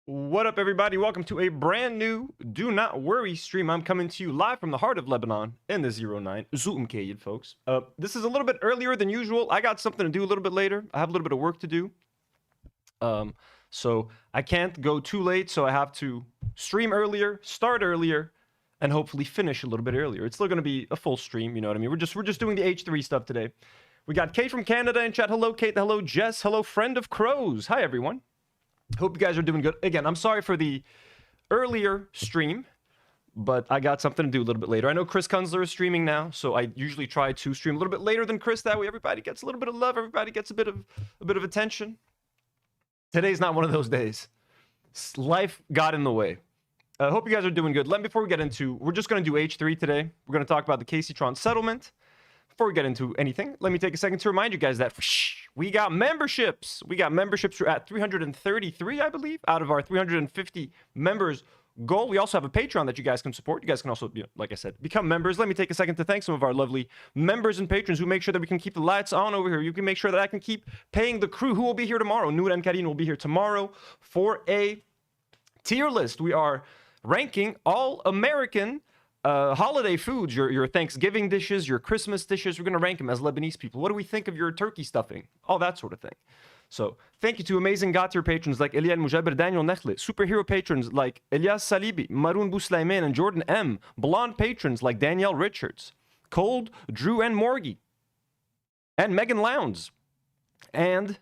What up, everybody? Welcome to a brand new Do Not Worry stream. I'm coming to you live from the heart of Lebanon in the 09. Zoom folks. This is a little bit earlier than usual. I got something to do a little bit later. I have a little bit of work to do. So I can't go too late, so I have to stream earlier, start earlier, and hopefully finish a little bit earlier. It's still going to be a full stream, you know what I mean? We're just doing the H3 stuff today. We got Kate from Canada in chat. Hello, Kate. Hello, Jess. Hello, friend of Crows. Hi, everyone. Hope you guys are doing good. Again, I'm sorry for the earlier stream, but I got something to do a little bit later. I know Chris Kunzler is streaming now, so I usually try to stream a little bit later than Chris. That way everybody gets a little bit of love, everybody gets a bit of attention. Today's not one of those days. Life got in the way. I hope you guys are doing good. Before we get into, we're just going to do H3 today. We're going to talk about the Kaceytron settlement. Before we get into anything, let me take a second to remind you guys that we got memberships. We got memberships. We're at 333, I believe, out of our 350 members goal. We also have a Patreon that you guys can support. You guys can also, like I said, become members. Let me take a second to thank some of our lovely members and patrons who make sure that we can keep the lights on over here. You can make sure that I can keep paying the crew who will be here tomorrow. Nour and Karine will be here tomorrow for a tier list. We are ranking all American holiday foods, your Thanksgiving dishes, your Christmas dishes. We're going to rank them as Lebanese people. What do we think of your turkey stuffing? All that sort of thing. So thank you to amazing God tier patrons like Elian Mujaber, Daniel Nechle, superhero patrons like Elias Salibi, Maroon Bouslayman, and Jordan M, blonde patrons like Danielle Richards, Cold, Drew, and Morgie, and Megan Lowndes, and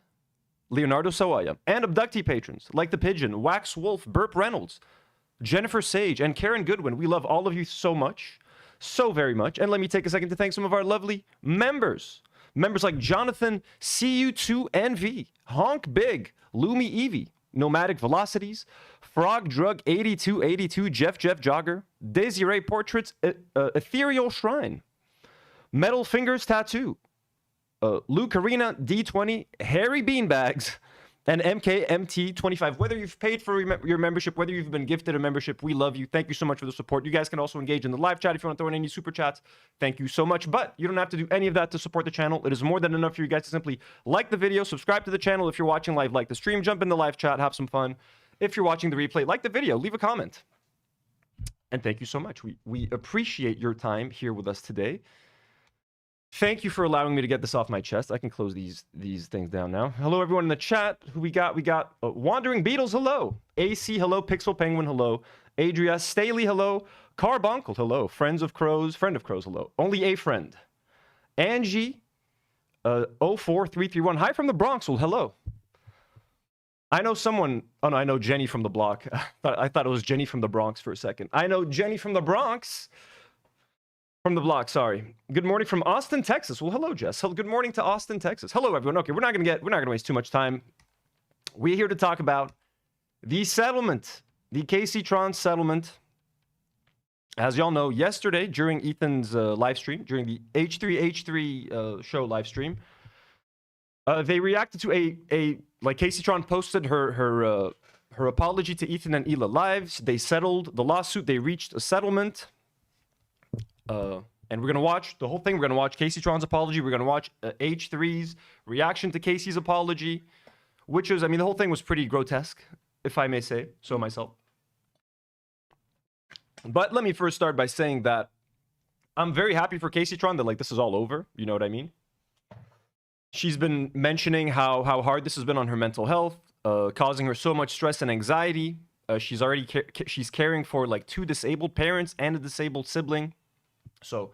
Leonardo Sawaya, and abductee patrons like The Pigeon, Wax Wolf, Burp Reynolds, Jennifer Sage, and Karen Goodwin. We love all of you so much, so very much. And let me take a second to thank some of our lovely members. Members like Jonathan CU2NV, Honk Big, Lumi Evie, Nomadic Velocities, Frog Drug 8282, Jeff Jogger, Desiree Portraits, Ethereal Shrine, Metal Fingers Tattoo, Luke Arena D20, Harry Beanbags, and MKMT25. Whether you've paid for your membership, whether you've been gifted a membership, we love you. Thank you so much for the support. You guys can also engage in the live chat if you want to throw in any super chats. Thank you so much. But you don't have to do any of that to support the channel. It is more than enough for you guys to simply like the video, subscribe to the channel. If you're watching live, like the stream, jump in the live chat, have some fun. If you're watching the replay, like the video, leave a comment. And thank you so much. We appreciate your time here with us today. Thank you for allowing me to get this off my chest. I can close these things down now. Hello, everyone in the chat. Who we got? We got Wandering Beetles, hello. AC, hello. Pixel Penguin, hello. Adria, Staley, hello. Carbuncle, hello. Friend of Crows, hello. Only a friend. Angie, 04331. Hi from the Bronx, well, hello. I know someone, oh no, I know Jenny from the block. I thought it was Jenny from the Bronx for a second. I know Jenny from the Bronx. From the block, sorry. Good morning from Austin, Texas. Well, hello, Jess. Good morning to Austin, Texas. Hello, everyone. Okay, we're not gonna waste too much time. We're here to talk about the settlement, the Kaceytron settlement. As y'all know, yesterday during Ethan's live stream, during the H3 show live stream, they reacted to like Kaceytron posted her apology to Ethan and Hila lives. They settled the lawsuit. They reached a settlement. And we're going to watch the whole thing. We're going to watch Kaceytron's apology. We're going to watch H3's reaction to Casey's apology, which is, I mean, the whole thing was pretty grotesque, if I may say so myself. But let me first start by saying that I'm very happy for Kaceytron that, like, this is all over. You know what I mean? She's been mentioning how hard this has been on her mental health, causing her so much stress and anxiety. She's caring for, like, 2 disabled parents and a disabled sibling. So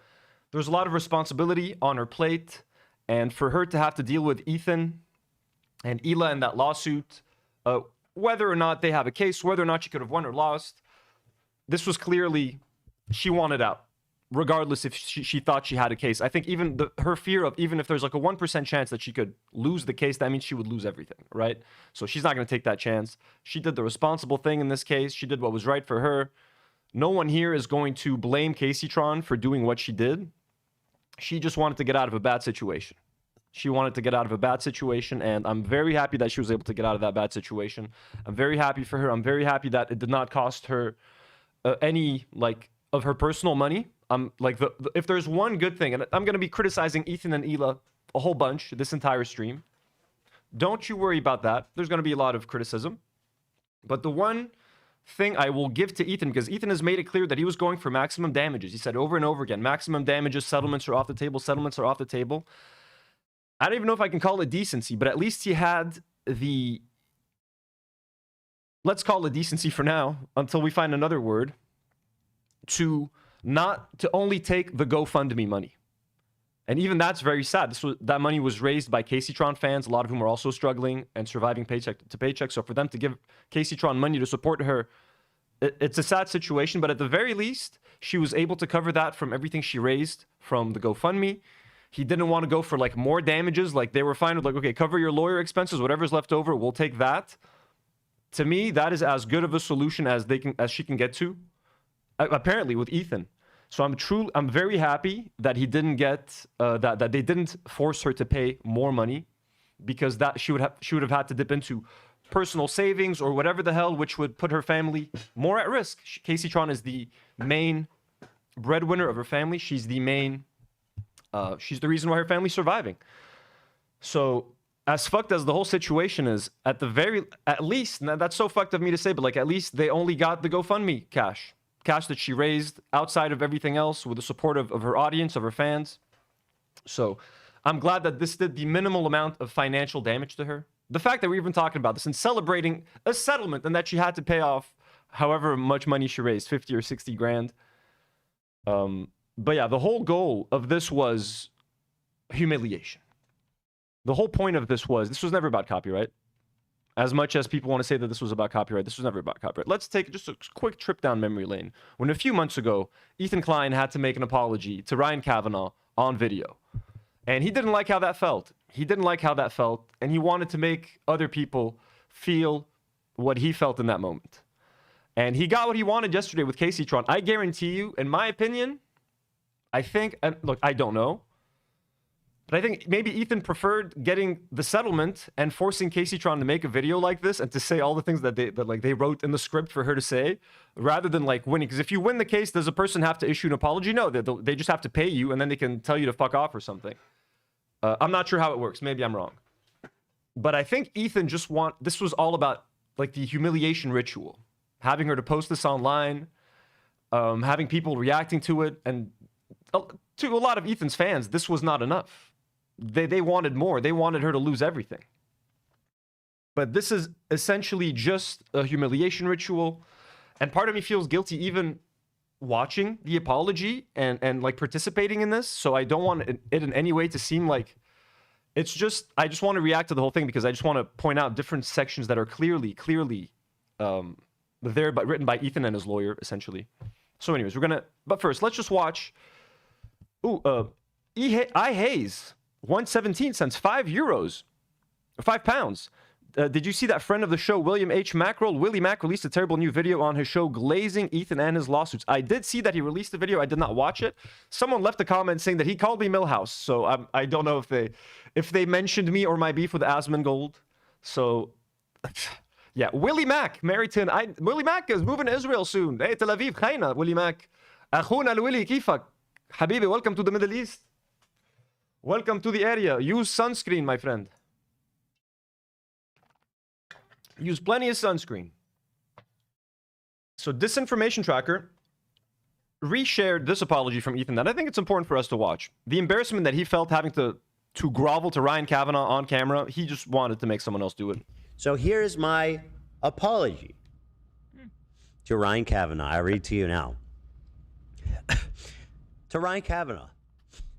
there's a lot of responsibility on her plate, and for her to have to deal with Ethan and Hila in that lawsuit, whether or not they have a case, whether or not she could have won or lost, this was clearly, she wanted out, regardless if she thought she had a case. I think even her fear of, even if there's like a 1% chance that she could lose the case, that means she would lose everything, right? So she's not going to take that chance. She did the responsible thing in this case. She did what was right for her. No one here is going to blame Kaceytron for doing what she did. She just wanted to get out of a bad situation. She wanted to get out of a bad situation, and I'm very happy that she was able to get out of that bad situation. I'm very happy for her. I'm very happy that it did not cost her any, like, of her personal money. Like, if there's one good thing, and I'm going to be criticizing Ethan and Hila a whole bunch this entire stream. Don't you worry about that. There's going to be a lot of criticism. But the one thing I will give to Ethan, because Ethan has made it clear that he was going for maximum damages. He said over and over again, maximum damages, settlements are off the table, settlements are off the table. I don't even know if I can call it decency, but at least he had the, let's call it decency for now, until we find another word, to only take the GoFundMe money. And even that's very sad. That money was raised by Kaceytron fans, a lot of whom are also struggling and surviving paycheck to paycheck. So for them to give Kaceytron money to support her, it's a sad situation. But at the very least, she was able to cover that from everything she raised from the GoFundMe. He didn't want to go for like more damages. Like they were fine with like, okay, cover your lawyer expenses, whatever's left over, we'll take that. To me, that is as good of a solution as she can get to. Apparently with Ethan. So I'm very happy that he didn't get that they didn't force her to pay more money, because that she would have had to dip into personal savings or whatever the hell, which would put her family more at risk. Kaceytron is the main breadwinner of her family. She's the main she's the reason why her family's surviving. So as fucked as the whole situation is, at least, and that's so fucked of me to say, but like at least they only got the GoFundMe cash that she raised outside of everything else with the support of her audience, of her fans. So I'm glad that this did the minimal amount of financial damage to her. The fact that we're even talking about this and celebrating a settlement and that she had to pay off however much money she raised, 50 or 60 grand. But yeah, the whole goal of this was humiliation. The whole point of this was never about copyright. As much as people want to say that this was about copyright, this was never about copyright. Let's take just a quick trip down memory lane. When a few months ago, Ethan Klein had to make an apology to Ryan Kavanaugh on video. And he didn't like how that felt. And he wanted to make other people feel what he felt in that moment. And he got what he wanted yesterday with Kaceytron. I guarantee you, in my opinion, I think, and look, I don't know, but I think maybe Ethan preferred getting the settlement and forcing Kaceytron to make a video like this and to say all the things that they wrote in the script for her to say, rather than like winning. Because if you win the case, does a person have to issue an apology? No, they just have to pay you, and then they can tell you to fuck off or something. I'm not sure how it works. Maybe I'm wrong. But I think Ethan this was all about like the humiliation ritual. Having her to post this online, having people reacting to it, and to a lot of Ethan's fans, this was not enough. They wanted more. They wanted her to lose everything. But this is essentially just a humiliation ritual. And part of me feels guilty even watching the apology and like participating in this. So I don't want it in any way to seem like it's just, I just want to react to the whole thing because I just want to point out different sections that are clearly there, but written by Ethan and his lawyer, essentially. So anyways, but first, let's just watch. I Hayes. 117 cents, €5, or £5. Did you see that friend of the show, William H. Mackerel? Willie Mack released a terrible new video on his show, glazing Ethan and his lawsuits. I did see that he released the video. I did not watch it. Someone left a comment saying that he called me Millhouse. So I don't know if they mentioned me or my beef with Asmongold. So yeah, Willie Mack, married to Willie Mack is moving to Israel soon. Hey, Tel Aviv, China, Willie Mack. Akhuna al-Willi, kifak? Habibi, welcome to the Middle East. Welcome to the area. Use sunscreen, my friend. Use plenty of sunscreen. So Disinformation Tracker reshared this apology from Ethan that I think it's important for us to watch. The embarrassment that he felt having to grovel to Ryan Kavanaugh on camera, he just wanted to make someone else do it. So here's my apology to Ryan Kavanaugh. I read to you now. To Ryan Kavanaugh,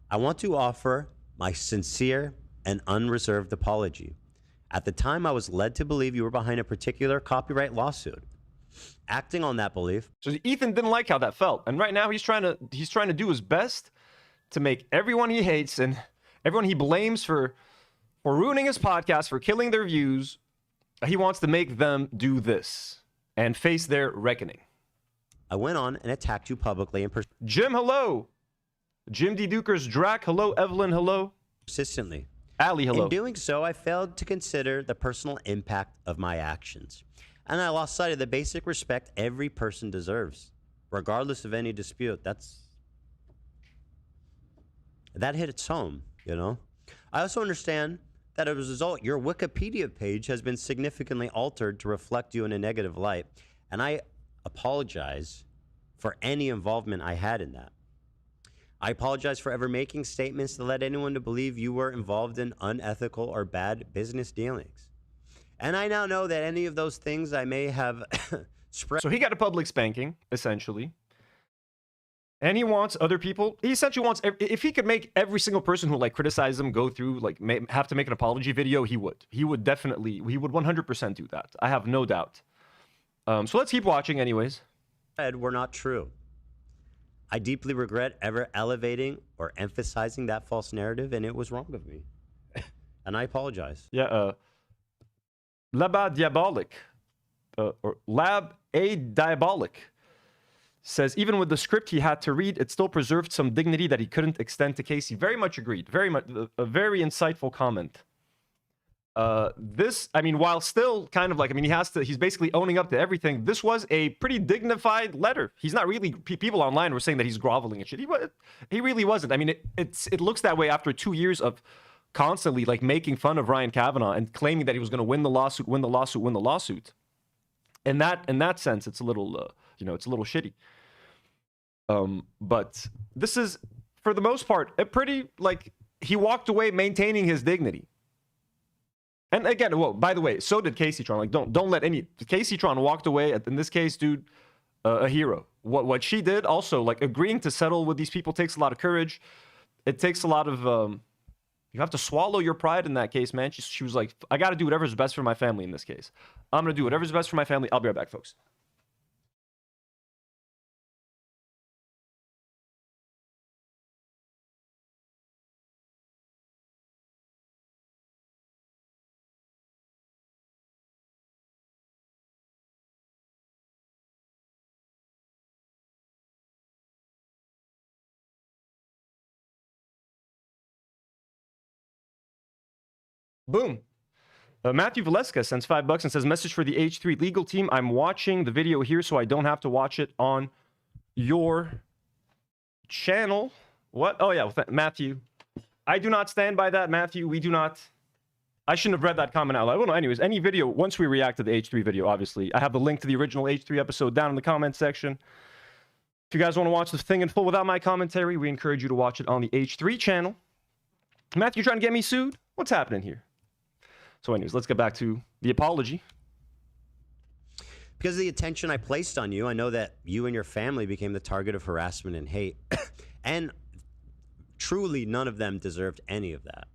I want to offer my sincere and unreserved apology. At the time, I was led to believe you were behind a particular copyright lawsuit. Acting on that belief. So Ethan didn't like how that felt, and right now he's trying to do his best to make everyone he hates and everyone he blames for ruining his podcast, for killing their views. He wants to make them do this and face their reckoning. I went on and attacked you publicly and Jim, hello. Jim D. Dukers, Drac, hello. Evelyn, hello. Persistently. Ali, hello. In doing so, I failed to consider the personal impact of my actions. And I lost sight of the basic respect every person deserves, regardless of any dispute. That hit its home, you know? I also understand that as a result, your Wikipedia page has been significantly altered to reflect you in a negative light. And I apologize for any involvement I had in that. I apologize for ever making statements to let anyone to believe you were involved in unethical or bad business dealings. And I now know that any of those things I may have spread. So he got a public spanking, essentially. And he wants other people, he essentially wants, if he could make every single person who like criticized him go through, like have to make an apology video, he would. He would definitely, he would 100% do that. I have no doubt. So let's keep watching anyways. Were not true. I deeply regret ever elevating or emphasizing that false narrative, and it was wrong of me. And I apologize. Yeah, Laba Diabolic, or Lab A Diabolic, says, even with the script he had to read, it still preserved some dignity that he couldn't extend to Casey. Very much agreed. Very much, a very insightful comment. This, I mean, while still kind of like, I mean, he's basically owning up to everything. This was a pretty dignified letter. He's not really, people online were saying that he's groveling and shit. He really wasn't. I mean, it looks that way after 2 years of constantly like making fun of Ryan Kavanaugh and claiming that he was going to win the lawsuit, win the lawsuit, win the lawsuit. In that sense, it's a little, it's a little shitty. But this is, for the most part, a pretty, like, he walked away maintaining his dignity. And again, well, by the way, so did Kaceytron. Like, don't let any... Kaceytron walked away, in this case, dude, a hero. What she did, also, like, agreeing to settle with these people takes a lot of courage. It takes a lot of... you have to swallow your pride in that case, man. She was like, I got to do whatever's best for my family in this case. I'm going to do whatever's best for my family. I'll be right back, folks. Boom. Matthew Valeska sends $5 and says, message for the H3 legal team. I'm watching the video here so I don't have to watch it on your channel. What? Oh, yeah. Well, Matthew. I do not stand by that, Matthew. We do not. I shouldn't have read that comment out loud. Well, no, anyways, any video, once we react to the H3 video, obviously, I have the link to the original H3 episode down in the comment section. If you guys want to watch the thing in full without my commentary, we encourage you to watch it on the H3 channel. Matthew, trying to get me sued? What's happening here? So anyways, let's get back to the apology. Because of the attention I placed on you, I know that you and your family became the target of harassment and hate. And truly, none of them deserved any of that.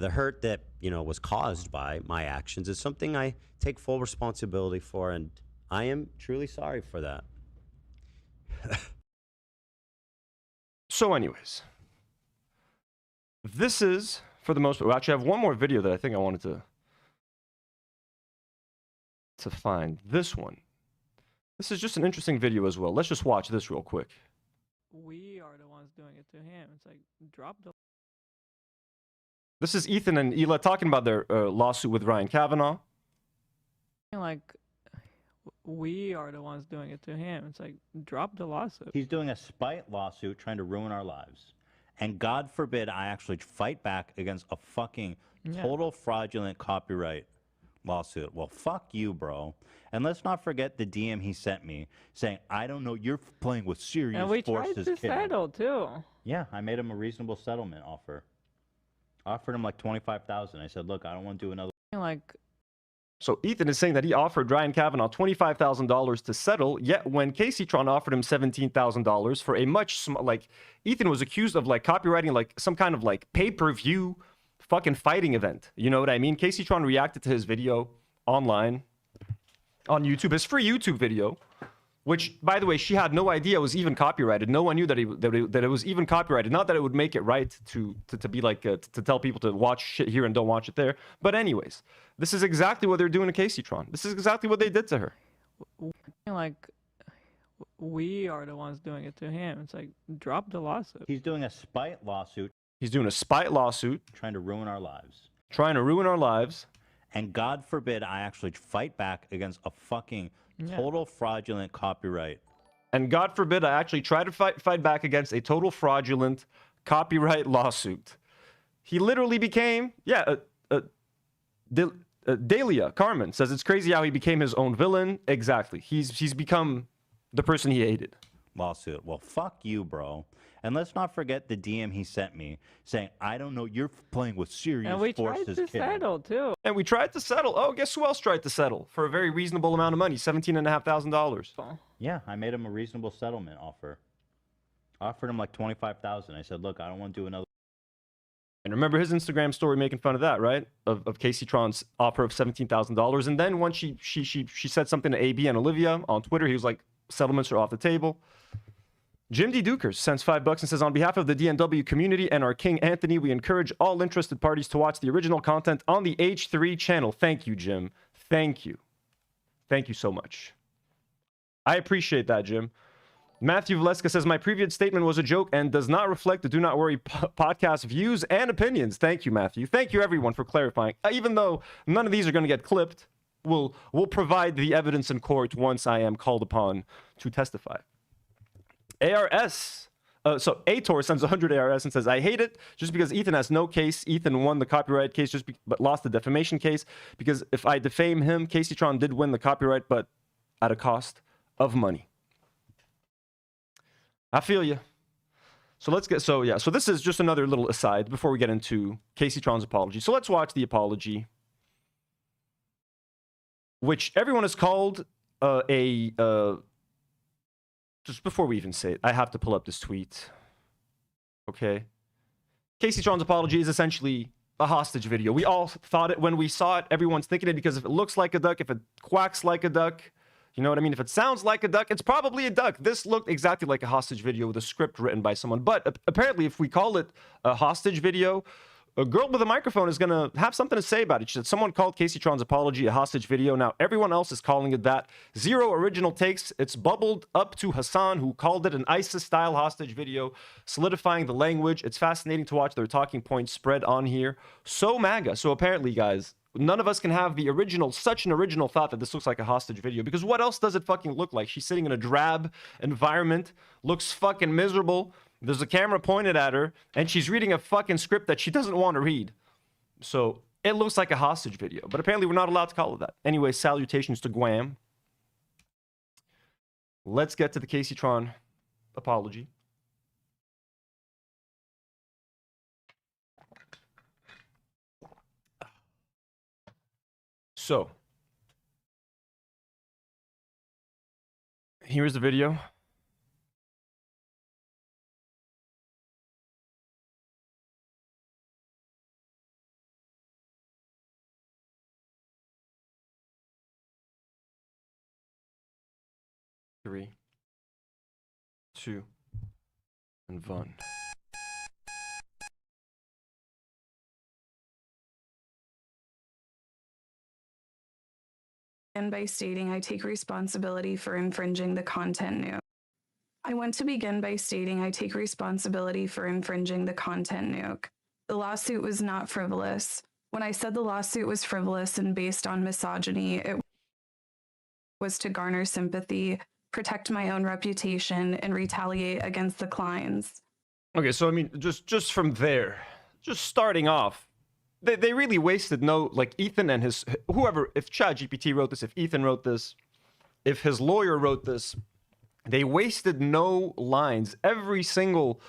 The hurt that, was caused by my actions is something I take full responsibility for, and I am truly sorry for that. So anyways, this is... for the most part, actually, I have one more video that I think I wanted to find. This one. This is just an interesting video as well. Let's just watch this real quick. We are the ones doing it to him. It's like, drop the... This is Ethan and Ela talking about their lawsuit with Ryan Kavanaugh. Like, we are the ones doing it to him. It's like, drop the lawsuit. He's doing a spite lawsuit trying to ruin our lives. And God forbid I actually fight back against a fucking total fraudulent copyright lawsuit. Well, fuck you, bro. And let's not forget the DM he sent me saying, I don't know, you're playing with serious And we forces. tried to settle, too. Yeah, I made him a reasonable settlement offer. Offered him like $25,000. I said, look, I don't want to do another. Like... So Ethan is saying that he offered Ryan Kavanaugh $25,000 to settle, yet when Kaceytron offered him $17,000 for a much like Ethan was accused of like copywriting like some kind of like pay-per-view fucking fighting event. You know what I mean? Kaceytron reacted to his video online on YouTube, his free YouTube video, which by the way, she had no idea was even copyrighted. No one knew that it was even copyrighted. Not that it would make it right to be like to tell people to watch shit here and don't watch it there. But anyways, this is exactly what they're doing to Kaceytron. This is exactly what they did to her. Like, we are the ones doing it to him. It's like, drop the lawsuit. He's doing a spite lawsuit. He's doing a spite lawsuit. Trying to ruin our lives. Trying to ruin our lives. And God forbid I actually fight back against a fucking total fraudulent copyright. And God forbid I actually try to fight back against a total fraudulent copyright lawsuit. He literally became, Dahlia Carmen says it's crazy how he became his own villain. Exactly. He's become the person he hated. Lawsuit. Well, fuck you, bro. And let's not forget the DM he sent me saying, I don't know, you're playing with serious And we forces, tried to kid. settle too. And we tried to settle. Oh, guess who else tried to settle for a very reasonable amount of money? $17,500. Yeah, I made him a reasonable settlement offer. Offered him like $25,000. I said, look, I don't want to do another. And remember his Instagram story making fun of that, right? Of Kaceytron's offer of $17,000. And then once she said something to AB and Olivia on Twitter, he was like, settlements are off the table. Jim D. Dukers sends $5 and says, on behalf of the DNW community and our King Anthony, we encourage all interested parties to watch the original content on the H3 channel. Thank you, Jim. Thank you. Thank you so much. I appreciate that, Jim. Matthew Valeska says, my previous statement was a joke and does not reflect the Do Not Worry podcast views and opinions. Thank you, Matthew. Thank you, everyone, for clarifying. Even though none of these are going to get clipped, we'll provide the evidence in court once I am called upon to testify. ARS. So Ator sends 100 ARS and says, I hate it just because Ethan has no case. Ethan won the copyright case but lost the defamation case because if I defame him, Kaceytron did win the copyright, but at a cost of money. I feel you. So let's get, so this is just another little aside before we get into Kaceytron's apology. So let's watch the apology, which everyone has called just before we even say it, I have to pull up this tweet. Okay. Kaceytron's apology is essentially a hostage video. We all thought it when we saw it. Everyone's thinking it because if it looks like a duck, if it quacks like a duck, you know what I mean? If it sounds like a duck, it's probably a duck. This looked exactly like a hostage video with a script written by someone. But apparently, if we call it a hostage video, a girl with a microphone is going to have something to say about it. She said someone called Kaceytron's apology a hostage video. Now, everyone else is calling it that. Zero original takes. It's bubbled up to Hassan, who called it an ISIS-style hostage video, solidifying the language. It's fascinating to watch their talking points spread on here. So MAGA. So apparently, guys, none of us can have the original, such an original thought that this looks like a hostage video. Because what else does it fucking look like? She's sitting in a drab environment, looks fucking miserable. There's a camera pointed at her, and she's reading a fucking script that she doesn't want to read. So it looks like a hostage video, but apparently we're not allowed to call it that. Anyway, salutations to Guam. Let's get to the Kaceytron apology. So, here's the video. Three, two, and one. And by stating I take responsibility for infringing the content nuke. I want to begin by stating I take responsibility for infringing the content nuke. The lawsuit was not frivolous. When I said the lawsuit was frivolous and based on misogyny, it was to garner sympathy, protect my own reputation, and retaliate against the Kleins. Okay, so I mean, just from there, just starting off, they really wasted no, like Ethan and his, whoever, if ChatGPT wrote this, if Ethan wrote this, if his lawyer wrote this, they wasted no lines. Every single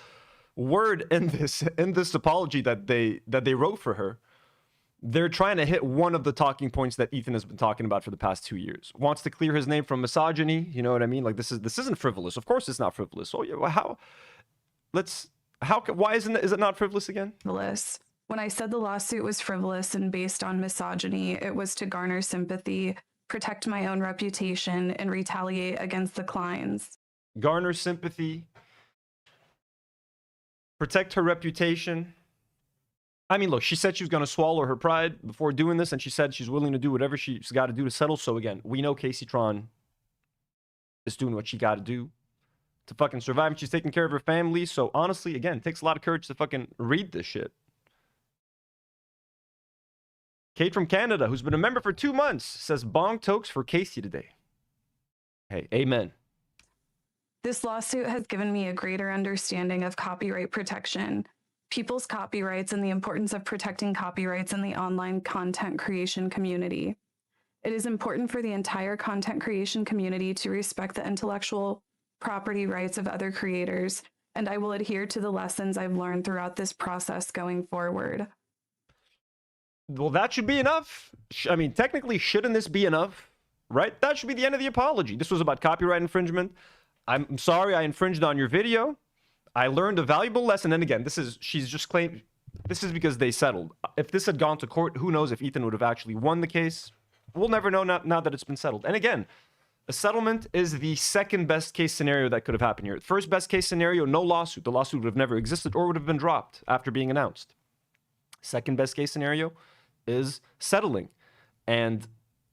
word in this apology that they wrote for her, they're trying to hit one of the talking points that Ethan has been talking about for the past 2 years. Wants to clear his name from misogyny. You know what I mean? Like this isn't frivolous. Of course, it's not frivolous. Oh yeah, well, why is it not frivolous again? Frivolous. When I said the lawsuit was frivolous and based on misogyny, it was to garner sympathy, protect my own reputation, and retaliate against the Kleins. Garner sympathy, protect her reputation. I mean, look, she said she was going to swallow her pride before doing this, and she said she's willing to do whatever she's got to do to settle. So again, we know Kaceytron is doing what she got to do to fucking survive, and she's taking care of her family. So honestly, again, it takes a lot of courage to fucking read this shit. Kate from Canada, who's been a member for 2 months, says bong tokes for Casey today. Hey, amen. This lawsuit has given me a greater understanding of copyright protection. people's copyrights and the importance of protecting copyrights in the online content creation community. It is important for the entire content creation community to respect the intellectual property rights of other creators, and I will adhere to the lessons I've learned throughout this process going forward. Well, that should be enough. I mean, technically, shouldn't this be enough? Right? That should be the end of the apology. This was about copyright infringement. I'm sorry I infringed on your video. I learned a valuable lesson. And again, she's just claimed this is because they settled. If this had gone to court, who knows if Ethan would have actually won the case? We'll never know now that it's been settled. And again, a settlement is the second best case scenario that could have happened here. First best case scenario, no lawsuit. The lawsuit would have never existed or would have been dropped after being announced. Second best case scenario is settling. And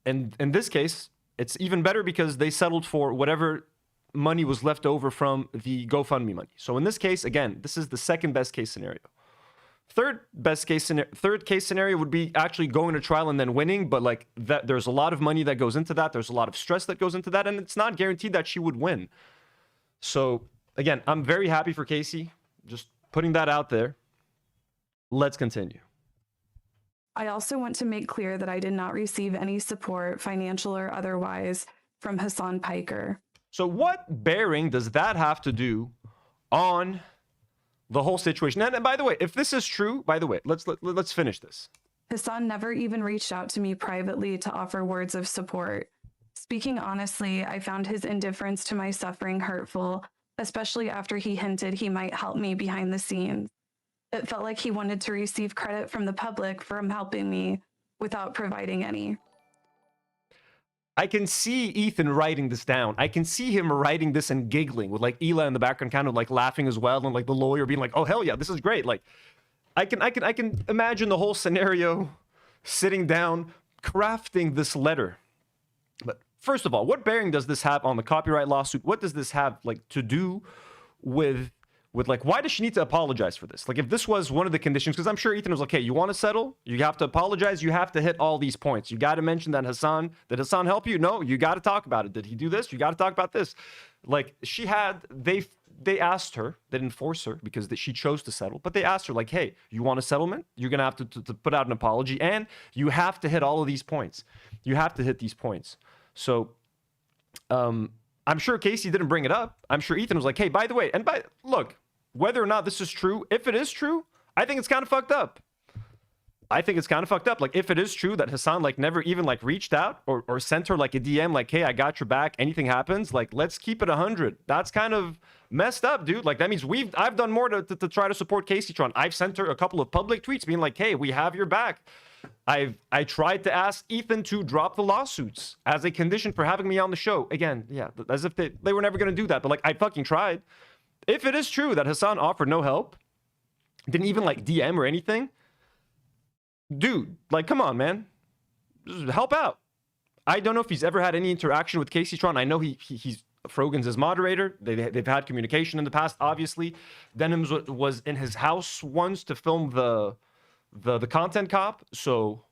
in this case, it's even better because they settled for whatever money was left over from the GoFundMe money. So in this case, again, this is the second best case scenario. Third case scenario would be actually going to trial and then winning, but like that, there's a lot of money that goes into that. There's a lot of stress that goes into that, and it's not guaranteed that she would win. So again, I'm very happy for Casey. Just putting that out there. Let's continue. I also want to make clear that I did not receive any support, financial or otherwise, from Hassan Piker. So what bearing does that have to do on the whole situation? And by the way, if this is true, by the way, let's finish this. Hassan never even reached out to me privately to offer words of support. Speaking honestly, I found his indifference to my suffering hurtful, especially after he hinted he might help me behind the scenes. It felt like he wanted to receive credit from the public for him helping me without providing any. I can see Ethan writing this down. I can see him writing this and giggling with like Ela in the background, kind of like laughing as well, and like the lawyer being like, "Oh hell yeah, this is great!" Like, I can imagine the whole scenario, sitting down, crafting this letter. But first of all, what bearing does this have on the copyright lawsuit? What does this have like to do with like, why does she need to apologize for this? Like, if this was one of the conditions, because I'm sure Ethan was like, "Hey, you want to settle? You have to apologize. You have to hit all these points. You got to mention that Hassan, did Hassan help you? No, you got to talk about it. Did he do this? You got to talk about this." Like, they asked her, they didn't force her because she chose to settle, but they asked her like, "Hey, you want a settlement? You're going to have to put out an apology, and you have to hit all of these points. You have to hit these points." So, I'm sure Casey didn't bring it up. I'm sure Ethan was like, "Hey, by the way," and look, whether or not this is true, if it is true, I think it's kind of fucked up. I think it's kind of fucked up. Like, if it is true that Hassan like never even like reached out or sent her like a DM like, "Hey, I got your back. Anything happens, like let's keep it 100." That's kind of messed up, dude. Like, that means I've done more to try to support Kaceytron. I've sent her a couple of public tweets being like, "Hey, we have your back." I tried to ask Ethan to drop the lawsuits as a condition for having me on the show. Again, yeah, as if they were never going to do that. But like, I fucking tried. If it is true that Hassan offered no help, didn't even like DM or anything, dude, like, come on, man, just help out. I don't know if he's ever had any interaction with Kaceytron. I know he's Frogan's his moderator. They've had communication in the past. Obviously, Denims was in his house once to film the content cop, so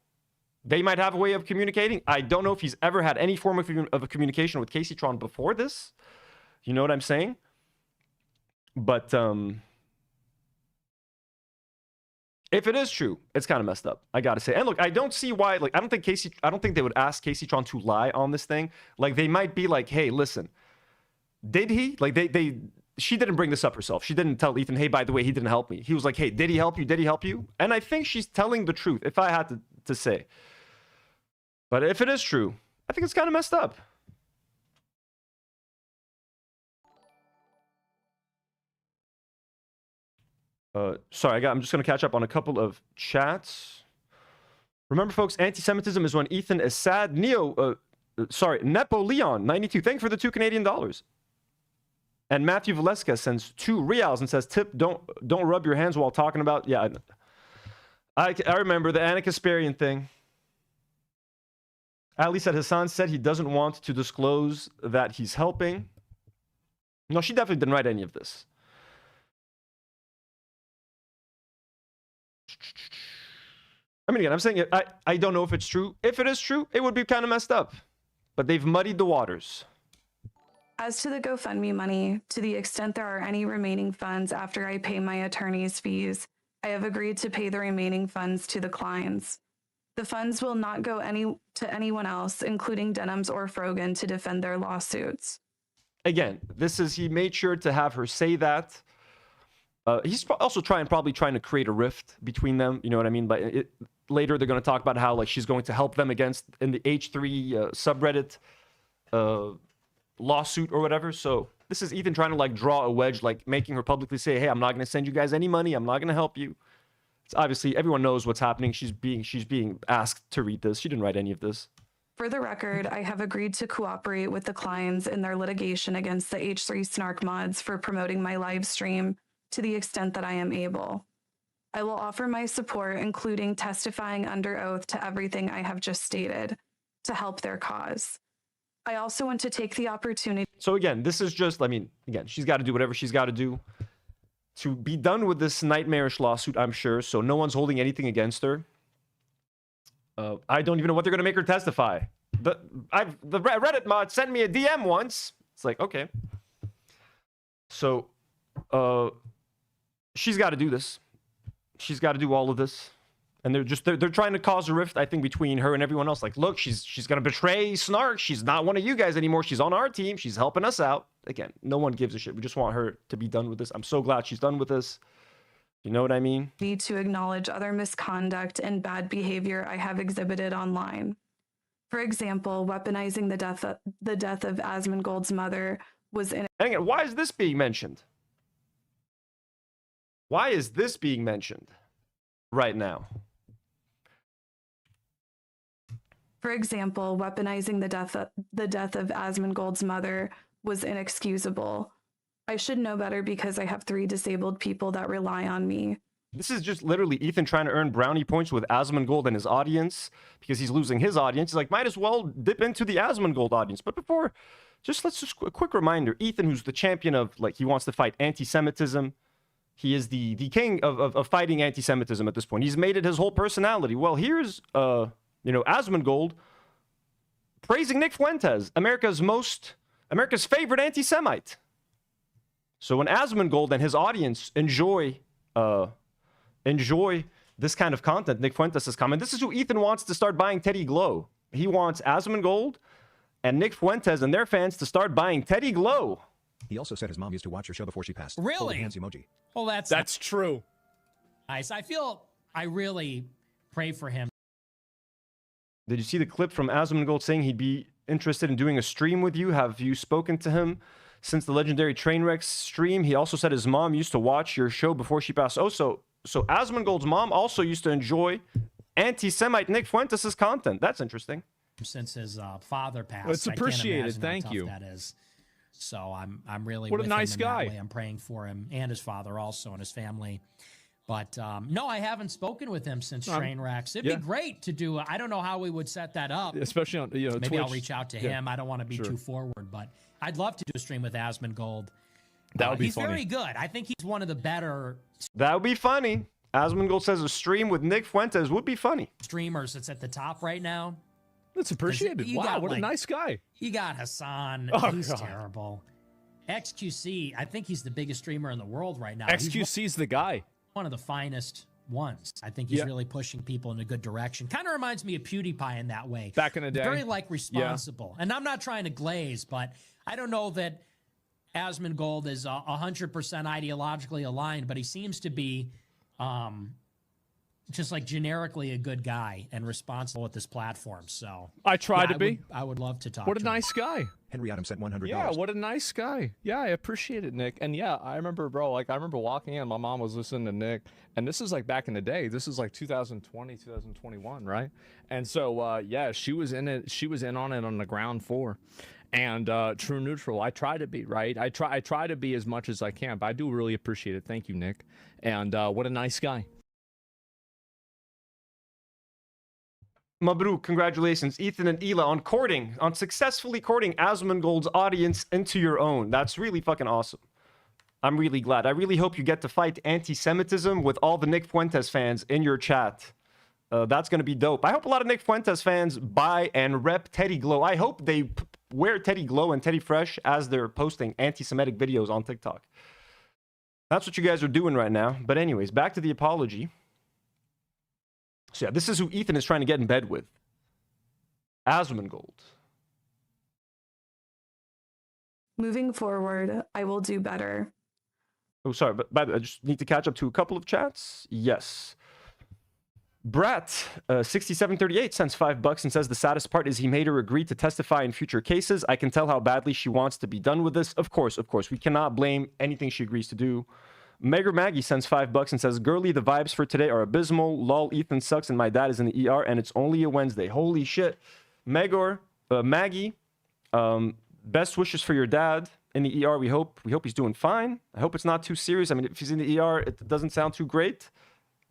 they might have a way of communicating. I don't know if he's ever had any form of a communication with Kaceytron before this. You know what I'm saying? But if it is true, it's kind of messed up, I gotta say. And look, I don't see why. Like, I don't think they would ask Kaceytron to lie on this thing. Like, they might be like, "Hey, listen, did he?" Like, she didn't bring this up herself. She didn't tell Ethan, "Hey, by the way, he didn't help me." He was like, "Hey, did he help you? Did he help you?" And I think she's telling the truth, if I had to say. But if it is true, I think it's kind of messed up. Sorry, I'm just going to catch up on a couple of chats. Remember, folks, anti-Semitism is when Ethan is sad. Nepo Leon, 92. Thank you for the $2 Canadian. And Matthew Valeska sends 2 reals and says, "Tip, don't rub your hands while talking about..." Yeah, I remember the Anna Kasparian thing. Ali said Hassan said he doesn't want to disclose that he's helping. No, she definitely didn't write any of this. I mean, again, I'm saying I don't know if it's true. If it is true, it would be kind of messed up. But they've muddied the waters. As to the GoFundMe money, to the extent there are any remaining funds after I pay my attorney's fees, I have agreed to pay the remaining funds to the Kleins. The funds will not go to anyone else, including Denims or Frogan, to defend their lawsuits. Again, he made sure to have her say that. He's also probably trying to create a rift between them. You know what I mean? But later they're going to talk about how like she's going to help them in the H3 subreddit lawsuit or whatever. So this is Ethan trying to like draw a wedge, like making her publicly say, "Hey, I'm not going to send you guys any money. I'm not going to help you." It's obviously everyone knows what's happening. She's being asked to read this. She didn't write any of this. For the record, I have agreed to cooperate with the Kleins in their litigation against the H3 Snark mods for promoting my live stream to the extent that I am able. I will offer my support, including testifying under oath to everything I have just stated, to help their cause. I also want to take the opportunity. So again, this is just, I mean, again, she's got to do whatever she's got to do to be done with this nightmarish lawsuit, I'm sure. So no one's holding anything against her. I don't even know what they're going to make her testify. The Reddit mod sent me a DM once. It's like, okay. So she's got to do this. She's got to do all of this. And they're trying to cause a rift, I think, between her and everyone else. Like, look, she's going to betray Snark. She's not one of you guys anymore. She's on our team. She's helping us out. Again, no one gives a shit. We just want her to be done with this. I'm so glad she's done with this. You know what I mean? Need to acknowledge other misconduct and bad behavior I have exhibited online. For example, weaponizing the death of Asmongold's mother was in. And again, why is this being mentioned? Why is this being mentioned right now? For example, weaponizing the death of Asmongold's mother was inexcusable. I should know better because I have 3 disabled people that rely on me. This is just literally Ethan trying to earn brownie points with Asmongold and his audience because he's losing his audience. He's like, might as well dip into the Asmongold audience. But before, let's just a quick reminder. Ethan, who's the champion of, like, he wants to fight anti-Semitism. He is the king of fighting anti-Semitism at this point. He's made it his whole personality. Well, here's, Asmongold praising Nick Fuentes, America's favorite anti-Semite. So when Asmongold and his audience enjoy this kind of content, Nick Fuentes is coming. This is who Ethan wants to start buying Teddy Glow. He wants Asmongold and Nick Fuentes and their fans to start buying Teddy Glow. He also said his mom used to watch your show before she passed. Really? Holy hands emoji. Well, that's true. Nice. I really pray for him. Did you see the clip from Asmongold saying he'd be interested in doing a stream with you? Have you spoken to him since the legendary Trainwreck stream? He also said his mom used to watch your show before she passed. Oh, so Asmongold's mom also used to enjoy anti-Semite Nick Fuentes' content. That's interesting. Since his father passed. Well, it's appreciated. Thank you. That is. So I'm really what with a nice him in guy. That way. I'm praying for him and his father also and his family. But no, I haven't spoken with him since Trainwrecks. It'd be great to do. I don't know how we would set that up, especially on maybe Twitch. I'll reach out to him. I don't want to be too forward, but I'd love to do a stream with Asmongold. That would be he's funny. very good. I think he's one of the better. That would be funny. Asmongold says a stream with Nick Fuentes would be funny. Streamers that's at the top right now. That's appreciated. Wow, what a nice guy. You got Hassan. He's terrible. XQC, I think he's the biggest streamer in the world right now. XQC's the guy. One of the finest ones. I think he's really pushing people in a good direction. Kind of reminds me of PewDiePie in that way. Back in the day. Very, responsible. And I'm not trying to glaze, but I don't know that Asmongold is 100% ideologically aligned, but he seems to be just generically a good guy and responsible with this platform. So I try to be. I would love to talk What to a nice guy. Henry Adams sent $100. Yeah, what a nice guy. Yeah, I appreciate it, Nick. And yeah, I remember, bro, I remember walking in, my mom was listening to Nick, and this is back in the day. This is 2020, 2021, right? And so, yeah, she was in it. She was in on it on the ground floor. And true neutral, I try to be, right? I try to be as much as I can, but I do really appreciate it. Thank you, Nick. And what a nice guy. Mabruk, congratulations, Ethan and Ela, on successfully courting Asmongold's audience into your own. That's really fucking awesome. I'm really glad. I really hope you get to fight anti-Semitism with all the Nick Fuentes fans in your chat. That's going to be dope. I hope a lot of Nick Fuentes fans buy and rep Teddy Glow. I hope they wear Teddy Glow and Teddy Fresh as they're posting anti-Semitic videos on TikTok. That's what you guys are doing right now. But anyways, back to the apology. So yeah, this is who Ethan is trying to get in bed with. Asmongold. Moving forward, I will do better. Oh, sorry, but by the way, I just need to catch up to a couple of chats. Yes. Brett, 6738 sends $5 and says the saddest part is he made her agree to testify in future cases. I can tell how badly she wants to be done with this. Of course. We cannot blame anything she agrees to do. Megger Maggie sends $5 and says, girly, the vibes for today are abysmal. Lol, Ethan sucks and my dad is in the ER and it's only a Wednesday. Holy shit. Maggie, best wishes for your dad in the ER. We hope he's doing fine. I hope it's not too serious. I mean, if he's in the ER, it doesn't sound too great.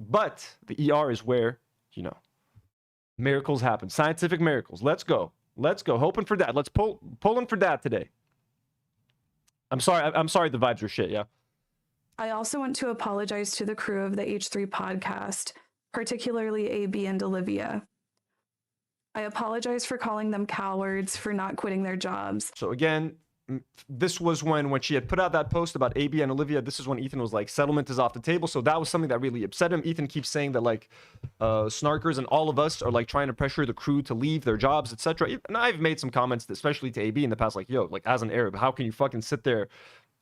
But the ER is where, you know, miracles happen. Scientific miracles. Let's go. Hoping for dad. Let's pulling for dad today. I'm sorry the vibes are shit, yeah. I also want to apologize to the crew of the H3 podcast, particularly AB and Olivia. I apologize for calling them cowards for not quitting their jobs. So again, this was when she had put out that post about AB and Olivia. This is when Ethan was like, settlement is off the table. So that was something that really upset him. Ethan keeps saying that like snarkers and all of us are like trying to pressure the crew to leave their jobs, etc. And I've made some comments, especially to AB in the past, like, yo, like as an Arab, how can you fucking sit there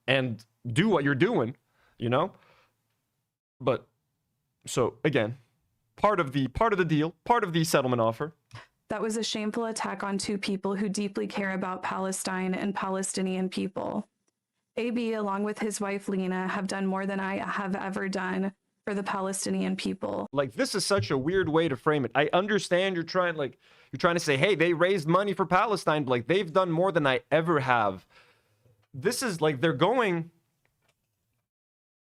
and do what you're doing, you know? But so again, part of the deal, part of the settlement offer. That was a shameful attack on two people who deeply care about Palestine and Palestinian people. AB, along with his wife Lena, have done more than I have ever done for the Palestinian people. Like, this is such a weird way to frame it. I understand you're trying to say, hey, they raised money for Palestine, but like they've done more than I ever have. This is like they're going.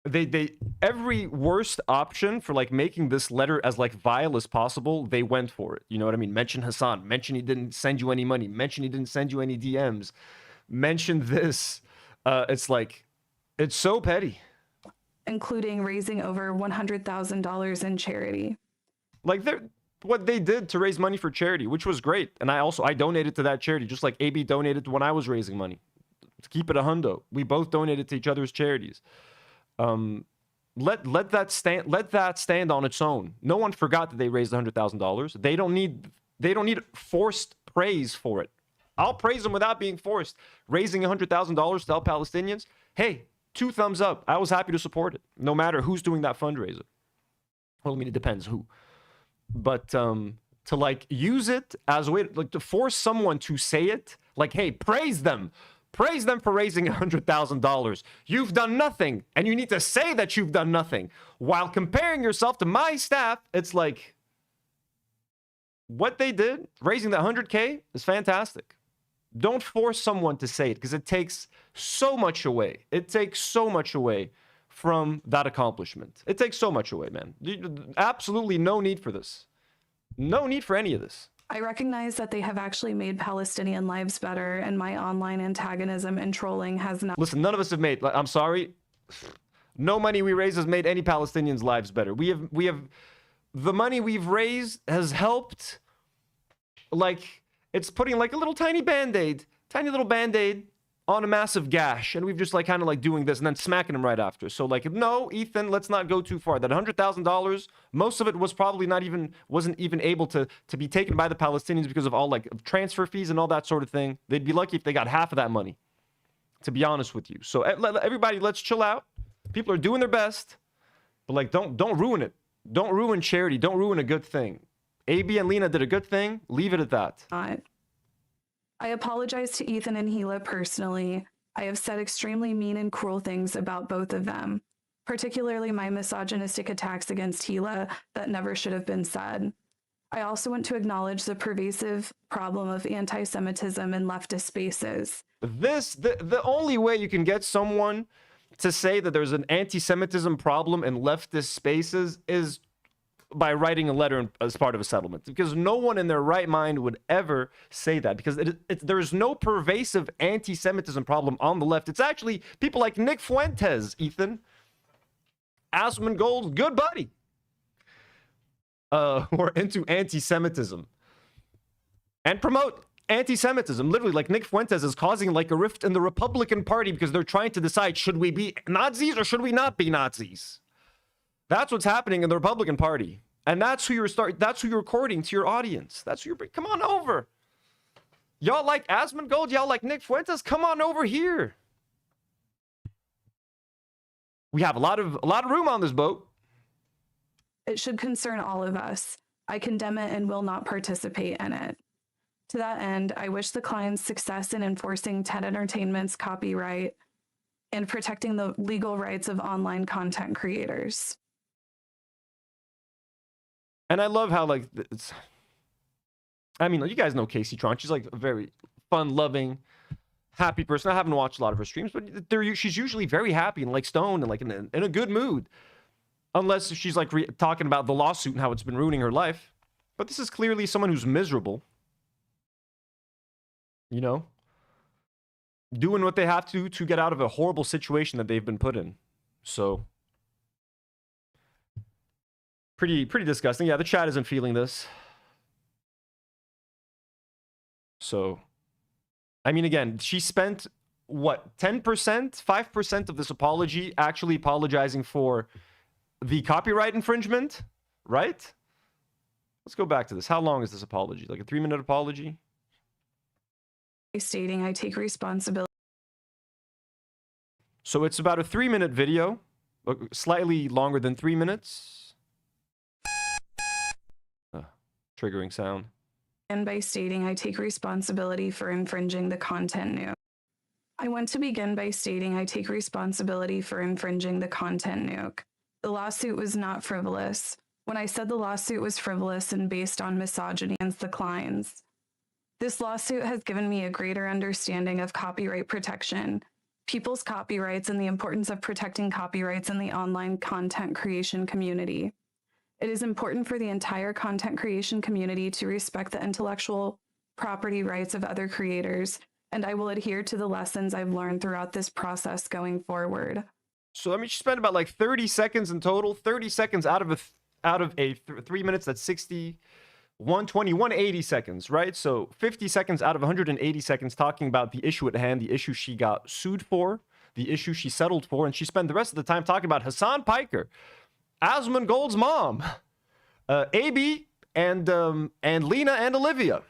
They every worst option for like making this letter as like vile as possible, they went for it. You know what I mean? Mention Hassan, mention he didn't send you any money, mention he didn't send you any DMs, mention this. It's like, it's so petty. Including raising over $100,000 in charity. Like what they did to raise money for charity, which was great. And I donated to that charity, just like AB donated when I was raising money. To keep it a hundo. We both donated to each other's charities. Let that stand on its own. No one forgot that they raised $100,000. They don't need forced praise for it. I'll praise them without being forced. Raising $100,000 to help Palestinians, hey, 2 thumbs up. I was happy to support it, no matter who's doing that fundraiser. Well, I mean, it depends who. But to like use it as a way like to force someone to say it, like, hey, praise them. Praise them for raising $100,000. You've done nothing, and you need to say that you've done nothing. While comparing yourself to my staff, it's like, what they did, raising the 100K, is fantastic. Don't force someone to say it, because it takes so much away. It takes so much away from that accomplishment. It takes so much away, man. Absolutely no need for this. No need for any of this. I recognize that they have actually made Palestinian lives better, and my online antagonism and trolling has not. Listen, none of us have made. I'm sorry. No money we raise has made any Palestinians' lives better. We have the money we've raised has helped. Like, it's putting like a little tiny band-aid, tiny little band-aid on a massive gash, and we've just like kind of like doing this and then smacking him right after. So like, no, Ethan, let's not go too far. That $100,000, most of it was probably wasn't even able to be taken by the Palestinians because of all like transfer fees and all that sort of thing. They'd be lucky if they got half of that money, to be honest with you. So everybody, let's chill out. People are doing their best, but like, don't ruin it. Don't ruin charity. Don't ruin a good thing. AB and Lena did a good thing. Leave it at that. I apologize to Ethan and Gila personally. I have said extremely mean and cruel things about both of them, particularly my misogynistic attacks against Gila that never should have been said. I also want to acknowledge the pervasive problem of anti-Semitism in leftist spaces. The only way you can get someone to say that there's an anti-Semitism problem in leftist spaces is by writing a letter as part of a settlement, because no one in their right mind would ever say that, because there's no pervasive anti-Semitism problem on the left. It's actually people like Nick Fuentes, Ethan, Asmongold's good buddy, who are into anti-Semitism and promote anti-Semitism. Literally, like Nick Fuentes is causing like a rift in the Republican Party because they're trying to decide, should we be Nazis or should we not be Nazis? That's what's happening in the Republican Party. And that's who you're courting to your audience. That's who you're, come on over. Y'all like Asmongold? Y'all like Nick Fuentes? Come on over here. We have a lot of room on this boat. It should concern all of us. I condemn it and will not participate in it. To that end, I wish the Klein's success in enforcing TED Entertainment's copyright and protecting the legal rights of online content creators. And I love how, like, it's... I mean, you guys know Kaceytron. She's, like, a very fun-loving, happy person. I haven't watched a lot of her streams, but she's usually very happy and, like, stoned and, like, in a good mood. Unless she's, like, talking about the lawsuit and how it's been ruining her life. But this is clearly someone who's miserable. You know? Doing what they have to get out of a horrible situation that they've been put in. So... Pretty disgusting. Yeah, the chat isn't feeling this. So, I mean, again, she spent, what, 10%? 5% of this apology actually apologizing for the copyright infringement, right? Let's go back to this. How long is this apology? Like a 3-minute apology? Stating I take responsibility. So it's about a 3-minute video, slightly longer than 3 minutes. Triggering sound. And by stating I take responsibility for infringing the content Nour. I want to begin by stating I take responsibility for infringing the content Nour. The lawsuit was not frivolous. When I said the lawsuit was frivolous and based on misogyny against the Kleins. This lawsuit has given me a greater understanding of copyright protection, people's copyrights, and the importance of protecting copyrights in the online content creation community. It is important for the entire content creation community to respect the intellectual property rights of other creators, and I will adhere to the lessons I've learned throughout this process going forward. So let me spend about like 30 seconds in total. 30 seconds out of a 3 minutes, that's 60, 120, 180 seconds, right? So 50 seconds out of 180 seconds talking about the issue at hand, the issue she got sued for, the issue she settled for, and she spent the rest of the time talking about Hassan Piker, Asmongold's mom, AB, and Lena and Olivia,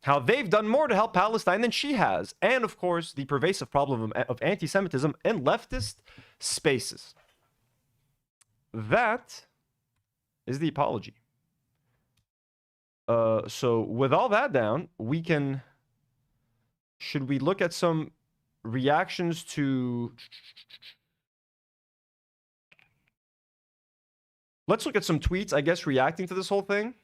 how they've done more to help Palestine than she has, and of course the pervasive problem of anti-Semitism in leftist spaces. That is the apology. So with all that down, we can... Should we look at some reactions to... Let's look at some tweets, I guess, reacting to this whole thing.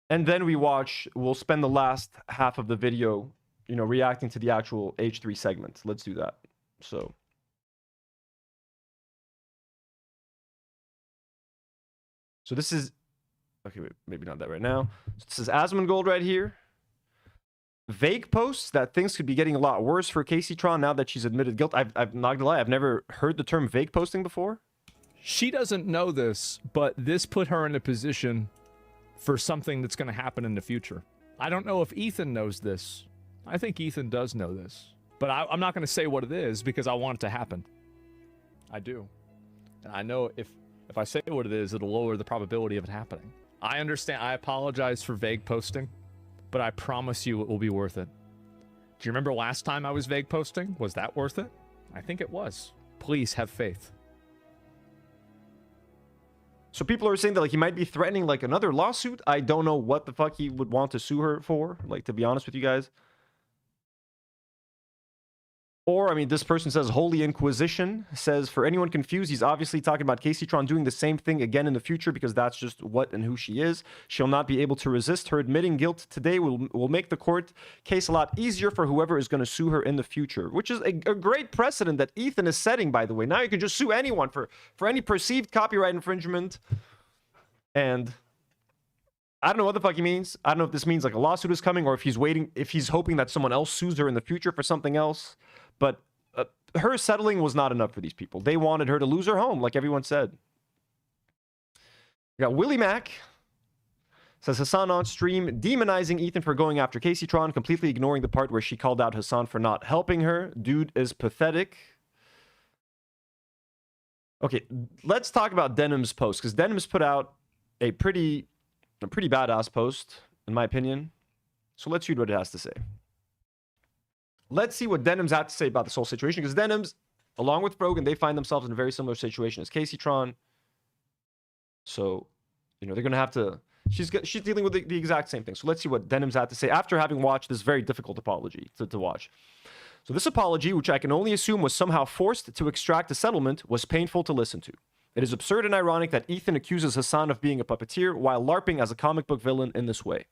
And then we'll spend the last half of the video, you know, reacting to the actual H3 segment. Let's do that. So this is, okay, wait, maybe not that right now. So this is Asmongold right here. Vague posts that things could be getting a lot worse for Kaceytron now that she's admitted guilt. I've not gonna lie, I've never heard the term vague posting before. She doesn't know this, but this put her in a position for something that's going to happen in the future. I don't know if Ethan knows this. I think Ethan does know this. But I'm not going to say what it is because I want it to happen. I do. And I know if I say what it is, it'll lower the probability of it happening. I understand. I apologize for vague posting, but I promise you it will be worth it. Do you remember last time I was vague posting? Was that worth it? I think it was. Please have faith. So people are saying that like he might be threatening like another lawsuit. I don't know what the fuck he would want to sue her for, like, to be honest with you guys. Or, I mean, this person says Holy Inquisition, says, for anyone confused, he's obviously talking about Kaceytron doing the same thing again in the future because that's just what and who she is. She'll not be able to resist. Her admitting guilt today will make the court case a lot easier for whoever is going to sue her in the future, which is a great precedent that Ethan is setting, by the way. Now you can just sue anyone for any perceived copyright infringement. And I don't know what the fuck he means. I don't know if this means like a lawsuit is coming or if he's hoping that someone else sues her in the future for something else. But her settling was not enough for these people. They wanted her to lose her home, like everyone said. We got Willie Mack Says Hassan on stream demonizing Ethan for going after Kaceytron, completely ignoring the part where she called out Hassan for not helping her. Dude is pathetic. Okay, let's talk about Denims' post, because Denims put out a pretty badass post, in my opinion. So let's read what it has to say. Let's see what Denims had to say about this whole situation, because Denims, along with Frogan, they find themselves in a very similar situation as Kaceytron. So, you know, they're going to have to... She's dealing with the exact same thing. So let's see what Denims had to say after having watched this very difficult apology to watch. So this apology, which I can only assume was somehow forced to extract a settlement, was painful to listen to. It is absurd and ironic that Ethan accuses Hassan of being a puppeteer while LARPing as a comic book villain in this way.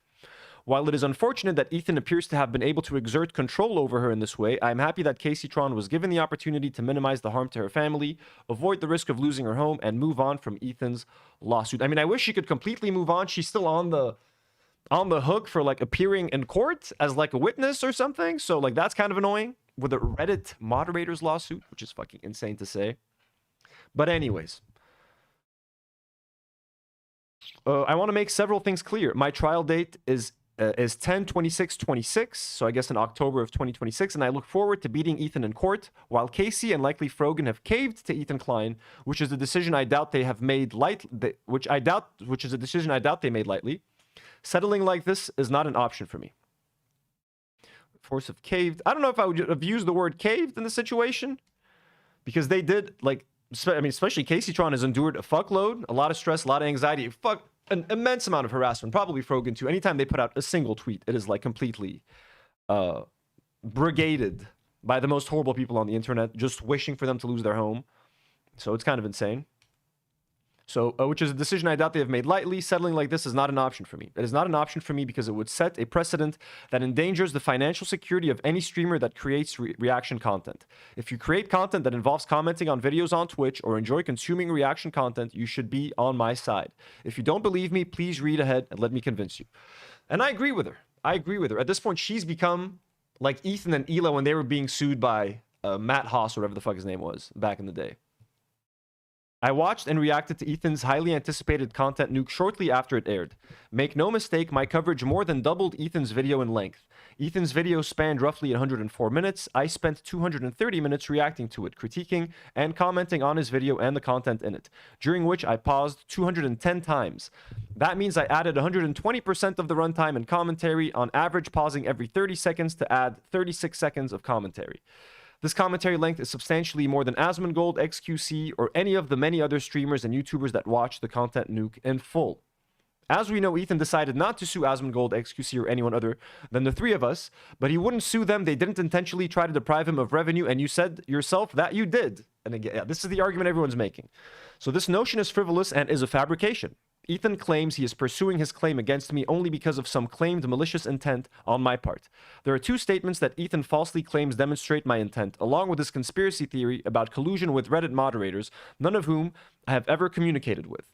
While it is unfortunate that Ethan appears to have been able to exert control over her in this way, I am happy that Kaceytron was given the opportunity to minimize the harm to her family, avoid the risk of losing her home, and move on from Ethan's lawsuit. I mean, I wish she could completely move on. She's still on the hook for like appearing in court as like a witness or something. So like that's kind of annoying with a Reddit moderator's lawsuit, which is fucking insane to say. But anyways, I want to make several things clear. My trial date is 10/26/26, so I guess in October of 2026, and I look forward to beating Ethan in court, while Casey and likely Frogan have caved to Ethan Klein, which is a decision I doubt they have made which is a decision I doubt they made lightly. Settling like this is not an option for me. Force of caved. I don't know if I would have used the word caved in the situation, because they did, like, I mean, especially Kaceytron has endured a fuckload, a lot of stress, a lot of anxiety, an immense amount of harassment, probably Frogan too. Anytime they put out a single tweet, it is like completely brigaded by the most horrible people on the internet, just wishing for them to lose their home. So it's kind of insane. So, which is a decision I doubt they have made lightly. Settling like this is not an option for me. It is not an option for me because it would set a precedent that endangers the financial security of any streamer that creates reaction content. If you create content that involves commenting on videos on Twitch or enjoy consuming reaction content, you should be on my side. If you don't believe me, please read ahead and let me convince you. And I agree with her. I agree with her. At this point, she's become like Ethan and Ela when they were being sued by Matt Haas, or whatever the fuck his name was back in the day. I watched and reacted to Ethan's highly anticipated content nuke shortly after it aired. Make no mistake, my coverage more than doubled Ethan's video in length. Ethan's video spanned roughly 104 minutes. I spent 230 minutes reacting to it, critiquing and commenting on his video and the content in it, during which I paused 210 times. That means I added 120% of the runtime and commentary, on average pausing every 30 seconds to add 36 seconds of commentary. This commentary length is substantially more than Asmongold, XQC, or any of the many other streamers and YouTubers that watch the content nuke in full. As we know, Ethan decided not to sue Asmongold, XQC, or anyone other than the three of us, but he wouldn't sue them. They didn't intentionally try to deprive him of revenue, and you said yourself that you did. And again, yeah, this is the argument everyone's making. So this notion is frivolous and is a fabrication. Ethan claims he is pursuing his claim against me only because of some claimed malicious intent on my part. There are two statements that Ethan falsely claims demonstrate my intent, along with his conspiracy theory about collusion with Reddit moderators, none of whom I have ever communicated with.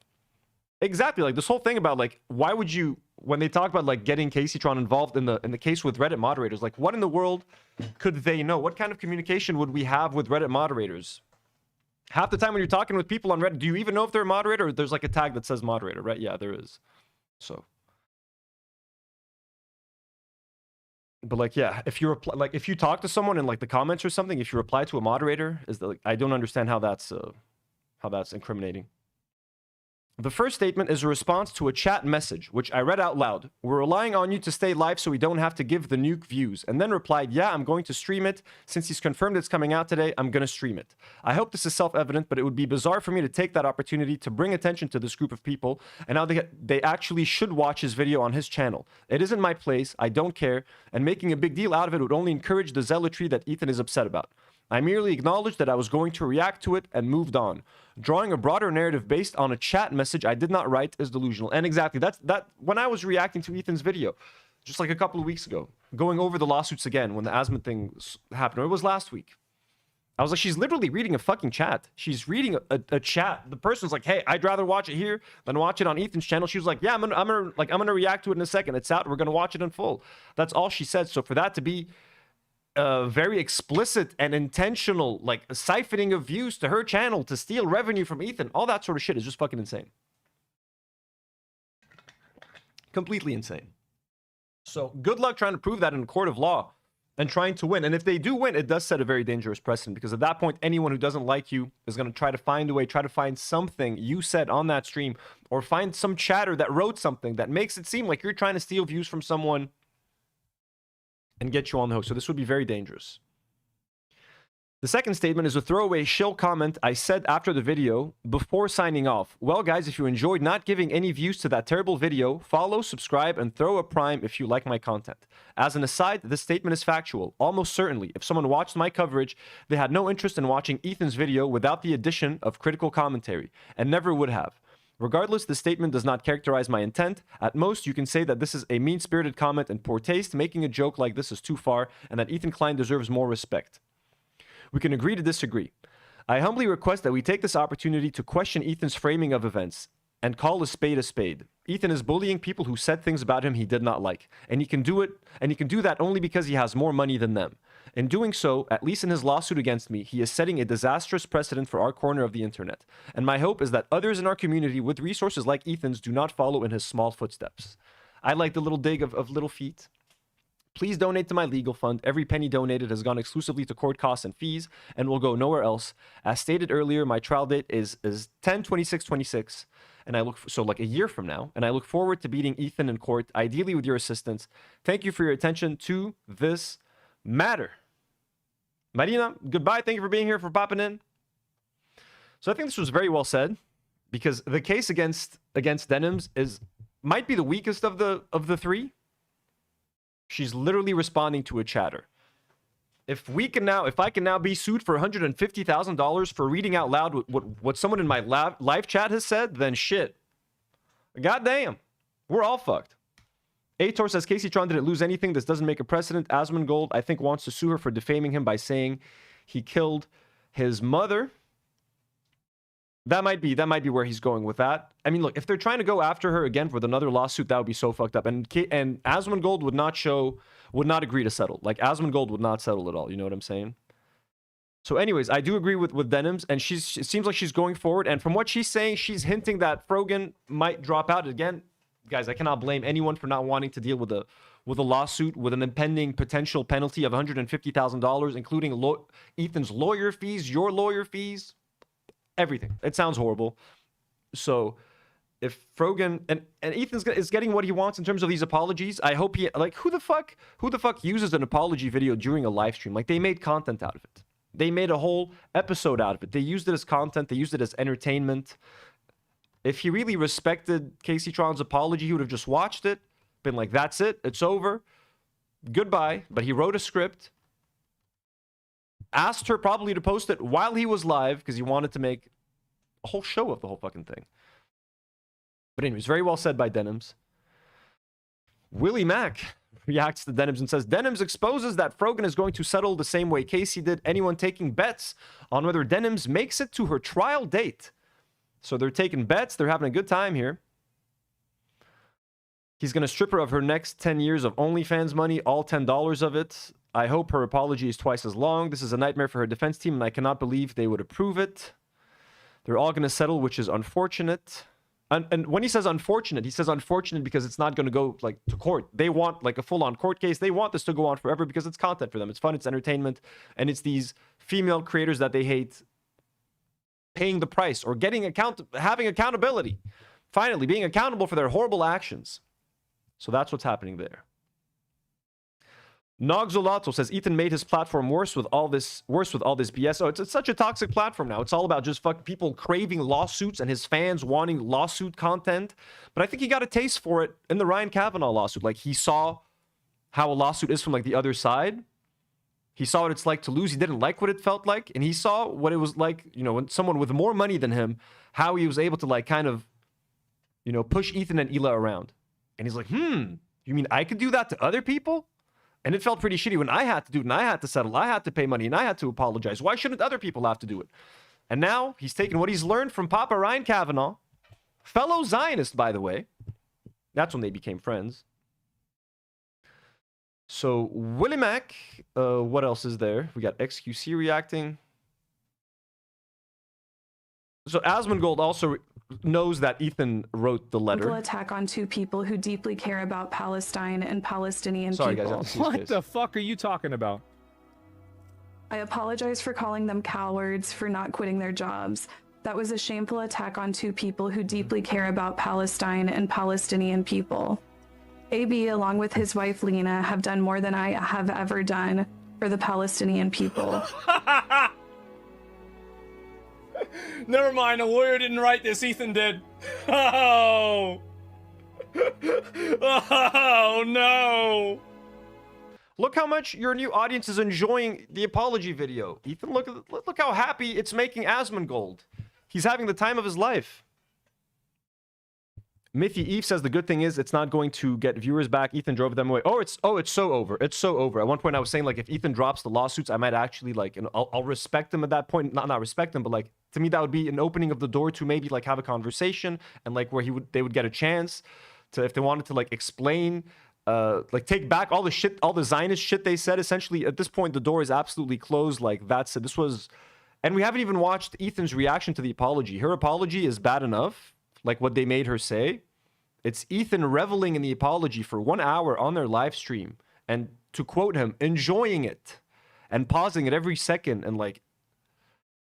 Exactly, like this whole thing about like, why would you, when they talk about like getting Kaceytron involved in the case with Reddit moderators, like what in the world could they know? What kind of communication would we have with Reddit moderators? Half the time when you're talking with people on Reddit, do you even know if they're a moderator, or there's like a tag that says moderator, right? Yeah, there is. So, but like, yeah, if you like, if you talk to someone in like the comments or something, if you reply to a moderator, like, I don't understand how that's incriminating. The first statement is a response to a chat message, which I read out loud. We're relying on you to stay live so we don't have to give the nuke views. And then replied, yeah, I'm going to stream it. Since he's confirmed it's coming out today, I'm going to stream it. I hope this is self-evident, but it would be bizarre for me to take that opportunity to bring attention to this group of people and now they actually should watch his video on his channel. It isn't my place. I don't care. And making a big deal out of it would only encourage the zealotry that Ethan is upset about. I merely acknowledged that I was going to react to it and moved on. Drawing a broader narrative based on a chat message I did not write is delusional. And exactly, that when I was reacting to Ethan's video, just like a couple of weeks ago, going over the lawsuits again when the Asmund thing happened, or it was last week. I was like, she's literally reading a fucking chat. She's reading a chat. The person's like, hey, I'd rather watch it here than watch it on Ethan's channel. She was like, yeah, I'm gonna react to it in a second. It's out. We're gonna watch it in full. That's all she said. So for that to be very explicit and intentional, like siphoning of views to her channel to steal revenue from Ethan, all that sort of shit is just fucking insane. Completely insane. So good luck trying to prove that in a court of law and trying to win. And if they do win, it does set a very dangerous precedent, because at that point, anyone who doesn't like you is going to try to find a way, try to find something you said on that stream, or find some chatter that wrote something that makes it seem like you're trying to steal views from someone and get you on the hook. So this would be very dangerous. The second statement is a throwaway shill comment I said after the video before signing off. Well, guys, if you enjoyed not giving any views to that terrible video, follow, subscribe, and throw a prime if you like my content. As an aside, this statement is factual. Almost certainly, if someone watched my coverage, they had no interest in watching Ethan's video without the addition of critical commentary, and never would have. Regardless, this statement does not characterize my intent. At most, you can say that this is a mean-spirited comment and poor taste. Making a joke like this is too far, and that Ethan Klein deserves more respect. We can agree to disagree. I humbly request that we take this opportunity to question Ethan's framing of events and call a spade a spade. Ethan is bullying people who said things about him he did not like, and he can do that only because he has more money than them. In doing so, at least in his lawsuit against me, he is setting a disastrous precedent for our corner of the internet. And my hope is that others in our community with resources like Ethan's do not follow in his small footsteps. I like the little dig of little feet. Please donate to my legal fund. Every penny donated has gone exclusively to court costs and fees and will go nowhere else. As stated earlier, my trial date is 10/26/26, and I look so like a year from now, and I look forward to beating Ethan in court, ideally with your assistance. Thank you for your attention to this matter. Marina, goodbye. Thank you for being here, for popping in. So I think this was very well said, because the case against Denims might be the weakest of the three. She's literally responding to a chatter. If I can now be sued for $150,000 for reading out loud what someone in my live chat has said, then shit. Goddamn. We're all fucked. Aitor says Kaceytron didn't lose anything. This doesn't make a precedent. Asmongold, I think, wants to sue her for defaming him by saying he killed his mother. That might be where he's going with that. I mean, look, if they're trying to go after her again with another lawsuit, that would be so fucked up. And Asmongold would not agree to settle. Like, Asmongold would not settle at all. You know what I'm saying? So anyways, I do agree with Denims, and it seems like she's going forward. And from what she's saying, she's hinting that Frogan might drop out again. Guys, I cannot blame anyone for not wanting to deal with a lawsuit with an impending potential penalty of $150,000, including Ethan's lawyer fees, your lawyer fees. Everything. It sounds horrible. So if Frogan and Ethan is getting what he wants in terms of these apologies, I hope he, like, who the fuck uses an apology video during a live stream? Like, they made content out of it. They made a whole episode out of it. They used it as content. They used it as entertainment. If he really respected Kaceytron's apology, he would have just watched it, been like, that's it, it's over, goodbye. But he wrote a script, asked her probably to post it while he was live because he wanted to make a whole show of the whole fucking thing. But anyways, very well said by Denims. Willie Mack reacts to Denims and says, Denims exposes that Frogan is going to settle the same way Casey did. Anyone taking bets on whether Denims makes it to her trial date? So they're taking bets. They're having a good time here. He's going to strip her of her next 10 years of OnlyFans money, all $10 of it. I hope her apology is twice as long. This is a nightmare for her defense team, and I cannot believe they would approve it. They're all going to settle, which is unfortunate. And when he says unfortunate because it's not going to go like to court. They want like a full-on court case. They want this to go on forever because it's content for them. It's fun, it's entertainment, and it's these female creators that they hate paying the price or having accountability. Finally, being accountable for their horrible actions. So that's what's happening there. Nogzolato says Ethan made his platform worse with all this BS. Oh, it's such a toxic platform now. It's all about just fucking people craving lawsuits and his fans wanting lawsuit content. But I think he got a taste for it in the Ryan Kavanaugh lawsuit. Like, he saw how a lawsuit is from like the other side. He saw what it's like to lose. He didn't like what it felt like, and he saw what it was like, you know, when someone with more money than him, how he was able to like kind of, you know, push Ethan and Hila around. And he's like, you mean I could do that to other people? And it felt pretty shitty when I had to do it, and I had to settle, I had to pay money, and I had to apologize. Why shouldn't other people have to do it? And now he's taken what he's learned from Papa Ryan Kavanaugh, fellow Zionist, by the way. That's when they became friends. So Willie Mack, what else is there? We got XQC reacting. So Asmongold also knows that Ethan wrote the letter. Attack on two people who deeply care about Palestine and Palestinian Sorry, guys, I people. have to see his What face. the fuck are you talking about? I apologize for calling them cowards for not quitting their jobs. That was a shameful attack on two people who deeply care about Palestine and Palestinian people. AB, along with his wife Lena, have done more than I have ever done for the Palestinian people. Never mind, a lawyer didn't write this, Ethan did. Oh. Oh no. Look how much your new audience is enjoying the apology video. Ethan, look how happy it's making Asmongold. He's having the time of his life. Mithy Eve says the good thing is it's not going to get viewers back. Ethan drove them away. Oh, it's so over. It's so over. At one point I was saying, like, if Ethan drops the lawsuits, I might actually, like, and I'll respect him at that point. Not respect him, but, like, to me that would be an opening of the door to maybe, like, have a conversation and, like, where they would get a chance to, if they wanted to, like, explain, like, take back all the shit, all the Zionist shit they said. Essentially, at this point, the door is absolutely closed. Like, that's it. This was, and we haven't even watched Ethan's reaction to the apology. Her apology is bad enough, like what they made her say. It's Ethan reveling in the apology for 1 hour on their live stream, and to quote him, enjoying it and pausing it every second, and like,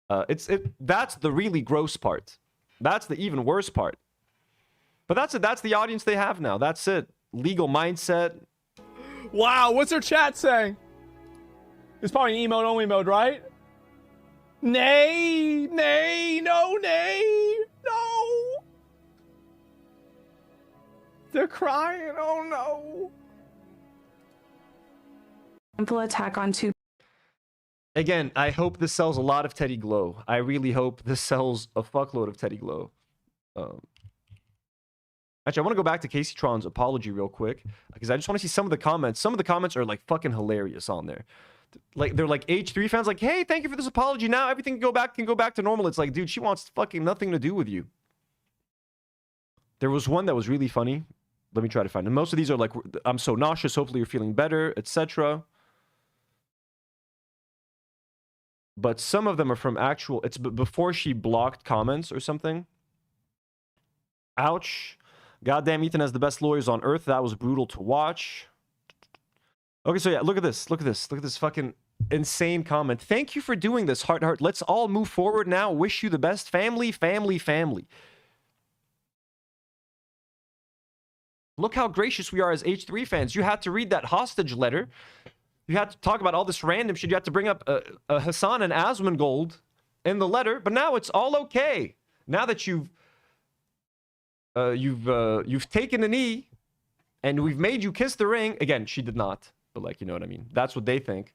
that's the really gross part. That's the even worse part. But that's it. That's the audience they have now. That's it. Legal mindset. Wow, what's her chat saying? It's probably an emote only mode, right? Nay, nay, no, nay, no. They're crying, oh no. Simple attack on two. Again, I hope this sells a lot of Teddy Glow. I really hope this sells a fuckload of Teddy Glow. Actually, I want to go back to Kaceytron's apology real quick, because I just want to see some of the comments. Some of the comments are, like, fucking hilarious on there. Like, they're like H3 fans, like, hey, thank you for this apology. Now everything can go back to normal. It's like, dude, she wants fucking nothing to do with you. There was one that was really funny. Let me try to find it. Most of these are like, I'm so nauseous, hopefully you're feeling better, etc. But some of them are from actual, it's before she blocked comments or something. Ouch. Goddamn, Ethan has the best lawyers on earth. That was brutal to watch. Okay, so yeah, look at this. Look at this. Look at this fucking insane comment. Thank you for doing this, heart, heart. Let's all move forward now. Wish you the best. Family, family, family. Look how gracious we are as H3 fans. You had to read that hostage letter. You had to talk about all this random shit. You had to bring up Hassan and Asmongold in the letter. But now it's all okay. Now that you've taken a knee and we've made you kiss the ring. Again, she did not. But, like, you know what I mean? That's what they think.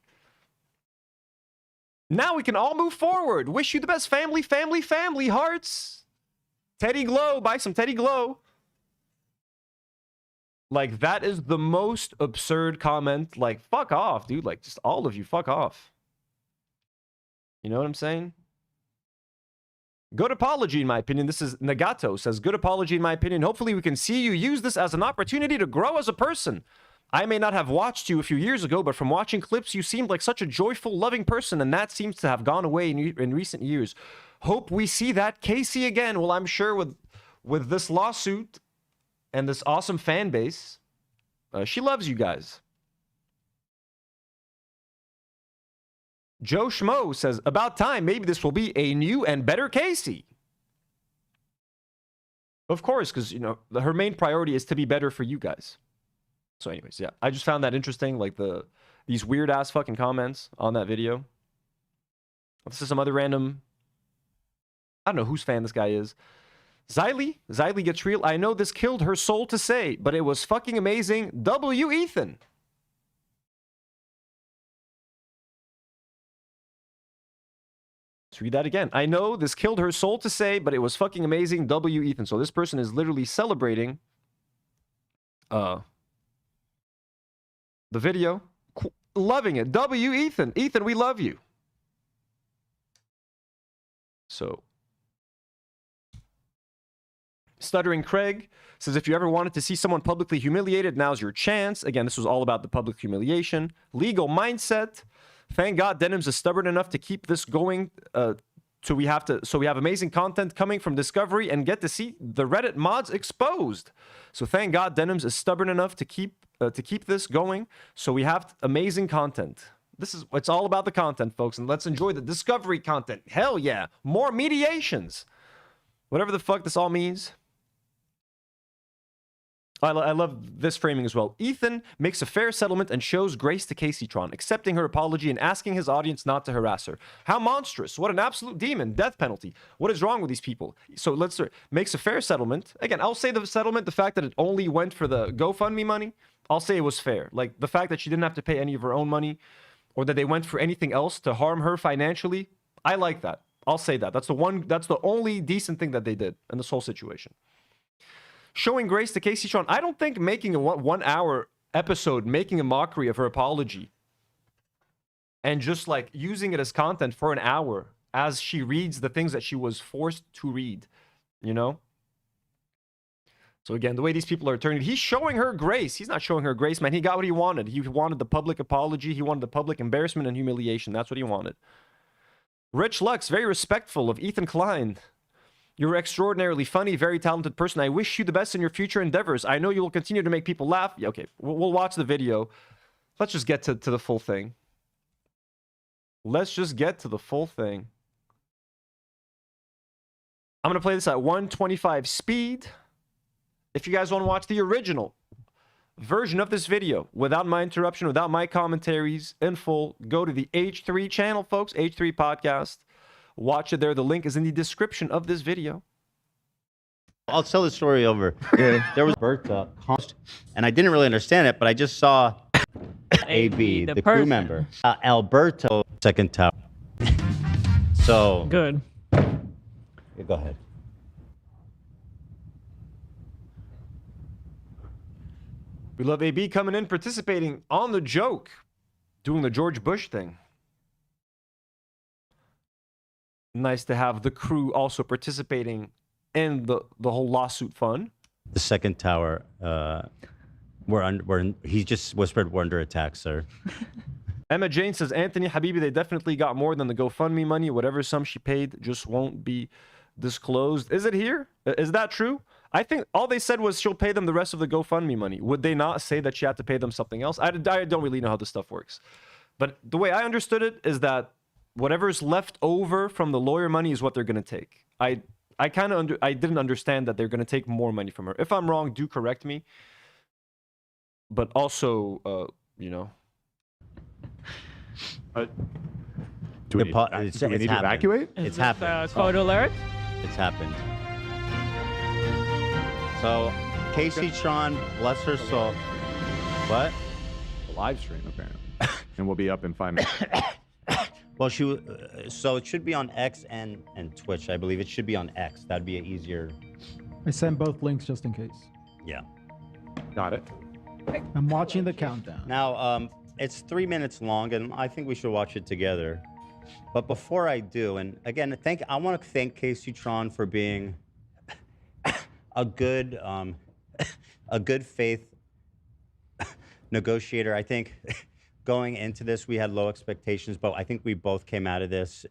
Now we can all move forward. Wish you the best. Family, family, family, hearts. Teddy Glow. Buy some Teddy Glow. Like, that is the most absurd comment. Like, fuck off, dude. Like, just all of you, fuck off. You know what I'm saying? Good apology, in my opinion. This is Nagato says, good apology, in my opinion. Hopefully we can see you use this as an opportunity to grow as a person. I may not have watched you a few years ago, but from watching clips, you seemed like such a joyful, loving person, and that seems to have gone away in recent years. Hope we see that Casey again. Well, I'm sure with this lawsuit and this awesome fan base, she loves you guys. Joe Schmo says, about time, maybe this will be a new and better Casey. Of course, because, you know, her main priority is to be better for you guys. So anyways, yeah, I just found that interesting, like these weird ass fucking comments on that video. This is some other random, I don't know whose fan this guy is. Xylee gets real. I know this killed her soul to say, but it was fucking amazing. W. Ethan. Let's read that again. I know this killed her soul to say, but it was fucking amazing. W. Ethan. So this person is literally celebrating the video. Loving it. W. Ethan. Ethan, we love you. So Stuttering Craig says, if you ever wanted to see someone publicly humiliated, now's your chance. Again, this was all about the public humiliation. Legal mindset. Thank God Denims is stubborn enough to keep this going, to So we have amazing content coming from Discovery and get to see the Reddit mods exposed. So thank God Denims is stubborn enough to keep this going. So we have amazing content. It's all about the content, folks, and let's enjoy the Discovery content. Hell yeah, more mediations. Whatever the fuck this all means. I love this framing as well. Ethan makes a fair settlement and shows grace to Kaceytron, accepting her apology and asking his audience not to harass her. How monstrous. What an absolute demon. Death penalty. What is wrong with these people? So let's makes a fair settlement. Again, I'll say the settlement, the fact that it only went for the GoFundMe money, I'll say it was fair. Like the fact that she didn't have to pay any of her own money or that they went for anything else to harm her financially, I like that. I'll say that. That's the only decent thing that they did in this whole situation. Showing grace to Kaceytron. I don't think making a 1 hour episode, making a mockery of her apology and just like using it as content for an hour as she reads the things that she was forced to read, you know? So again, the way these people are turning, he's showing her grace. He's not showing her grace, man. He got what he wanted. He wanted the public apology. He wanted the public embarrassment and humiliation. That's what he wanted. Rich Lux, very respectful of Ethan Klein. You're extraordinarily funny, very talented person. I wish you the best in your future endeavors. I know you will continue to make people laugh. Yeah, okay, we'll watch the video. Let's just get to the full thing. Let's just get to the full thing. I'm going to play this at 125 speed. If you guys want to watch the original version of this video, without my interruption, without my commentaries, in full, go to the H3 channel, folks, H3 podcast. Watch it there. The link is in the description of this video. I'll tell the story over. There was Berta, and I didn't really understand it, but I just saw AB, the crew member. Alberto, second tower. So. Good. Yeah, go ahead. We love AB coming in, participating on the joke, doing the George Bush thing. Nice to have the crew also participating in the whole lawsuit fun. The second tower, he just whispered, we're under attack, sir. Emma Jane says, Anthony, Habibi, they definitely got more than the GoFundMe money. Whatever sum she paid just won't be disclosed. Is it here? Is that true? I think all they said was she'll pay them the rest of the GoFundMe money. Would they not say that she had to pay them something else? I don't really know how this stuff works. But the way I understood it is that whatever's left over from the lawyer money is what they're going to take. I didn't understand that they're going to take more money from her. If I'm wrong, do correct me. But also, you know. Do we need to evacuate? It's happened. Code alert? It's happened. So, Kaceytron, bless her soul. What? A live stream, apparently. And we'll be up in 5 minutes. Well, so it should be on X and Twitch. I believe it should be on X. That'd be an easier. I sent both links just in case. Yeah. Got it. I'm watching the countdown. Now, it's 3 minutes long, and I think we should watch it together. But before I do, and again, I want to thank Kaceytron for being a good faith negotiator. I think going into this, we had low expectations, but I think we both came out of this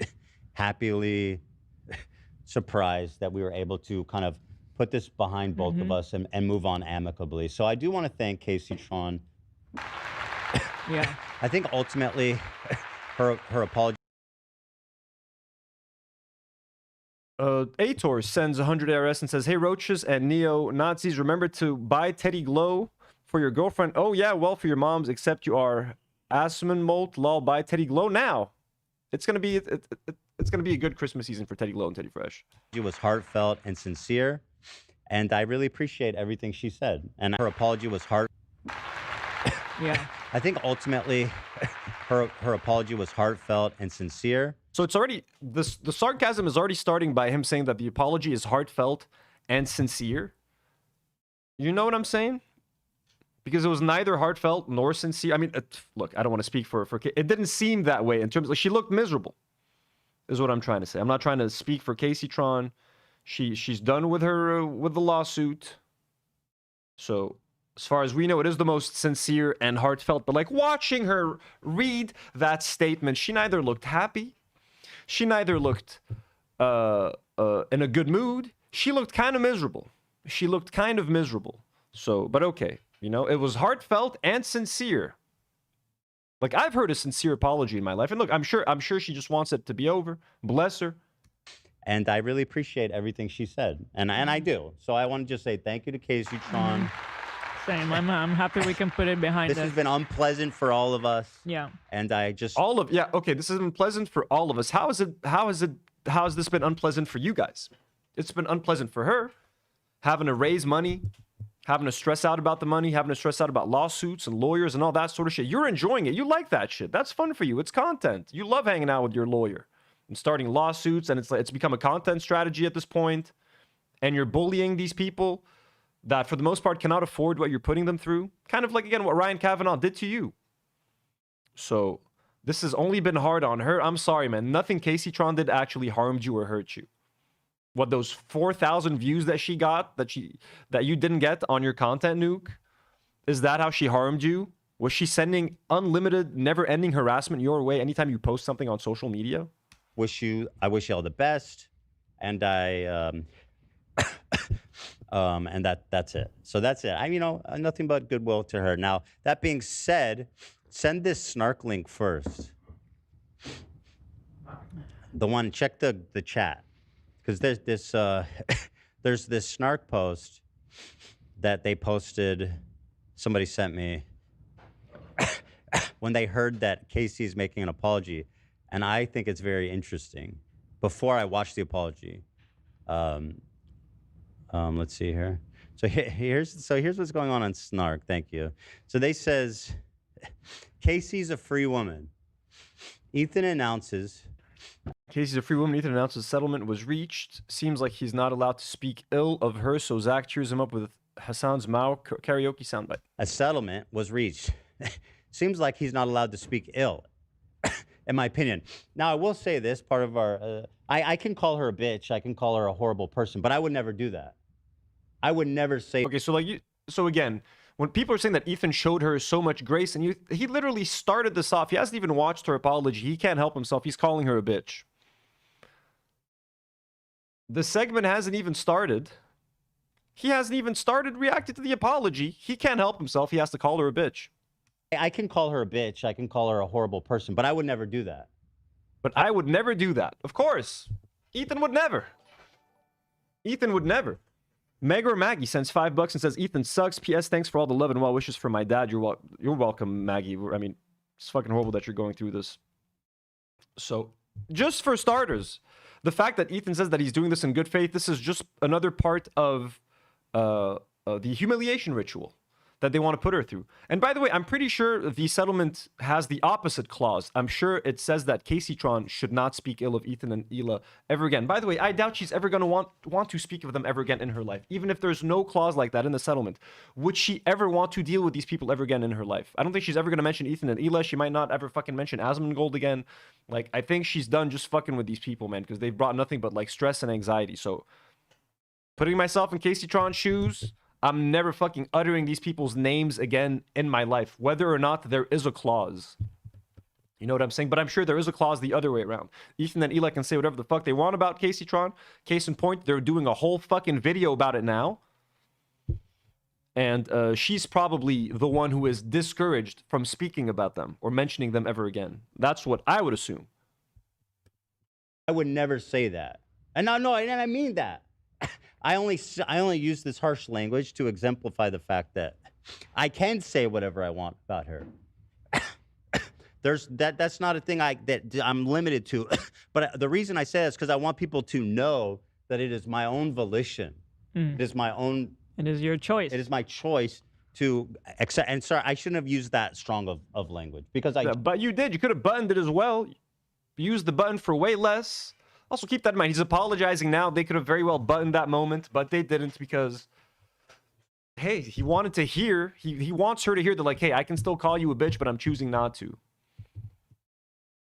happily surprised that we were able to kind of put this behind both of us and move on amicably. So I do want to thank Kaceytron. Yeah. I think ultimately her apology. Ator sends 100 ARS and says, hey, Roaches and neo-Nazis, remember to buy Teddy Glow for your girlfriend. Oh, yeah, well, for your moms, except you are Asman Molt, lol, buy Teddy Glow now. It's gonna be a good Christmas season for Teddy Glow and Teddy Fresh. She was heartfelt and sincere, and I really appreciate everything she said. And her apology was Yeah. I think ultimately her apology was heartfelt and sincere. So it's already, the sarcasm is already starting by him saying that the apology is heartfelt and sincere. You know what I'm saying? Because it was neither heartfelt nor sincere. I mean, look, I don't want to speak for it didn't seem that way in terms of, she looked miserable, is what I'm trying to say. I'm not trying to speak for Kaceytron. She's done with the lawsuit. So as far as we know, it is the most sincere and heartfelt. But like watching her read that statement, she neither looked happy, she neither looked in a good mood. She looked kind of miserable. So, but okay, you know, it was heartfelt and sincere. Like, I've heard a sincere apology in my life, and look, I'm sure she just wants it to be over. Bless her. And I really appreciate everything she said, and I do. So I want to just say thank you to Kaceytron. Same. I'm happy we can put it behind us. This has been unpleasant for all of us. Yeah. And I just okay, this has been pleasant for all of us. How has this been unpleasant for you guys? It's been unpleasant for her, having to raise money, having to stress out about the money, having to stress out about lawsuits and lawyers and all that sort of shit. You're enjoying it. You like that shit. That's fun for you. It's content. You love hanging out with your lawyer and starting lawsuits, and it's become a content strategy at this point. And you're bullying these people that, for the most part, cannot afford what you're putting them through. Kind of like, again, what Ryan Kavanaugh did to you. So this has only been hard on her. I'm sorry, man. Nothing Kaceytron did actually harmed you or hurt you. What, those 4,000 views that she got, that you didn't get on your content, Nuke? Is that how she harmed you? Was she sending unlimited, never-ending harassment your way anytime you post something on social media? I wish you all the best, and and that's it. So that's it. Nothing but goodwill to her. Now, that being said, send this snark link first. The one, check the chat, because there's this there's this snark post that they posted. Somebody sent me when they heard that Casey's making an apology, and I think it's very interesting. Before I watched the apology. Let's see here. So here's what's going on Snark. Thank you. So they says, Casey's a free woman. Ethan announces. Casey's a free woman. Ethan announces settlement was reached. Seems like he's not allowed to speak ill of her, so Zach cheers him up with Hassan's Mao karaoke soundbite. A settlement was reached. Seems like he's not allowed to speak ill, in my opinion. Now, I will say this, part of our... I can call her a bitch. I can call her a horrible person, but I would never do that. I would never say... Okay, so again, when people are saying that Ethan showed her so much grace, and he literally started this off. He hasn't even watched her apology. He can't help himself. He's calling her a bitch. The segment hasn't even started. He hasn't even started reacting to the apology. He can't help himself. He has to call her a bitch. I can call her a bitch. I can call her a horrible person, but I would never do that. But I would never do that. Of course. Ethan would never. Ethan would never. Meg or Maggie sends $5 and says, Ethan sucks. P.S. Thanks for all the love and well wishes for my dad. You're welcome, Maggie. I mean, it's fucking horrible that you're going through this. So, just for starters, the fact that Ethan says that he's doing this in good faith, this is just another part of the humiliation ritual that they want to put her through. And by the way, I'm pretty sure the settlement has the opposite clause. I'm sure it says that Kaceytron should not speak ill of Ethan and Hila ever again. By the way, I doubt she's ever going to want to speak of them ever again in her life. Even if there's no clause like that in the settlement, would she ever want to deal with these people ever again in her life? I don't think she's ever going to mention Ethan and Hila. She might not ever fucking mention Asmongold again. Like, I think she's done just fucking with these people, man, because they've brought nothing but, like, stress and anxiety. So, putting myself in Kaceytron's shoes, I'm never fucking uttering these people's names again in my life, whether or not there is a clause. You know what I'm saying? But I'm sure there is a clause the other way around. Ethan and Eli can say whatever the fuck they want about Kaceytron. Case in point, they're doing a whole fucking video about it now. And she's probably the one who is discouraged from speaking about them or mentioning them ever again. That's what I would assume. I would never say that. And no, and I mean that. I only use this harsh language to exemplify the fact that I can say whatever I want about her. That's not a thing that I'm limited to. But the reason I say that is because I want people to know that it is my own volition. It is my own. It is your choice. It is my choice to accept. And sorry, I shouldn't have used that strong of language because but you did. You could have buttoned it as well. Use the button for way less. Also, keep that in mind. He's apologizing now. They could have very well buttoned that moment, but they didn't because, hey, he wanted to hear. He wants her to hear that, like, hey, I can still call you a bitch, but I'm choosing not to.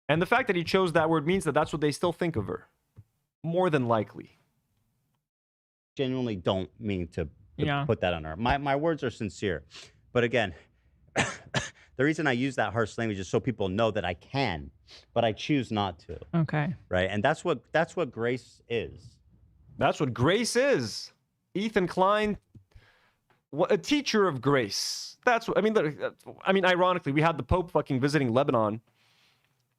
And the fact that he chose that word means that that's what they still think of her. More than likely. Genuinely don't mean to put that on her. My words are sincere. But again, The reason I use that harsh language is so people know that I can, but I choose not to. Okay. Right, and that's what grace is. That's what grace is. Ethan Klein, a teacher of grace. That's what I mean. Ironically, we had the Pope fucking visiting Lebanon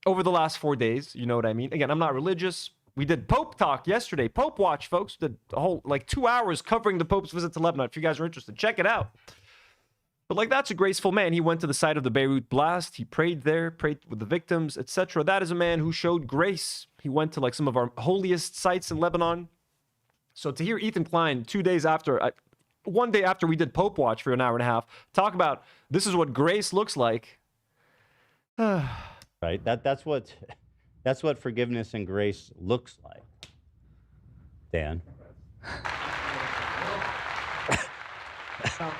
over the last 4 days. You know what I mean? Again, I'm not religious. We did Pope talk yesterday. Pope watch, folks. Did a whole 2 hours covering the Pope's visit to Lebanon. If you guys are interested, check it out. But that's a graceful man. He went to the site of the Beirut blast. He prayed there, prayed with the victims, etc. That is a man who showed grace. He went to some of our holiest sites in Lebanon. So to hear Ethan Klein 2 days after, 1 day after we did Pope watch for an hour and a half, talk about this is what grace looks like. Right. That's what forgiveness and grace looks like. Dan.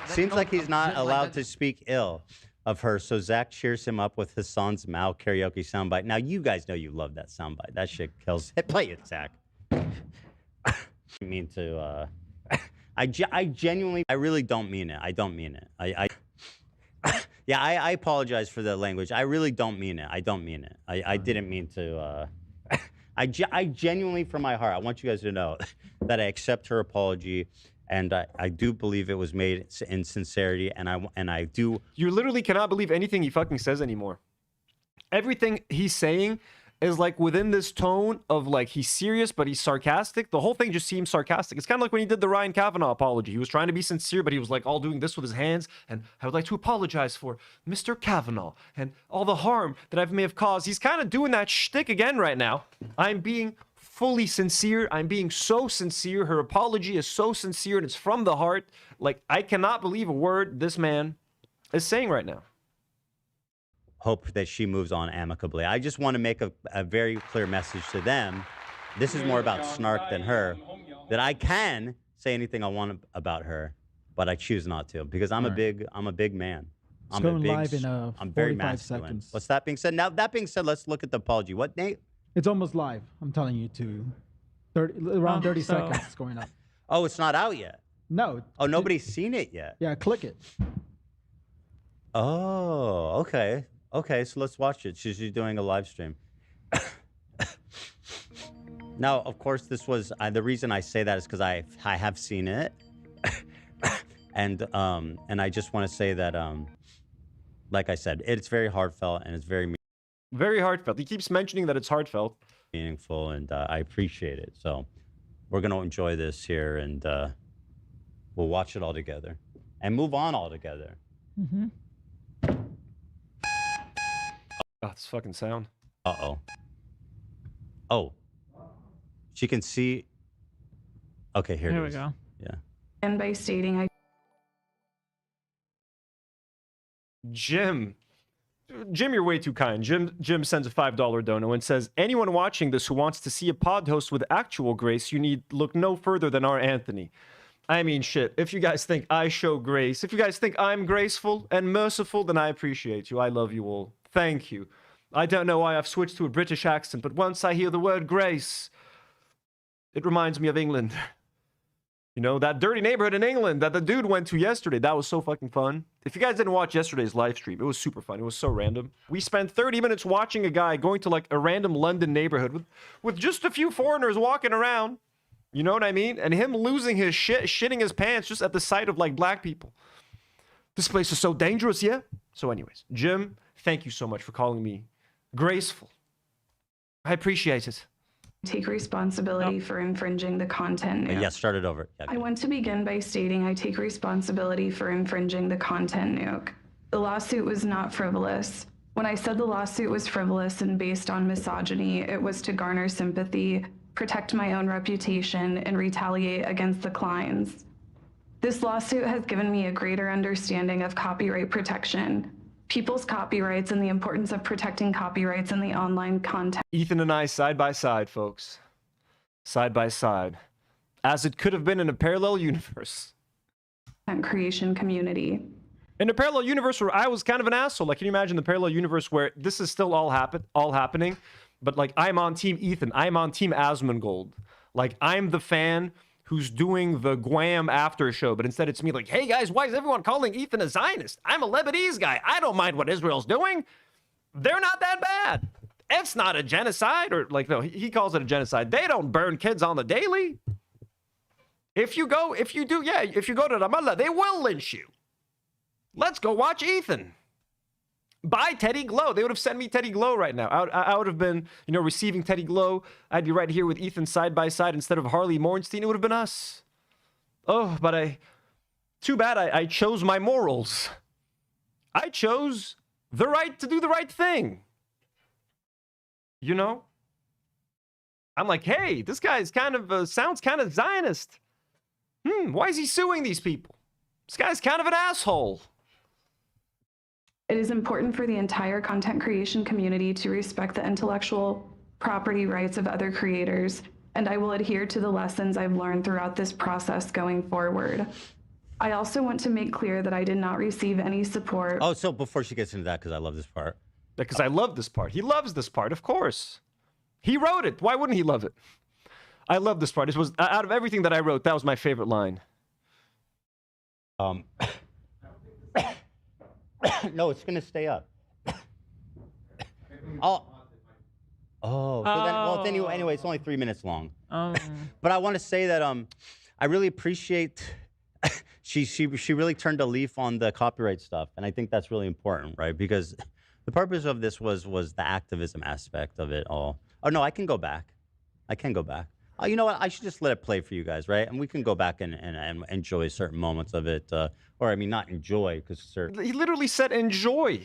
Seems like he's not allowed to speak ill of her, so Zach cheers him up with Hassan's Mao karaoke soundbite. Now, you guys know you love that soundbite. That shit kills. Play it, Zach. I mean to, I genuinely, I really don't mean it. I don't mean it. Yeah, I apologize for the language. I really don't mean it. I don't mean it. I didn't mean to, I genuinely, from my heart, I want you guys to know that I accept her apology. And I do believe it was made in sincerity, and I do. You literally cannot believe anything he fucking says anymore. Everything he's saying is within this tone of he's serious, but he's sarcastic. The whole thing just seems sarcastic. It's kind of like when he did the Ryan Kavanaugh apology. He was trying to be sincere, but he was all doing this with his hands. And I would like to apologize for Mr. Kavanaugh and all the harm that I may have caused. He's kind of doing that shtick again right now. I'm being fully sincere. I'm being so sincere. Her apology is so sincere and it's from the heart. I cannot believe a word this man is saying right now. Hope that she moves on amicably. I just want to make a very clear message to them. This is more about snark than her. That I can say anything I want about her, but I choose not to because I'm a big man. It's going live in I'm very 45 masculine. seconds. What's that being said? Now that being said, let's look at the apology. What, Nate? It's almost live. I'm telling you, around 30 seconds it's going up. Oh, it's not out yet. No. Oh, nobody's seen it yet. Yeah, click it. Oh, okay. Okay, so let's watch it. She's doing a live stream. Now, of course, this was the reason I say that is because I have seen it, and I just want to say that like I said, it's very heartfelt and it's very heartfelt. He keeps mentioning that it's heartfelt, meaningful, and I appreciate it. So we're gonna enjoy this here, and we'll watch it all together and move on all together. Mm-hmm. Oh, this fucking sound. Uh-oh. Oh. She can see. Okay, here it is. Here we go. Yeah. And by stating Jim, you're way too kind. Jim sends a $5 dono and says, anyone watching this who wants to see a pod host with actual grace, you need look no further than our Anthony. I mean, shit, if you guys think I show grace, if you guys think I'm graceful and merciful, then I appreciate you. I love you all. Thank you. I don't know why I've switched to a British accent, but once I hear the word grace, it reminds me of England. You know, that dirty neighborhood in England that the dude went to yesterday. That was so fucking fun. If you guys didn't watch yesterday's live stream, it was super fun. It was so random. We spent 30 minutes watching a guy going to a random London neighborhood with just a few foreigners walking around. You know what I mean? And him losing his shit, shitting his pants just at the sight of black people. This place is so dangerous, yeah? So anyways, Jim, thank you so much for calling me graceful. I appreciate it. take responsibility for infringing the content. Yeah, start it over. Yeah, I want to begin by stating I take responsibility for infringing the content nuke. The lawsuit was not frivolous. When I said the lawsuit was frivolous and based on misogyny, it was to garner sympathy, protect my own reputation, and retaliate against the Kleins. This lawsuit has given me a greater understanding of copyright protection, people's copyrights, and the importance of protecting copyrights in the online content. Ethan and I side by side, folks. Side by side. As it could have been in a parallel universe. Creation community. In a parallel universe where I was kind of an asshole. Like, can you imagine the parallel universe where this is still all happening? But, like, I'm on Team Ethan. I'm on Team Asmongold. Like, I'm the fan who's doing the Guam after show, but instead it's me like, hey guys, why is everyone calling Ethan a Zionist? I'm a Lebanese guy. I don't mind what Israel's doing. They're not that bad. It's not a genocide, or like, no, he calls it a genocide. They don't burn kids on the daily. If you go to Ramallah, they will lynch you. Let's go watch Ethan. Buy Teddy Glow. They would have sent me Teddy Glow right now. I would have been, receiving Teddy Glow. I'd be right here with Ethan side by side instead of Harley Morenstein. It would have been us. Oh, but too bad I chose my morals. I chose the right to do the right thing. I'm like, hey, this guy's kind of sounds kind of Zionist. Why is he suing these people? This guy's kind of an asshole. It is important for the entire content creation community to respect the intellectual property rights of other creators, and I will adhere to the lessons I've learned throughout this process going forward. I also want to make clear that I did not receive any support. Oh, so before she gets into that, because I love this part. Because I love this part. He loves this part, of course. He wrote it. Why wouldn't he love it? I love this part. This was, out of everything that I wrote, that was my favorite line. No, it's going to stay up. So then, anyway, it's only 3 minutes long. But I want to say that I really appreciate she really turned a leaf on the copyright stuff, and I think that's really important, right? Because the purpose of this was the activism aspect of it all. Oh no, I can go back. Oh, you know what? I should just let it play for you guys, right? And we can go back and enjoy certain moments of it, or I mean, not enjoy, because he literally said enjoy.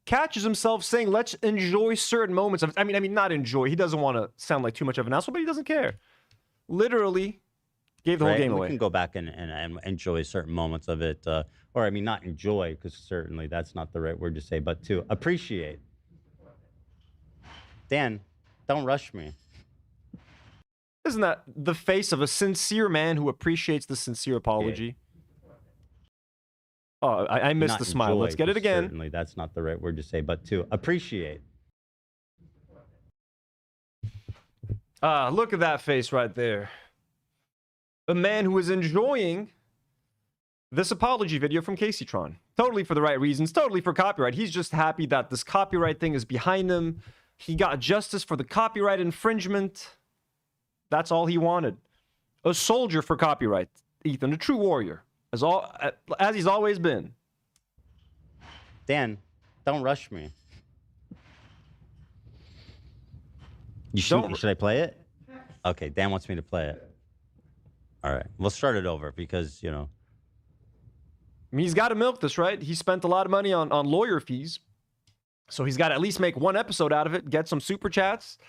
Catches himself saying, let's enjoy certain moments of. I mean, not enjoy. He doesn't want to sound like too much of an asshole, but he doesn't care. Literally, gave the whole game away. We can go back and enjoy certain moments of it, or I mean, not enjoy, because certainly that's not the right word to say, but to appreciate. Dan, don't rush me. Isn't that the face of a sincere man who appreciates the sincere apology? Yeah. Oh, I missed the smile. Let's get it again. Certainly, that's not the right word to say, but to appreciate. Look at that face right there. A man who is enjoying this apology video from Kaceytron. Totally for the right reasons, totally for copyright. He's just happy that this copyright thing is behind him. He got justice for the copyright infringement. That's all he wanted. A soldier for copyright, Ethan, a true warrior, as he's always been. Dan, don't rush me. Should I play it? Okay, Dan wants me to play it. All right, we'll start it over because, I mean, he's got to milk this, right? He spent a lot of money on lawyer fees. So he's got to at least make one episode out of it, get some super chats,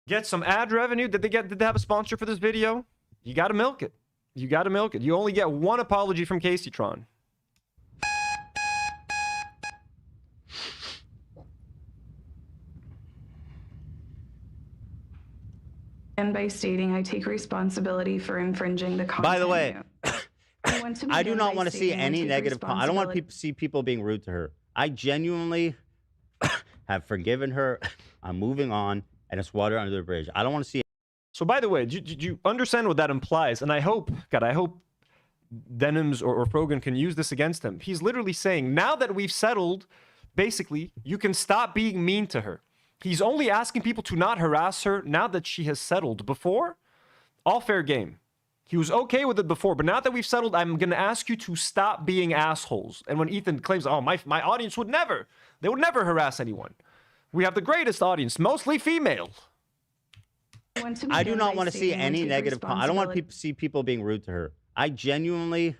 get some ad revenue. Did they have a sponsor for this video? You got to milk it. You got to milk it. You only get one apology from Kaceytron. And by stating I take responsibility for infringing the content. By the way, I do not want to see any negative comments. I don't want to see people being rude to her. I genuinely have forgiven her. I'm moving on, and it's water under the bridge. I don't want to see. So, by the way, do you understand what that implies? And I hope Denims or Frogan can use this against him. He's literally saying, now that we've settled, basically, you can stop being mean to her. He's only asking people to not harass her now that she has settled. Before, all fair game. He was okay with it before, but now that we've settled, I'm going to ask you to stop being assholes. And when Ethan claims, oh, my audience would never harass anyone. We have the greatest audience, mostly female. I do not want to see any negative comments. I don't want to see people being rude to her. I genuinely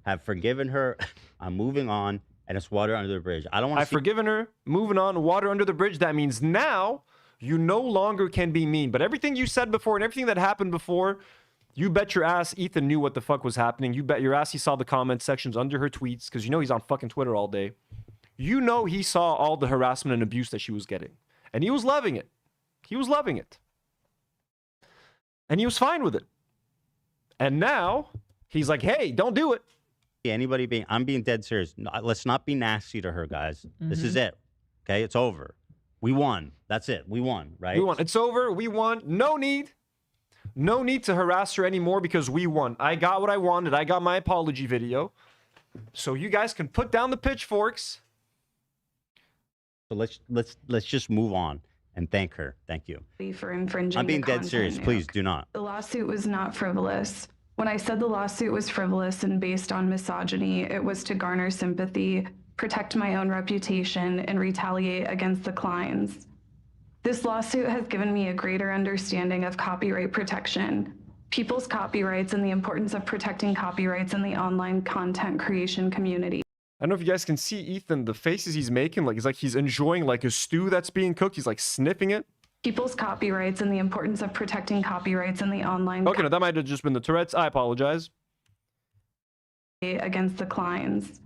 have forgiven her. I'm moving on, and it's water under the bridge. I don't want to. I've forgiven her, moving on, water under the bridge. That means now you no longer can be mean. But everything you said before and everything that happened before, you bet your ass Ethan knew what the fuck was happening. You bet your ass he saw the comment sections under her tweets, because he's on fucking Twitter all day. He saw all the harassment and abuse that she was getting. And he was loving it. He was loving it. And he was fine with it. And now he's like, hey, don't do it. I'm being dead serious. No, let's not be nasty to her, guys. This is it. Okay, it's over. We won. That's it. We won, right? We won. It's over. We won. No need No need to harass her anymore because we won. I got what I wanted. I got my apology video. So you guys can put down the pitchforks. So let's just move on and thank her. Thank you. For infringing I'm being the dead content serious. nuke. Please do not. The lawsuit was not frivolous. When I said the lawsuit was frivolous and based on misogyny, it was to garner sympathy, protect my own reputation, and retaliate against the Kleins. This lawsuit has given me a greater understanding of copyright protection, people's copyrights, and the importance of protecting copyrights in the online content creation community. I don't know if you guys can see Ethan, the faces he's making, like it's like he's enjoying like a stew that's being cooked. He's like sniffing it. People's copyrights and the importance of protecting copyrights in the online Okay, no, that might have just been the Tourette's. I apologize. Against the Kleins.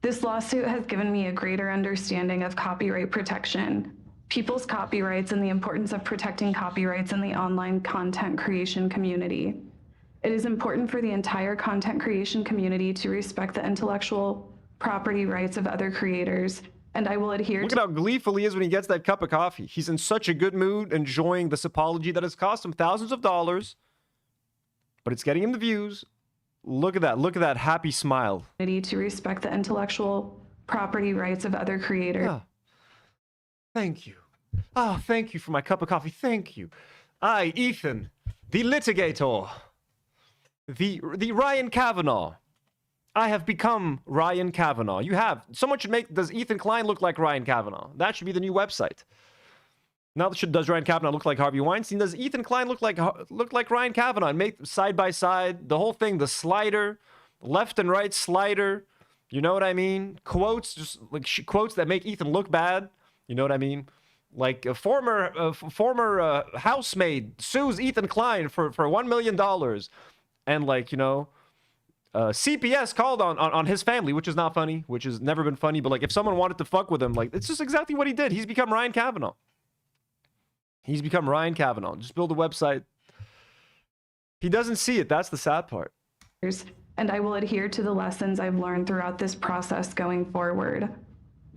This lawsuit has given me a greater understanding of copyright protection, people's copyrights, and the importance of protecting copyrights in the online content creation community. It is important for the entire content creation community to respect the intellectual property rights of other creators, and I will adhere Look at how gleeful he is when he gets that cup of coffee. He's in such a good mood, enjoying this apology that has cost him thousands of dollars, but it's getting him the views. Look at that. Look at that happy smile. To respect the intellectual property rights of other creators. Yeah. Thank you. Oh, thank you for my cup of coffee. Thank you. I, Ethan, the litigator, the Ryan Kavanaugh. I have become Ryan Kavanaugh. You have. Someone should make, does Ethan Klein look like Ryan Kavanaugh? That should be the new website. Now, does Ryan Kavanaugh look like Harvey Weinstein? Does Ethan Klein look like Ryan Kavanaugh? And make side by side, the whole thing, the slider, left and right slider. You know what I mean? Quotes, just like quotes that make Ethan look bad. You know what I mean? Like a former housemaid sues Ethan Klein for $1 million. And like, you know, CPS called on his family, which is not funny, which has never been funny. But like if someone wanted to fuck with him, like it's just exactly what he did. He's become Ryan Kavanaugh. He's become Ryan Kavanaugh. Just build a website. He doesn't see it. That's the sad part. And I will adhere to the lessons I've learned throughout this process going forward.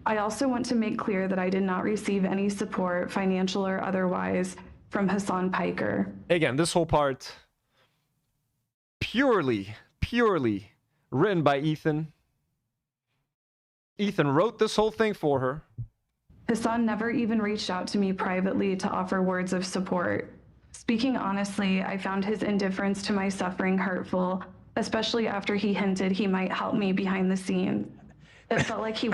I also want to make clear that I did not receive any support, financial or otherwise, from Hassan Piker. Again, this whole part, purely written by Ethan. Ethan wrote this whole thing for her. Hassan never even reached out to me privately to offer words of support. Speaking honestly, I found his indifference to my suffering hurtful, especially after he hinted he might help me behind the scenes. It felt like he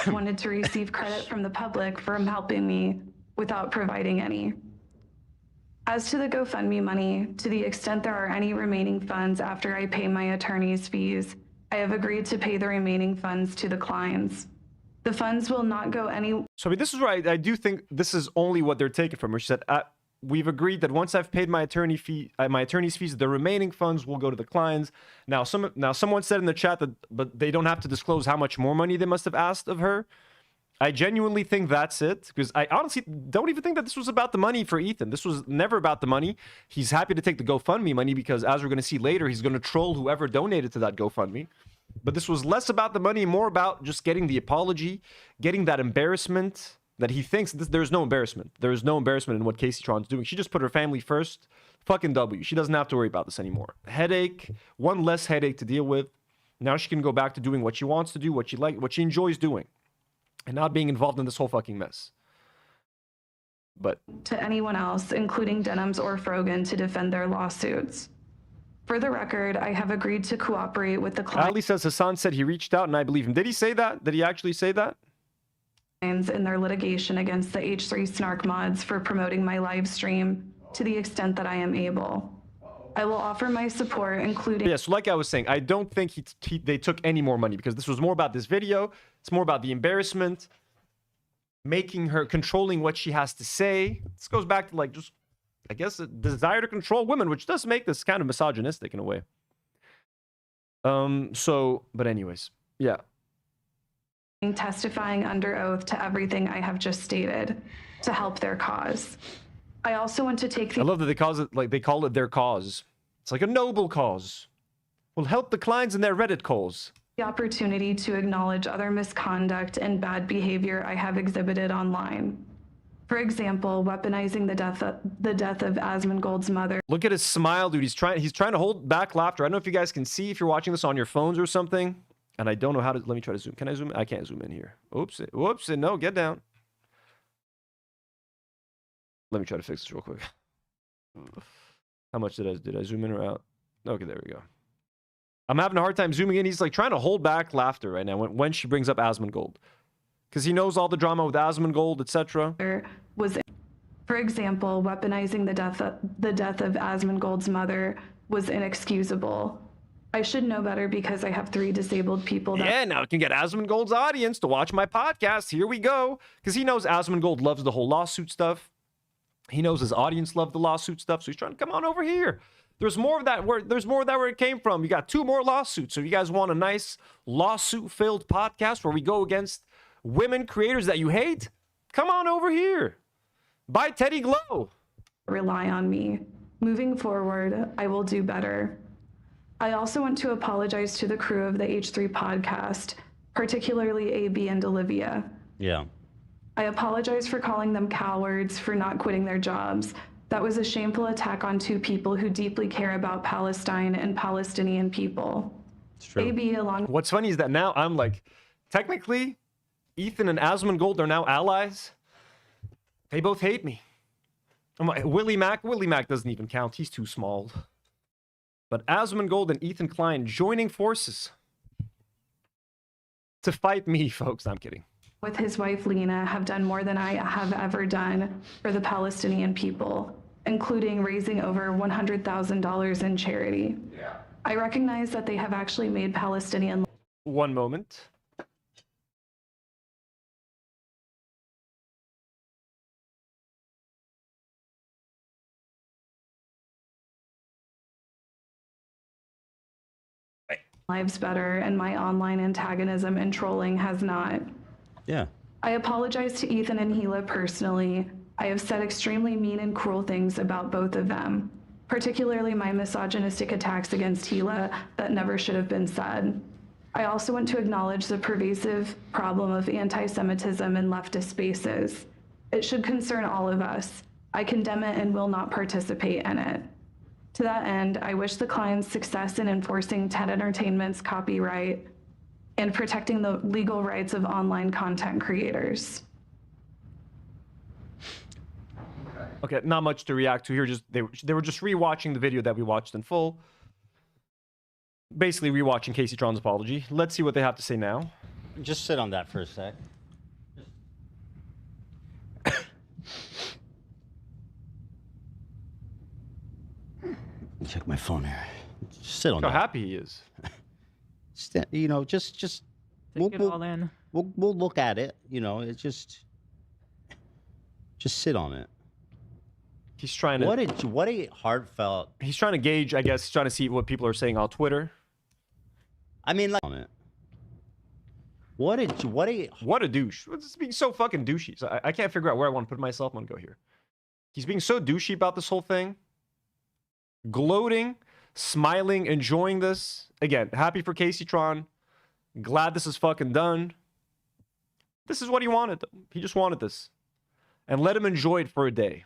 wanted to receive credit from the public for him helping me without providing any. As to the GoFundMe money, to the extent there are any remaining funds after I pay my attorney's fees, I have agreed to pay the remaining funds to the Kleins. The funds will not go any... So I mean, this is right. I do think this is only what they're taking from her. She said, we've agreed that once I've paid my attorney's fees, the remaining funds will go to the Kleins. Now, someone said in the chat that, but they don't have to disclose how much more money they must have asked of her. I genuinely think that's it, because I honestly don't even think that this was about the money for Ethan. This was never about the money. He's happy to take the GoFundMe money because, as we're going to see later, he's going to troll whoever donated to that GoFundMe. But this was less about the money, more about just getting the apology, getting that embarrassment that he thinks there's no embarrassment. There is no embarrassment in what Kaceytron's doing. She just put her family first. Fucking W. She doesn't have to worry about this anymore. Headache, one less headache to deal with. Now she can go back to doing what she wants to do, what she enjoys doing, and not being involved in this whole fucking mess. But to anyone else, including Denims or Frogan, to defend their lawsuits. For the record, I have agreed to cooperate with the Kleins. Ali says Hassan said he reached out, and I believe him. Did he say that? Did he actually say that? In their litigation against the H3 Snark mods for promoting my live stream to the extent that I am able. I will offer my support, including... Yeah, so like I was saying, I don't think they took any more money, because this was more about this video. It's more about the embarrassment, making her, controlling what she has to say. This goes back to, like, just, I guess, a desire to control women, which does make this kind of misogynistic in a way. But anyways, yeah. Testifying under oath to everything I have just stated to help their cause. I also want to take the... I love that they call it their cause. It's like a noble cause. Will help the Kleins in their Reddit calls. The opportunity to acknowledge other misconduct and bad behavior I have exhibited online. For example, weaponizing the death of Asmongold's mother. Look at his smile, dude. He's trying to hold back laughter. I don't know if you guys can see if you're watching this on your phones or something. And I don't know how to. Let me try to zoom. Can I zoom? I can't zoom in here. Oops. Whoops. No, get down. Let me try to fix this real quick. How much did I zoom in or out? Okay, there we go. I'm having a hard time zooming in. He's like trying to hold back laughter right now when she brings up Asmongold. Because he knows all the drama with Asmongold, etc. Was, for example, weaponizing the death of Asmongold's mother was inexcusable. I should know better because I have 3 disabled people. Yeah, now I can get Asmongold's audience to watch my podcast. Here we go. Because he knows Asmongold loves the whole lawsuit stuff. He knows his audience loved the lawsuit stuff, so he's trying to come on over here. There's more of that where it came from. You got 2 more lawsuits. So if you guys want a nice lawsuit-filled podcast where we go against women creators that you hate, come on over here. Buy Teddy Glow. Rely on me. Moving forward, I will do better. I also want to apologize to the crew of the H3 podcast, particularly AB and Olivia. Yeah. I apologize for calling them cowards for not quitting their jobs. That was a shameful attack on 2 people who deeply care about Palestine and Palestinian people. It's true. AB along. What's funny is that now I'm like, technically, Ethan and Asmongold are now allies. They both hate me. I'm like, Willie Mack doesn't even count. He's too small. But Asmongold and Ethan Klein joining forces to fight me, folks. I'm kidding. With his wife Lena have done more than I have ever done for the Palestinian people, including raising over $100,000 in charity. Yeah. I recognize that they have actually made Palestinian. One moment. Lives better, and my online antagonism and trolling has not. Yeah. I apologize to Ethan and Gila personally. I have said extremely mean and cruel things about both of them, particularly my misogynistic attacks against Gila that never should have been said. I also want to acknowledge the pervasive problem of anti-Semitism in leftist spaces. It should concern all of us. I condemn it and will not participate in it. To that end, I wish the Klein's success in enforcing TED Entertainment's copyright and protecting the legal rights of online content creators. Okay, not much to react to here. Just they were just rewatching the video that we watched in full. Basically rewatching Kaceytron's Apology. Let's see what they have to say now. Just sit on that for a sec. Check my phone here. Just sit on Look that. how happy he is. You know, just Take it all in. We'll look at it. You know, it's just sit on it. He's trying to. What a heartfelt. He's trying to gauge. I guess he's trying to see what people are saying on Twitter. I mean, like on it. What a douche. It's being so fucking douchey. So I can't figure out where I want to put myself. I'm gonna go here. He's being so douchey about this whole thing. Gloating, smiling, enjoying this. Again, happy for Kaceytron. Glad this is fucking done. This is what he wanted. He just wanted this. And let him enjoy it for a day.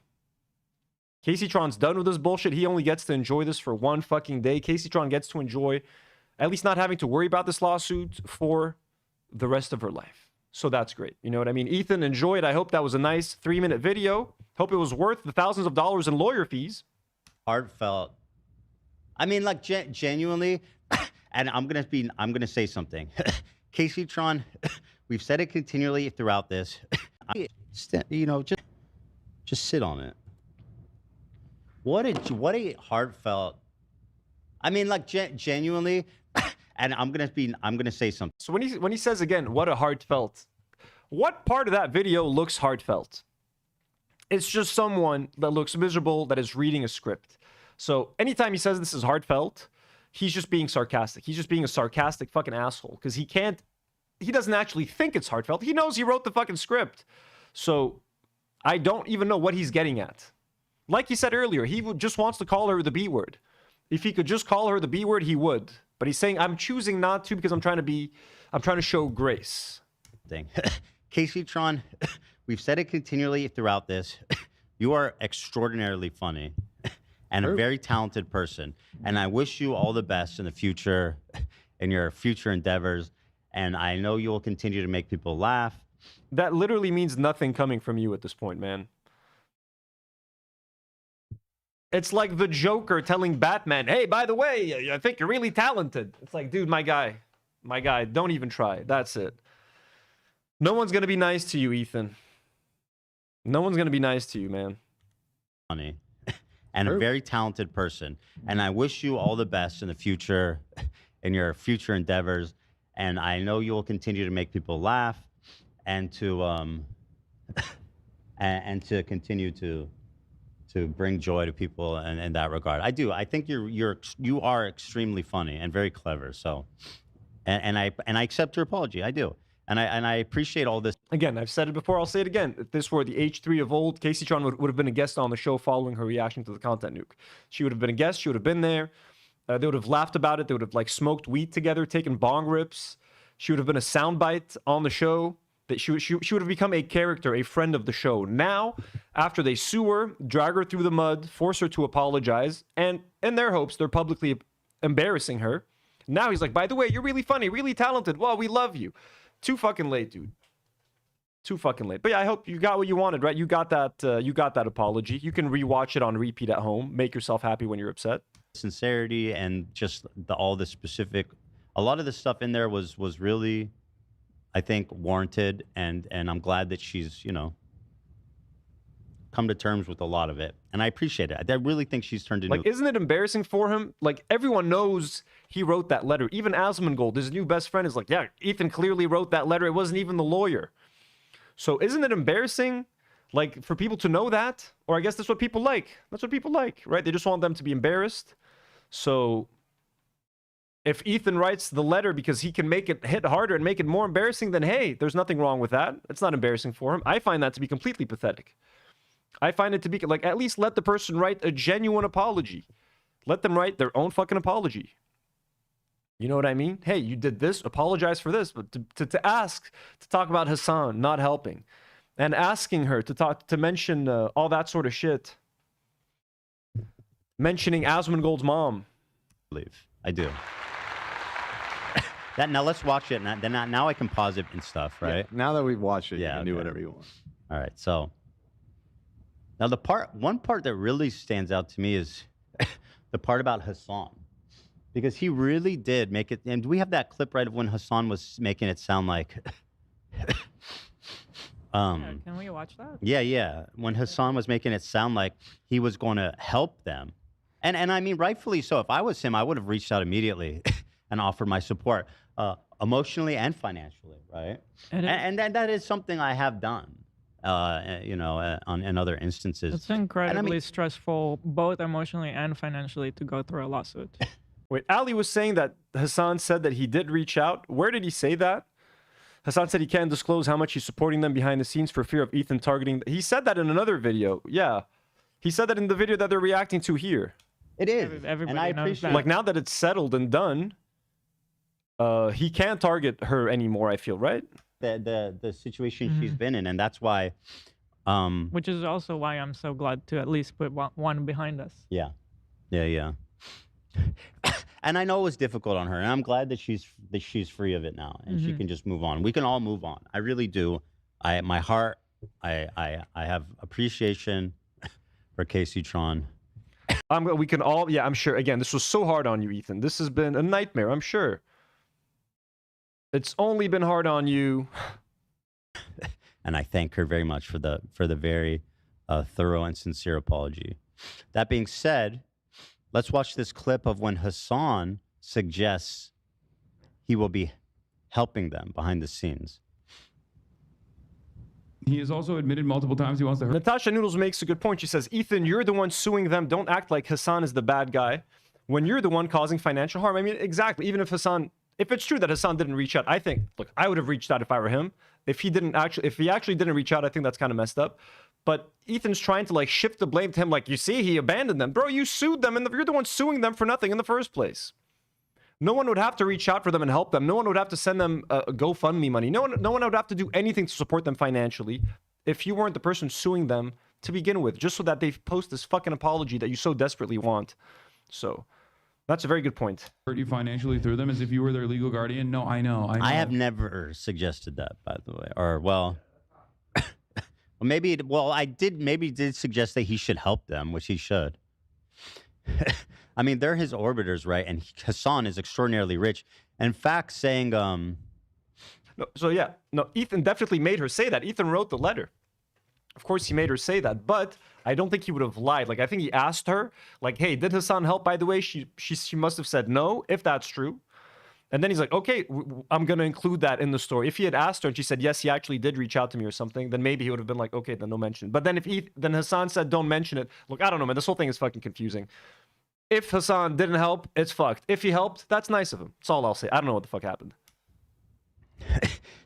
Kaceytron's done with this bullshit. He only gets to enjoy this for one fucking day. Kaceytron gets to enjoy at least not having to worry about this lawsuit for the rest of her life. So that's great. You know what I mean? Ethan, enjoy it. I hope that was a nice 3-minute video. Hope it was worth the thousands of dollars in lawyer fees. Heartfelt. I mean, like genuinely, and I'm gonna say something. Kaceytron, we've said it continually throughout this. You know, just sit on it. What a heartfelt. I mean, like genuinely, and I'm gonna say something. So when he says again, what a heartfelt, what part of that video looks heartfelt? It's just someone that looks miserable that is reading a script. So anytime he says this is heartfelt, he's just being sarcastic. He's just being a sarcastic fucking asshole because he doesn't actually think it's heartfelt. He knows he wrote the fucking script. So I don't even know what he's getting at. Like he said earlier, he just wants to call her the B word. If he could just call her the B word, he would. But he's saying, I'm choosing not to because I'm trying to show grace. Thing. Kaceytron, We've said it continually throughout this. You are extraordinarily funny and a very talented person. And I wish you all the best in the future, in your future endeavors. And I know you will continue to make people laugh. That literally means nothing coming from you at this point, man. It's like the Joker telling Batman, hey, by the way, I think you're really talented. It's like, dude, my guy, don't even try. That's it. No one's going to be nice to you, Ethan. No one's going to be nice to you, man. Funny and a very talented person. And I wish you all the best in the future, in your future endeavors. And I know you will continue to make people laugh and to and to continue to bring joy to people in that regard. I do. I think you are extremely funny and very clever. So, and I accept your apology. I do. And I appreciate all this. Again, I've said it before, I'll say it again. If this were the H3 of old, Kaceytron would have been a guest on the show following her reaction to the content nuke. She would have been a guest, she would have been there. They would have laughed about it, they would have like smoked weed together, taken bong rips. She would have been a soundbite on the show. That she would have become a character, a friend of the show. Now, after they sue her, drag her through the mud, force her to apologize, and in their hopes, they're publicly embarrassing her. Now he's like, by the way, you're really funny, really talented. Well, we love you. Too fucking late, dude. Too fucking late. But yeah, I hope you got what you wanted, right? You got that apology. You can rewatch it on repeat at home. Make yourself happy when you're upset. Sincerity and just all the specific, a lot of the stuff in there was really, I think, warranted, and I'm glad that she's, you know, come to terms with a lot of it, and I appreciate it. I really think she's turned into... Like, isn't it embarrassing for him? Like, everyone knows he wrote that letter. Even Asmongold, his new best friend, is like, yeah, Ethan clearly wrote that letter. It wasn't even the lawyer. So isn't it embarrassing, like, for people to know that? Or I guess that's what people like. That's what people like, right? They just want them to be embarrassed. So if Ethan writes the letter because he can make it hit harder and make it more embarrassing, then hey, there's nothing wrong with that. It's not embarrassing for him. I find that to be completely pathetic. I find it to be, like, at least let the person write a genuine apology. Let them write their own fucking apology. You know what I mean? Hey, you did this, apologize for this. But to talk about Hassan not helping and asking her to mention all that sort of shit. Mentioning Asmongold's mom. I do. Now let's watch it. Now I can pause it and stuff, right? Yeah, now that we've watched it, yeah, you can do whatever you want. All right, so now one part that really stands out to me is the part about Hassan, because he really did make it. And do we have that clip right of when Hassan was making it sound like? Can we watch that? Yeah. When Hassan was making it sound like he was going to help them, and I mean rightfully so. If I was him, I would have reached out immediately and offered my support, emotionally and financially, right? And that is something I have done. You know, in other instances. It's incredibly stressful, both emotionally and financially, to go through a lawsuit. Wait, Ali was saying that Hassan said that he did reach out. Where did he say that? Hassan said he can't disclose how much he's supporting them behind the scenes for fear of Ethan targeting. He said that in another video. Yeah. He said that in the video that they're reacting to here. It is. Everybody and I knows appreciate that. Like, now that it's settled and done, he can't target her anymore, I feel, right? The situation she's been in, and that's why which is also why I'm so glad to at least put one behind us. Yeah. And I know it was difficult on her, and I'm glad that she's free of it now, and she can just move on. We can all move on. I really do. My heart, I have appreciation for Kaceytron. We can all, yeah, I'm sure. Again, this was so hard on you, Ethan. This has been a nightmare, I'm sure. It's only been hard on you. And I thank her very much for the very thorough and sincere apology. That being said, let's watch this clip of when Hassan suggests he will be helping them behind the scenes. He has also admitted multiple times he wants to hurt. Natasha Noodles makes a good point. She says, Ethan, you're the one suing them. Don't act like Hassan is the bad guy when you're the one causing financial harm. I mean, exactly. Even if it's true that Hassan didn't reach out, I think, look, I would have reached out if I were him. If he actually didn't reach out, I think that's kind of messed up. But Ethan's trying to, like, shift the blame to him. Like, you see, he abandoned them. Bro, you sued them, and you're the one suing them for nothing in the first place. No one would have to reach out for them and help them. No one would have to send them GoFundMe money. No one would have to do anything to support them financially. if you weren't the person suing them to begin with, just so that they post this fucking apology that you so desperately want. So that's a very good point. Hurt you financially through them as if you were their legal guardian? No, I know. I have never suggested that, by the way. Or, well, I did suggest that he should help them, which he should. I mean, they're his orbiters, right? And Hassan is extraordinarily rich. In fact, saying, No, so yeah, no, Ethan definitely made her say that. Ethan wrote the letter. Of course, he made her say that, but I don't think he would have lied. Like, I think he asked her, like, hey, did Hassan help, by the way? She must have said no, if that's true. And then he's like, okay, I'm going to include that in the story. If he had asked her and she said, yes, he actually did reach out to me or something, then maybe he would have been like, okay, then don't mention it. But then then Hassan said, don't mention it. Look, I don't know, man. This whole thing is fucking confusing. If Hassan didn't help, it's fucked. If he helped, that's nice of him. That's all I'll say. I don't know what the fuck happened.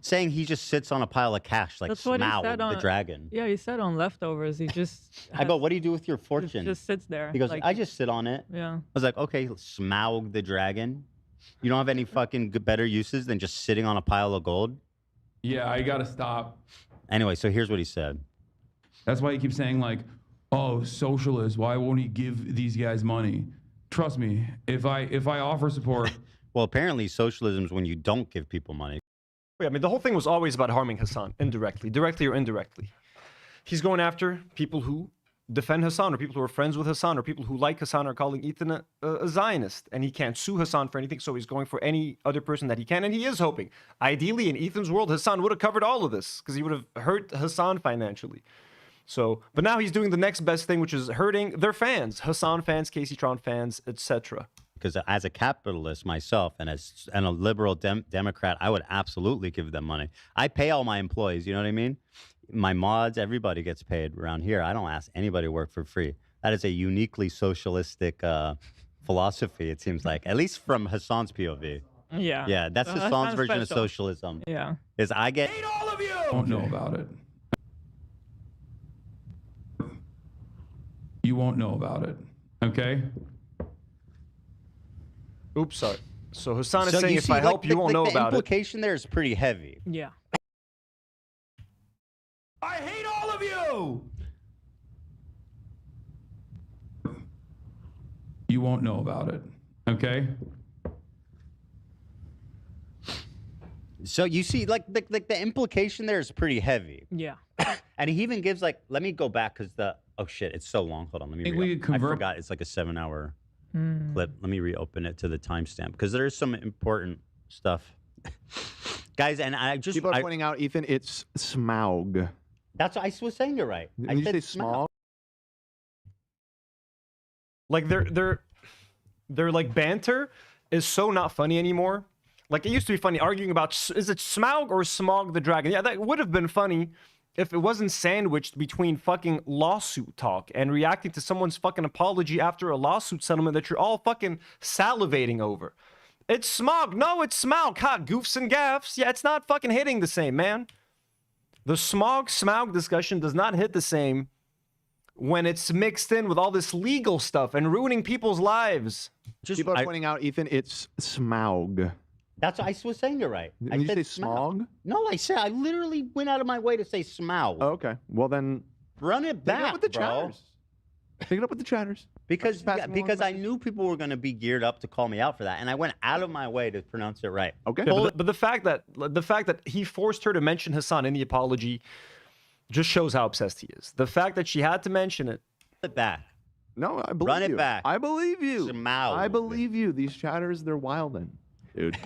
saying he just sits on a pile of cash like That's what he Smaug said the on, dragon. Yeah, he said on leftovers. He just. I go, what do you do with your fortune? Just sits there. He goes, like, I just sit on it. Yeah. I was like, okay, Smaug the dragon. You don't have any fucking better uses than just sitting on a pile of gold? Yeah, I gotta stop. Anyway, so here's what he said. That's why he keeps saying like, oh, socialist, why won't he give these guys money? Trust me, if I offer support. Well, apparently socialism is when you don't give people money. I mean, the whole thing was always about harming Hassan, indirectly, directly or indirectly. He's going after people who defend Hassan, or people who are friends with Hassan, or people who like Hassan are calling Ethan a Zionist, and he can't sue Hassan for anything, so he's going for any other person that he can, and he is hoping. Ideally, in Ethan's world, Hassan would have covered all of this, because he would have hurt Hassan financially. So, but now he's doing the next best thing, which is hurting their fans, Hassan fans, Kaceytron fans, etc. Because as a capitalist myself and as a liberal Democrat, I would absolutely give them money. I pay all my employees, you know what I mean? My mods, everybody gets paid around here. I don't ask anybody to work for free. That is a uniquely socialistic philosophy, it seems like, at least from Hassan's POV. Yeah. Yeah, that's Hassan's version of socialism. Yeah. Is I get... Hate all of you! Don't know about it. You won't know about it, okay? Oops, sorry. So Hassan is So saying you if see, I help, you won't know the about it. implication there is pretty heavy. Yeah. I hate all of you! You won't know about it, okay? So you see, like the implication there is pretty heavy. Yeah. And he even gives like, let me go back because oh shit, it's so long. Hold on, let me. Think we could I convert- forgot it's like a 7-hour clip. Let me reopen it to the timestamp because there is some important stuff, guys. And I just People are pointing out, Ethan, it's Smaug. That's what I was saying. You're right. Did I you said say small? Like their like banter is so not funny anymore. Like it used to be funny arguing about is it Smaug or Smaug the dragon? Yeah, that would have been funny if it wasn't sandwiched between fucking lawsuit talk and reacting to someone's fucking apology after a lawsuit settlement that you're all fucking salivating over. It's Smaug. No, it's Smaug. Ha, goofs and gaffs. Yeah, it's not fucking hitting the same, man. The Smaug discussion does not hit the same when it's mixed in with all this legal stuff and ruining people's lives. People are pointing out, Ethan, it's Smaug. That's what I was saying. You're right. Did I you said say Smaug? No, I literally went out of my way to say Smaug. Oh, okay. Well then, run it take it back, up with the bro. chatters. Take it up with the chatters. Because Pass them along I knew people were going to be geared up to call me out for that, and I went out of my way to pronounce it right. Okay. Yeah, but the fact that he forced her to mention Hassan in the apology just shows how obsessed he is. The fact that she had to mention it. It back. No, I believe Run you. it back. I believe you. Smaug. I believe you. These chatters, they're wildin', dude.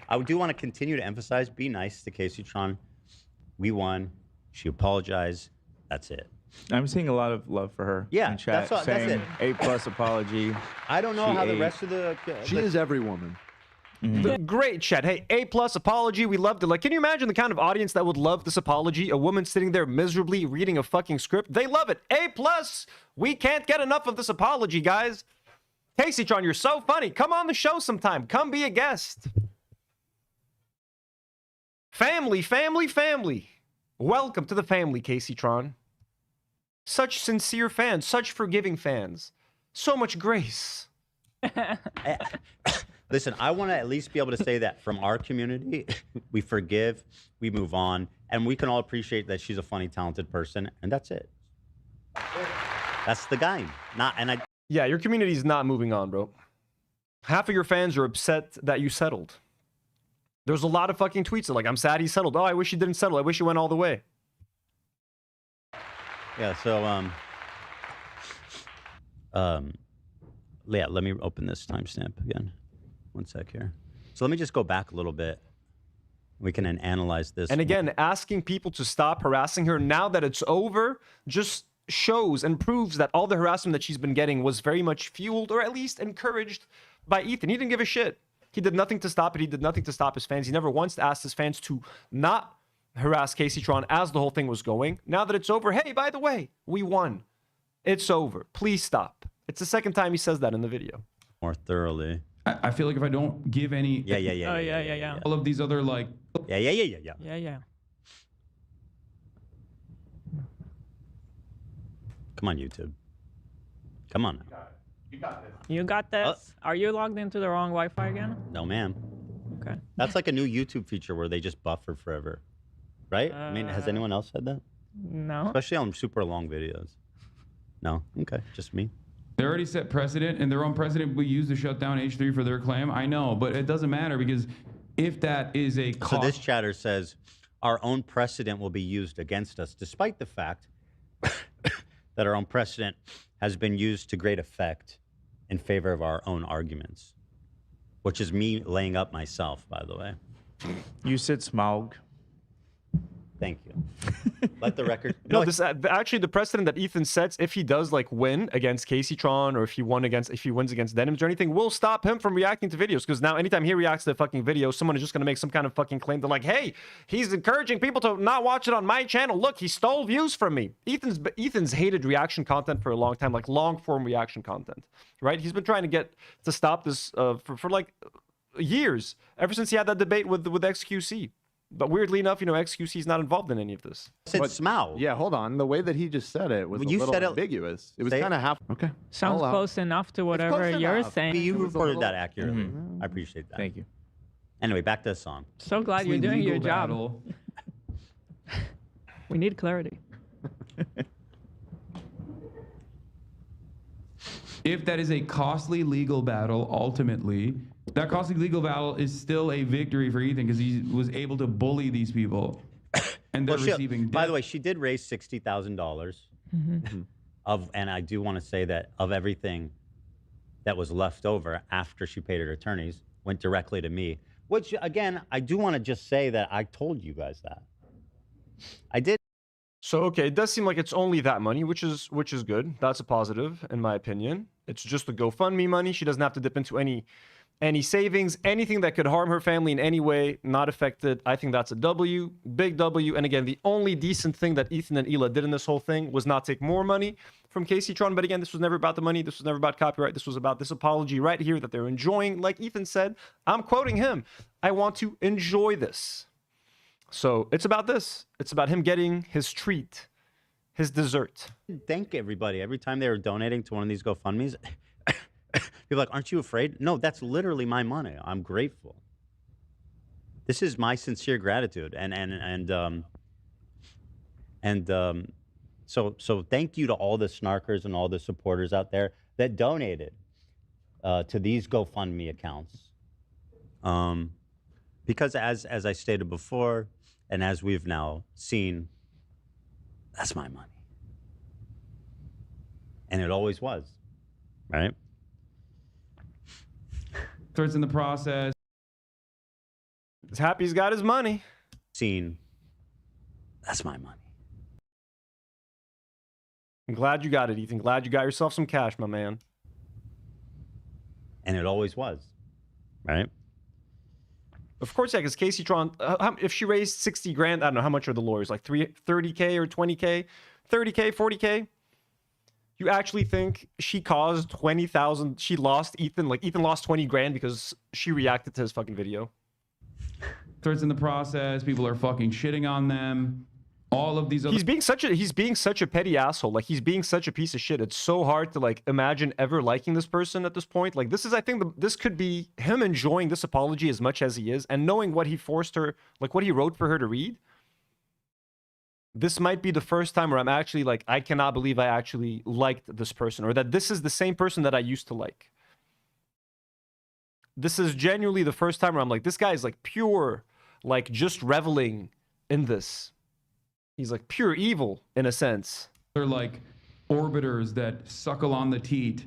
I do want to continue to emphasize, be nice to Kaceytron. We won. She apologized. That's it. I'm seeing a lot of love for her. Yeah, in chat, that's saying it. A+ apology. I don't know She how the ate. rest of the... She is every woman. Great chat. Hey, A+ apology. We loved it. Like, can you imagine the kind of audience that would love this apology? A woman sitting there miserably reading a fucking script. They love it. A+. We can't get enough of this apology, guys. Kaceytron, you're so funny. Come on the show sometime. Come be a guest. Family, family, family. Welcome to the family, Kaceytron. Such sincere fans, such forgiving fans. So much grace. Listen, I want to at least be able to say that from our community, we forgive, we move on, and we can all appreciate that she's a funny, talented person, and that's it. That's the game. Yeah, your community is not moving on, bro. Half of your fans are upset that you settled. There's a lot of fucking tweets that like, I'm sad he settled. Oh, I wish he didn't settle. I wish he went all the way. Yeah, so, yeah, let me open this timestamp again. One sec here. So let me just go back a little bit. We can then analyze this. And again, asking people to stop harassing her now that it's over just shows and proves that all the harassment that she's been getting was very much fueled or at least encouraged by Ethan. He didn't give a shit. He did nothing to stop it. He did nothing to stop his fans. He never once asked his fans to not harass Kaceytron as the whole thing was going. Now that it's over, hey, by the way, we won. It's over. Please stop. It's the second time he says that in the video. More thoroughly. I feel like if I don't give any... Yeah. All of these other, like... Yeah. Come on, YouTube. Come on now. You got this. Are you logged into the wrong Wi-Fi again? No, ma'am. Okay. That's like a new YouTube feature where they just buffer forever. Right? I mean, has anyone else said that? No. Especially on super long videos. No? Okay. Just me. They already set precedent, and their own precedent will use to shut down H3 for their claim. I know, but it doesn't matter because if that is a cost... So this chatter says, our own precedent will be used against us, despite the fact that our own precedent has been used to great effect in favor of our own arguments, which is me laying up myself, by the way. You said Smaug. Thank you. Let the record... No, this actually the precedent that Ethan sets, if he does like win against Kaceytron or if he wins against Denims or anything, will stop him from reacting to videos. Because now anytime he reacts to a fucking video, someone is just going to make some kind of fucking claim. They're like, hey, he's encouraging people to not watch it on my channel. Look, he stole views from me. Ethan's hated reaction content for a long time, like long form reaction content, right? He's been trying to get to stop this for like years, ever since he had that debate with XQC. But weirdly enough, you know, XQC is not involved in any of this. Said Smaug. Yeah, hold on. The way that he just said it was a little ambiguous. It was kind of half. Okay. Sounds close enough to whatever you're saying. You reported that accurately. I appreciate that. Thank you. Anyway, back to the song. So glad you're doing your job. We need clarity. If that is a costly legal battle, ultimately, that costly legal battle is still a victory for Ethan because he was able to bully these people, and they're receiving. By the way, she did raise $60,000 and I do want to say that of everything that was left over after she paid her attorneys went directly to me. Which again, I do want to just say that I told you guys that I did. So, okay, it does seem like it's only that money, which is good. That's a positive, in my opinion. It's just the GoFundMe money. She doesn't have to dip into any savings, anything that could harm her family in any way, not affected. I think that's a W, big W. And again, the only decent thing that Ethan and Hila did in this whole thing was not take more money from Kaceytron. But again, this was never about the money. This was never about copyright. This was about this apology right here that they're enjoying. Like Ethan said, I'm quoting him, I want to enjoy this. So it's about this. It's about him getting his treat, his dessert. Thank everybody. Every time they were donating to one of these GoFundMes, people are like, aren't you afraid? No, that's literally my money. I'm grateful. This is my sincere gratitude. So thank you to all the snarkers and all the supporters out there that donated to these GoFundMe accounts. Because as I stated before, and as we've now seen, that's my money. And it always was, right? Starts in the process. He's happy he's got his money. Seen, that's my money. I'm glad you got it, Ethan. Glad you got yourself some cash, my man. And it always was, right? Of course, yeah, because Kaceytron, if she raised 60 grand, I don't know, how much are the lawyers? Like 30K or 20K? 30K, 40K? You actually think she caused 20,000, she lost Ethan, like Ethan lost 20 grand because she reacted to his fucking video? Starts in the process, people are fucking shitting on them. all of these other He's being such a petty asshole. Like, he's being such a piece of shit. It's so hard to like imagine ever liking this person at this point. Like, this is, I think, this could be him enjoying this apology as much as he is, and knowing what he forced her, like what he wrote for her to read. This might be the first time where I'm actually like, I cannot believe I actually liked this person, or that this is the same person that I used to like. This is genuinely the first time where I'm like, this guy is like pure, like just reveling in this. He's like pure evil in a sense. They're like orbiters that suckle on the teat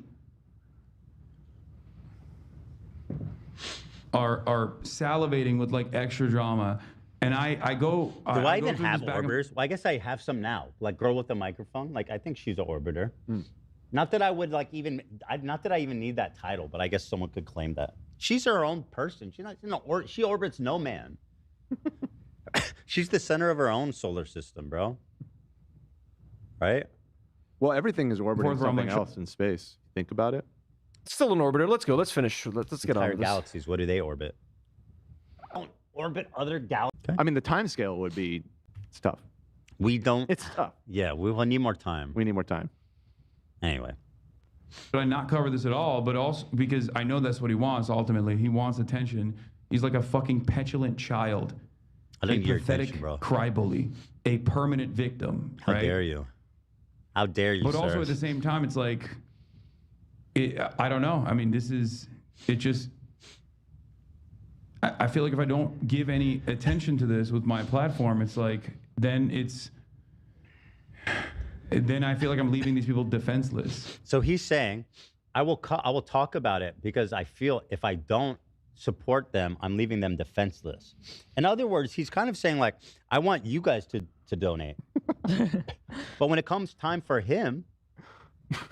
are salivating with like extra drama. And I go. Do I even have orbiters? Well, I guess I have some now. Like girl with the microphone. Like I think she's an orbiter. Not that I would like even. Not that I even need that title, but I guess someone could claim that. She's her own person. She's not. She orbits no man. She's the center of her own solar system, bro. Right? Well, everything is orbiting something else in space. Think about it. Still an orbiter. Let's go. Let's finish. Let's get on with this. Galaxies. What do they orbit? Don't orbit other galaxies. I mean, the time scale would be. It's tough. We don't. It's tough. Yeah, we will need more time. We need more time. Anyway. But I not cover this at all, but also because I know that's what he wants ultimately. He wants attention. He's like a fucking petulant child. I think you're pathetic crybaby, a permanent victim. How dare you? How dare you, But sir? also at the same time, it's like, I don't know. I mean, this is, it just, I feel like if I don't give any attention to this with my platform, it's like, then I feel like I'm leaving these people defenseless. So he's saying, I will talk about it because I feel if I don't support them, I'm leaving them defenseless. In other words, he's kind of saying like, I want you guys to donate. But when it comes time for him,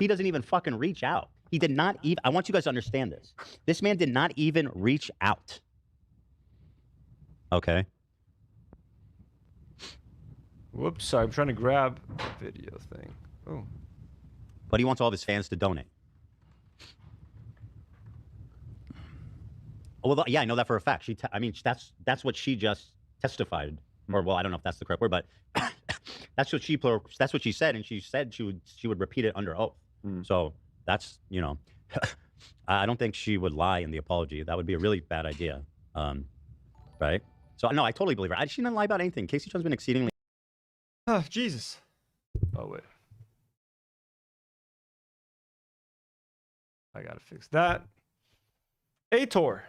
he doesn't even fucking reach out. He did not even, I want you guys to understand this. This man did not even reach out. Okay. Whoops, sorry, I'm trying to grab the video thing. Oh. But he wants all of his fans to donate. Well, yeah, I know that for a fact. I mean, that's what she just testified, or well, I don't know if that's the correct word, but that's what she said, and she said she would repeat it under oath. So that's, you know, I don't think she would lie in the apology. That would be a really bad idea, right? So no, I totally believe her. She didn't lie about anything. Kaceytron's been exceedingly. Oh, Jesus. Oh wait. I gotta fix that. Ator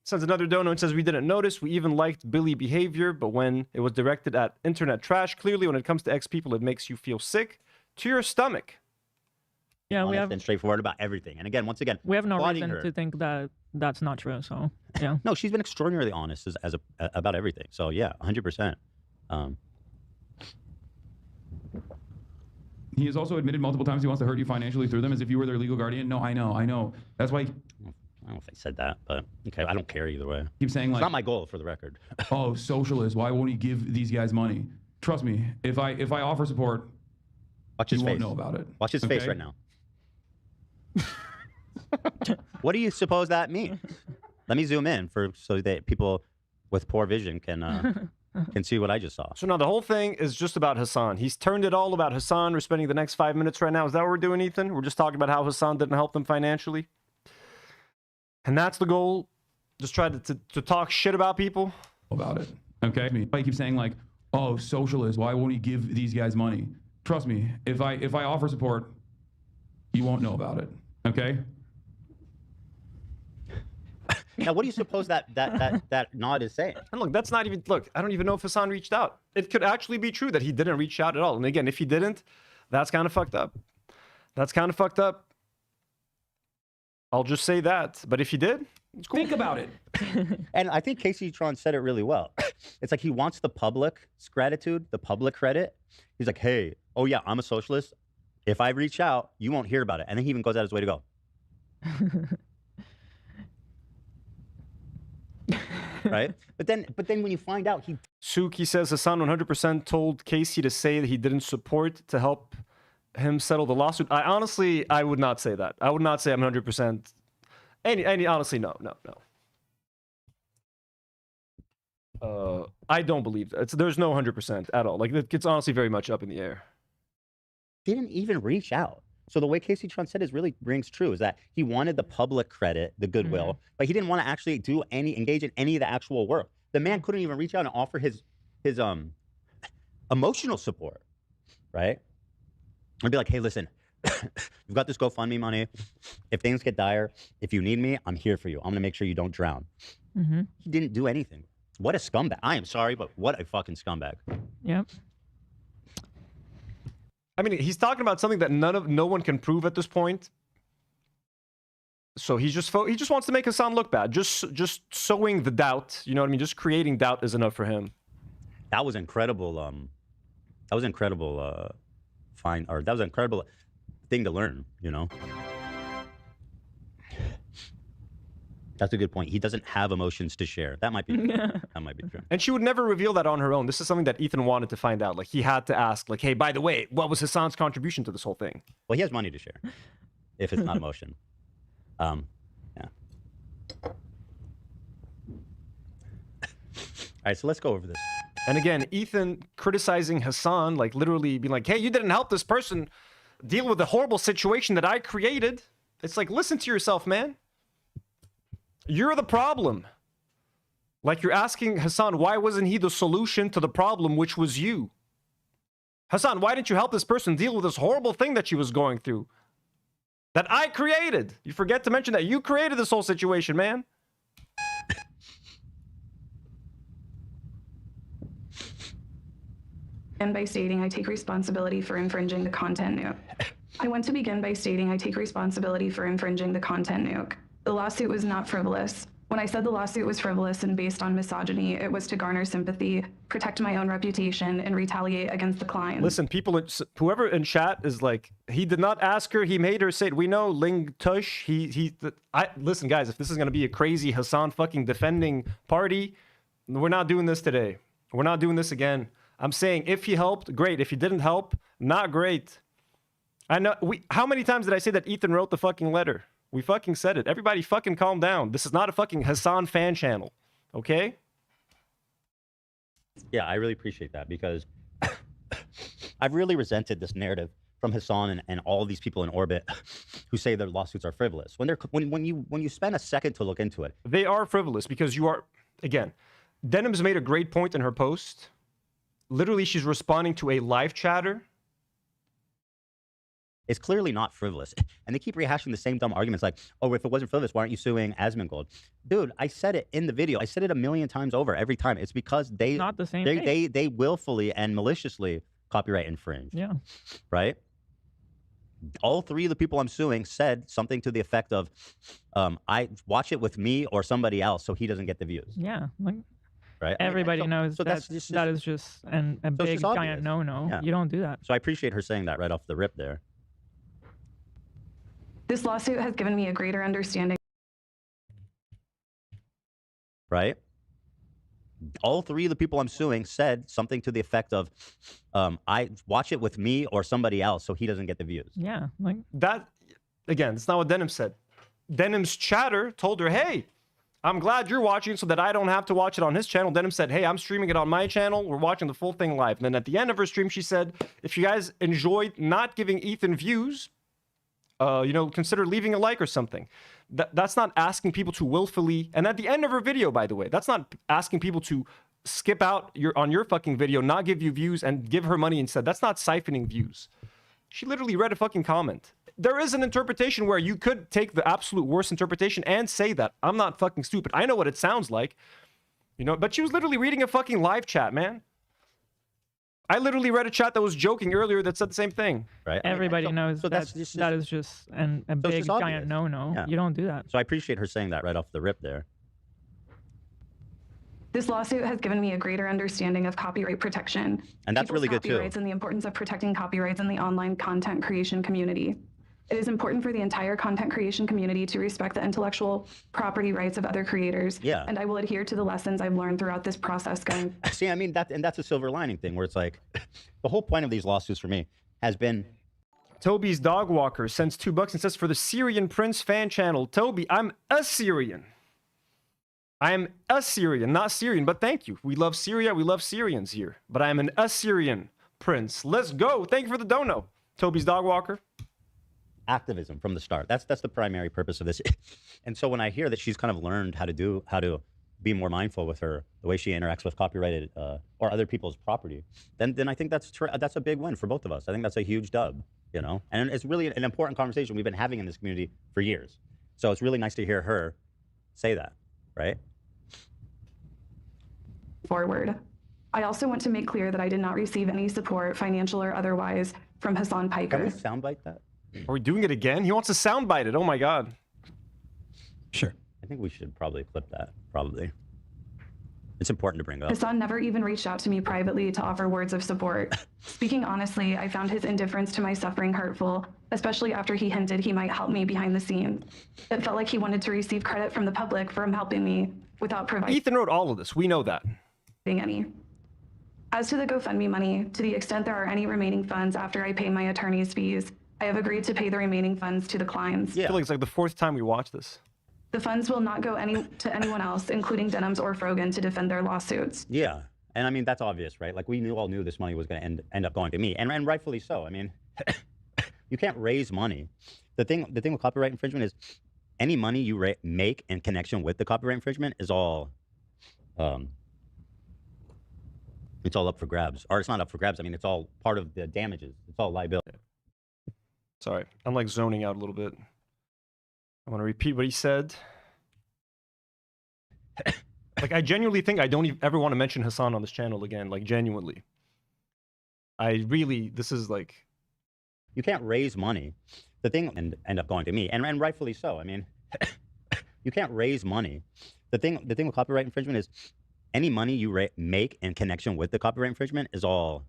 sends another dono and says, we didn't notice. We even liked Billy behavior, but when it was directed at internet trash, clearly when it comes to ex people, it makes you feel sick to your stomach. Yeah, we have been straightforward about everything. And again, once again, we have no reason to think that that's not true. So yeah. No, she's been extraordinarily honest about everything. So yeah, 100%. He has also admitted multiple times he wants to hurt you financially through them as if you were their legal guardian. No, I know. That's why. I don't know if I said that, but okay, I don't care either way. Keep saying like, it's not my goal, for the record. Oh, socialist. Why won't he give these guys money? Trust me, if I offer support, watch his face. Won't know about it. Watch his face right now. What do you suppose that means? Let me zoom in so that people with poor vision can see what I just saw. So now the whole thing is just about Hassan. He's turned it all about Hassan. We're spending the next 5 minutes right now. Is that what we're doing, Ethan? We're just talking about how Hassan didn't help them financially. And that's the goal. Just try to talk shit about people. About it. Okay. I keep saying like, oh, socialist. Why won't he give these guys money? Trust me, if I offer support, you won't know about it. Okay. Now, what do you suppose that nod is saying? And look, that's not even, look, I don't even know if Hassan reached out. It could actually be true that he didn't reach out at all. And again, if he didn't, that's kind of fucked up. That's kind of fucked up. I'll just say that. But if he did, it's cool. Think about it. And I think Kaceytron said it really well. It's like he wants the public's gratitude, the public credit. He's like, hey, oh yeah, I'm a socialist. If I reach out, you won't hear about it. And then he even goes out his way to go. Right? But then when you find out Suki says Hassan 100% told Casey to say that he didn't support to help him settle the lawsuit. I would not say that. I would not say I'm 100%. Honestly, no. I don't believe that. There's no 100% at all. Like, it's honestly very much up in the air. Didn't even reach out. So the way Kaceytron said is really rings true, is that he wanted the public credit, the goodwill, but he didn't want to actually engage in any of the actual work. The man couldn't even reach out and offer his emotional support, right? I'd be like, hey, listen, you've got this GoFundMe money. If things get dire, if you need me, I'm here for you. I'm going to make sure you don't drown. He didn't do anything. What a scumbag. I am sorry, but what a fucking scumbag. Yep. I mean, he's talking about something that no one can prove at this point. So he just wants to make Hassan look bad. Just sowing the doubt. You know what I mean? Just creating doubt is enough for him. That was incredible. That was incredible. That was an incredible thing to learn. You know. That's a good point. He doesn't have emotions to share. That might be true. That might be true. And she would never reveal that on her own. This is something that Ethan wanted to find out. Like, he had to ask, like, hey, by the way, what was Hassan's contribution to this whole thing? Well, he has money to share, if it's not emotion. Yeah. All right, so let's go over this. And again, Ethan criticizing Hassan, like literally being like, hey, you didn't help this person deal with the horrible situation that I created. It's like, listen to yourself, man. You're the problem. Like, you're asking Hassan, why wasn't he the solution to the problem, which was you? Hassan, why didn't you help this person deal with this horrible thing that she was going through? That I created. You forget to mention that you created this whole situation, man. And by stating I take responsibility for infringing the content nuke. I want to begin by stating I take responsibility for infringing the content nuke. The lawsuit was not frivolous. When I said the lawsuit was frivolous and based on misogyny, it was to garner sympathy, protect my own reputation, and retaliate against the Klein. Listen, people, whoever in chat is like, he did not ask her, he made her say it. We know Ling Tush, listen, guys, if this is going to be a crazy Hassan fucking defending party, we're not doing this today. We're not doing this again. I'm saying if he helped, great. If he didn't help, not great. I know, how many times did I say that Ethan wrote the fucking letter? We fucking said it. Everybody fucking calm down. This is not a fucking Hassan fan channel. Okay? Yeah, I really appreciate that, because I've really resented this narrative from Hassan and all these people in orbit who say their lawsuits are frivolous. When you spend a second to look into it. They are frivolous because you are, again, Denims made a great point in her post. Literally, she's responding to a live chatter. It's clearly not frivolous. And they keep rehashing the same dumb arguments like, oh, if it wasn't frivolous, why aren't you suing Asmongold? Dude, I said it in the video. I said it a million times over every time. It's because they not the same they willfully and maliciously copyright infringe. Yeah. Right? All three of the people I'm suing said something to the effect of, I watch it with me or somebody else so he doesn't get the views. Yeah. Like, right? Everybody knows that that is just a big giant no-no. Yeah. You don't do that. So I appreciate her saying that right off the rip there. This lawsuit has given me a greater understanding. Right? All three of the people I'm suing said something to the effect of, I watch it with me or somebody else so he doesn't get the views. Yeah. Like that, again, it's not what Denims said. Denims chatter told her, hey, I'm glad you're watching so that I don't have to watch it on his channel. Denims said, hey, I'm streaming it on my channel. We're watching the full thing live. And then at the end of her stream, she said, if you guys enjoyed not giving Ethan views, consider leaving a like or something. That's not asking people to willfully, and at the end of her video, by the way, that's not asking people to skip out on your fucking video, not give you views and give her money instead. That's not siphoning views. She literally read a fucking comment. There is an interpretation where you could take the absolute worst interpretation and say that. I'm not fucking stupid. I know what it sounds like. But she was literally reading a fucking live chat, man. I literally read a chat that was joking earlier that said the same thing. Right. Everybody knows that that is just a big giant no-no. Yeah. You don't do that. So I appreciate her saying that right off the rip there. This lawsuit has given me a greater understanding of copyright protection. And that's really good too. Copyrights and the importance of protecting copyrights in the online content creation community. It is important for the entire content creation community to respect the intellectual property rights of other creators. Yeah. And I will adhere to the lessons I've learned throughout this process going. See, I mean, that's a silver lining thing where it's like, the whole point of these lawsuits for me has been. Toby's Dog Walker sends $2 and says, for the Syrian Prince fan channel, Toby, I'm a Syrian. I am Assyrian, not Syrian, but thank you. We love Syria. We love Syrians here. But I am an Assyrian prince. Let's go. Thank you for the dono. Toby's dog walker. Activism from the start. That's the primary purpose of this. And so when I hear that she's kind of learned how to be more mindful with the way she interacts with copyrighted or other people's property, then I think that's a big win for both of us. I think that's a huge dub, you know. And it's really an important conversation we've been having in this community for years. So it's really nice to hear her say that, right? Forward. I also want to make clear that I did not receive any support, financial or otherwise, from Hassan Piker. Can we soundbite that? Are we doing it again? He wants to soundbite it. Oh my God. Sure. I think we should probably clip that. Probably. It's important to bring up. Hassan never even reached out to me privately to offer words of support. Speaking honestly, I found his indifference to my suffering hurtful, especially after he hinted he might help me behind the scenes. It felt like he wanted to receive credit from the public for him helping me without providing Ethan wrote all of this. We know that. Any. As to the GoFundMe money, to the extent there are any remaining funds after I pay my attorney's fees, I have agreed to pay the remaining funds to the Kleins. I feel like it's like the fourth time we watch this. The funds will not go to anyone else, including Denims or Frogan, to defend their lawsuits. Yeah, and I mean that's obvious, right? Like we all knew this money was going to end up going to me, and rightfully so. I mean, you can't raise money. The thing with copyright infringement is any money you make in connection with the copyright infringement is all, it's all up for grabs, or it's not up for grabs. I mean, it's all part of the damages. It's all liability. Sorry, I'm like zoning out a little bit. I want to repeat what he said. Like, I genuinely think I don't ever want to mention Hassan on this channel again. Like, genuinely. This is like... You can't raise money. The thing end up going to me, and rightfully so. I mean, you can't raise money. The thing with copyright infringement is any money you make in connection with the copyright infringement is all,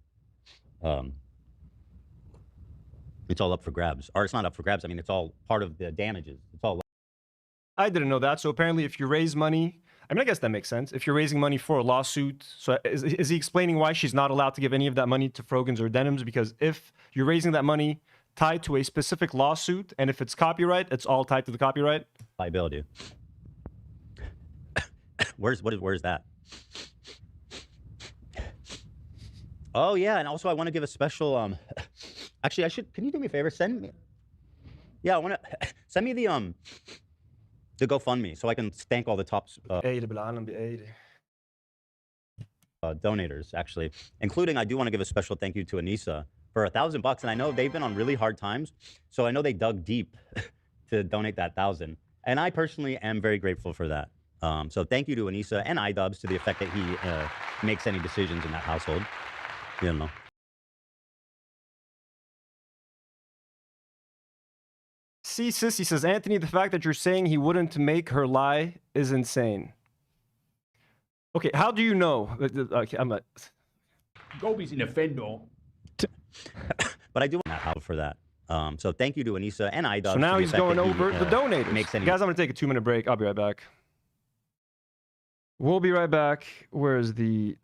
it's all up for grabs, or it's not up for grabs. I mean, it's all part of the damages. It's all. I didn't know that. So apparently, if you raise money, I mean, I guess that makes sense. If you're raising money for a lawsuit, so is he explaining why she's not allowed to give any of that money to Frogans or Denims? Because if you're raising that money tied to a specific lawsuit, and if it's copyright, it's all tied to the copyright liability. Where's that? Oh yeah, and also I want to give a special actually can you do me a favor? Send me the GoFundMe so I can thank all the top donators, actually, including I do want to give a special thank you to Anissa for $1,000, and I know they've been on really hard times, so I know they dug deep to donate that 1,000, and I personally am very grateful for that. So thank you to Anissa and iDubbbz to the effect that he makes any decisions in that household. You know. See, Sissy says, Anthony, the fact that you're saying he wouldn't make her lie is insane. Okay, how do you know? Okay, I'm not... Gobi's an offender. But I do want that for that. So thank you to Anissa and iDubbbz. So now he's going over the donators. Guys, I'm going to take a 2-minute break. I'll be right back. We'll be right back. Where's the...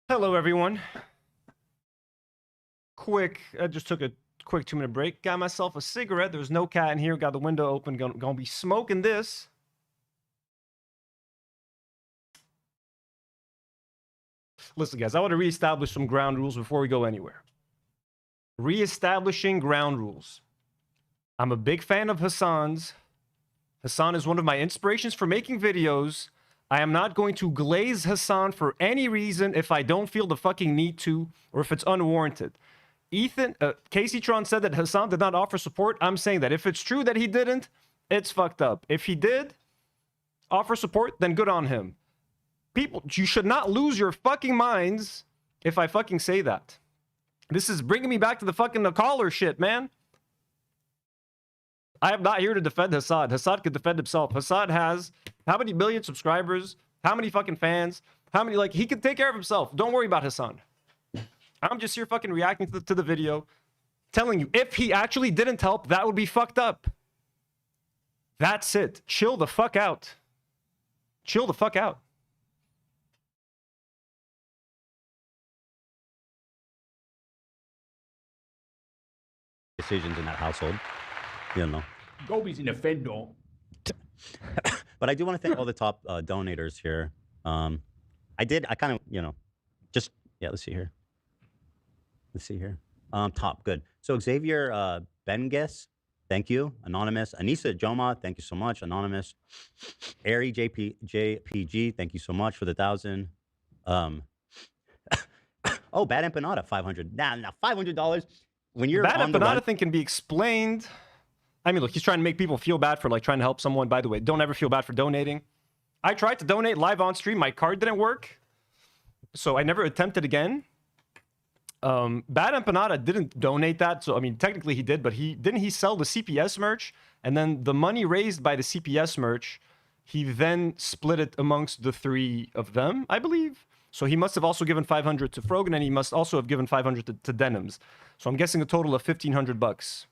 Hello, everyone. Quick, I just took a Quick 2-minute break. Got myself a cigarette. There's no cat in here. Got the window open. Gonna be smoking this. Listen, guys, I want to reestablish some ground rules before we go anywhere. Reestablishing ground rules. I'm a big fan of Hassan's. Hassan is one of my inspirations for making videos. I am not going to glaze Hassan for any reason if I don't feel the fucking need to, or if it's unwarranted. Kaceytron said that Hassan did not offer support. I'm saying that if it's true that he didn't, it's fucked up. If he did offer support, then good on him. People, you should not lose your fucking minds if I fucking say that. This is bringing me back to the fucking caller shit, man. I am not here to defend Hassan. Hassan could defend himself. Hassan has how many million subscribers? How many fucking fans? How many, like, he can take care of himself. Don't worry about Hassan. I'm just here fucking reacting to the video, telling you, if he actually didn't help, that would be fucked up. That's it. Chill the fuck out. Chill the fuck out. Decisions in that household, you know. Gobi's an offender. But I do want to thank all the top donators here. I kind of, you know, just, yeah, let's see here. Let's see here. Top, good. So Xavier Benges, thank you. Anonymous. Anissa Joma, thank you so much. Anonymous. Ari JPG, thank you so much for the 1,000. Oh, Bad Empanada, 500. Nah, $500. When you're Bad on the Empanada run, thing can be explained. I mean, look, he's trying to make people feel bad for like trying to help someone. By the way, don't ever feel bad for donating. I tried to donate live on stream. My card didn't work, so I never attempted again. Bad Empanada didn't donate that, so I mean, technically he did, but he sell the CPS merch, and then the money raised by the CPS merch, he then split it amongst the 3 of them, I believe. So he must have also given 500 to Frogan, and he must also have given 500 to Denims. So I'm guessing a total of $1,500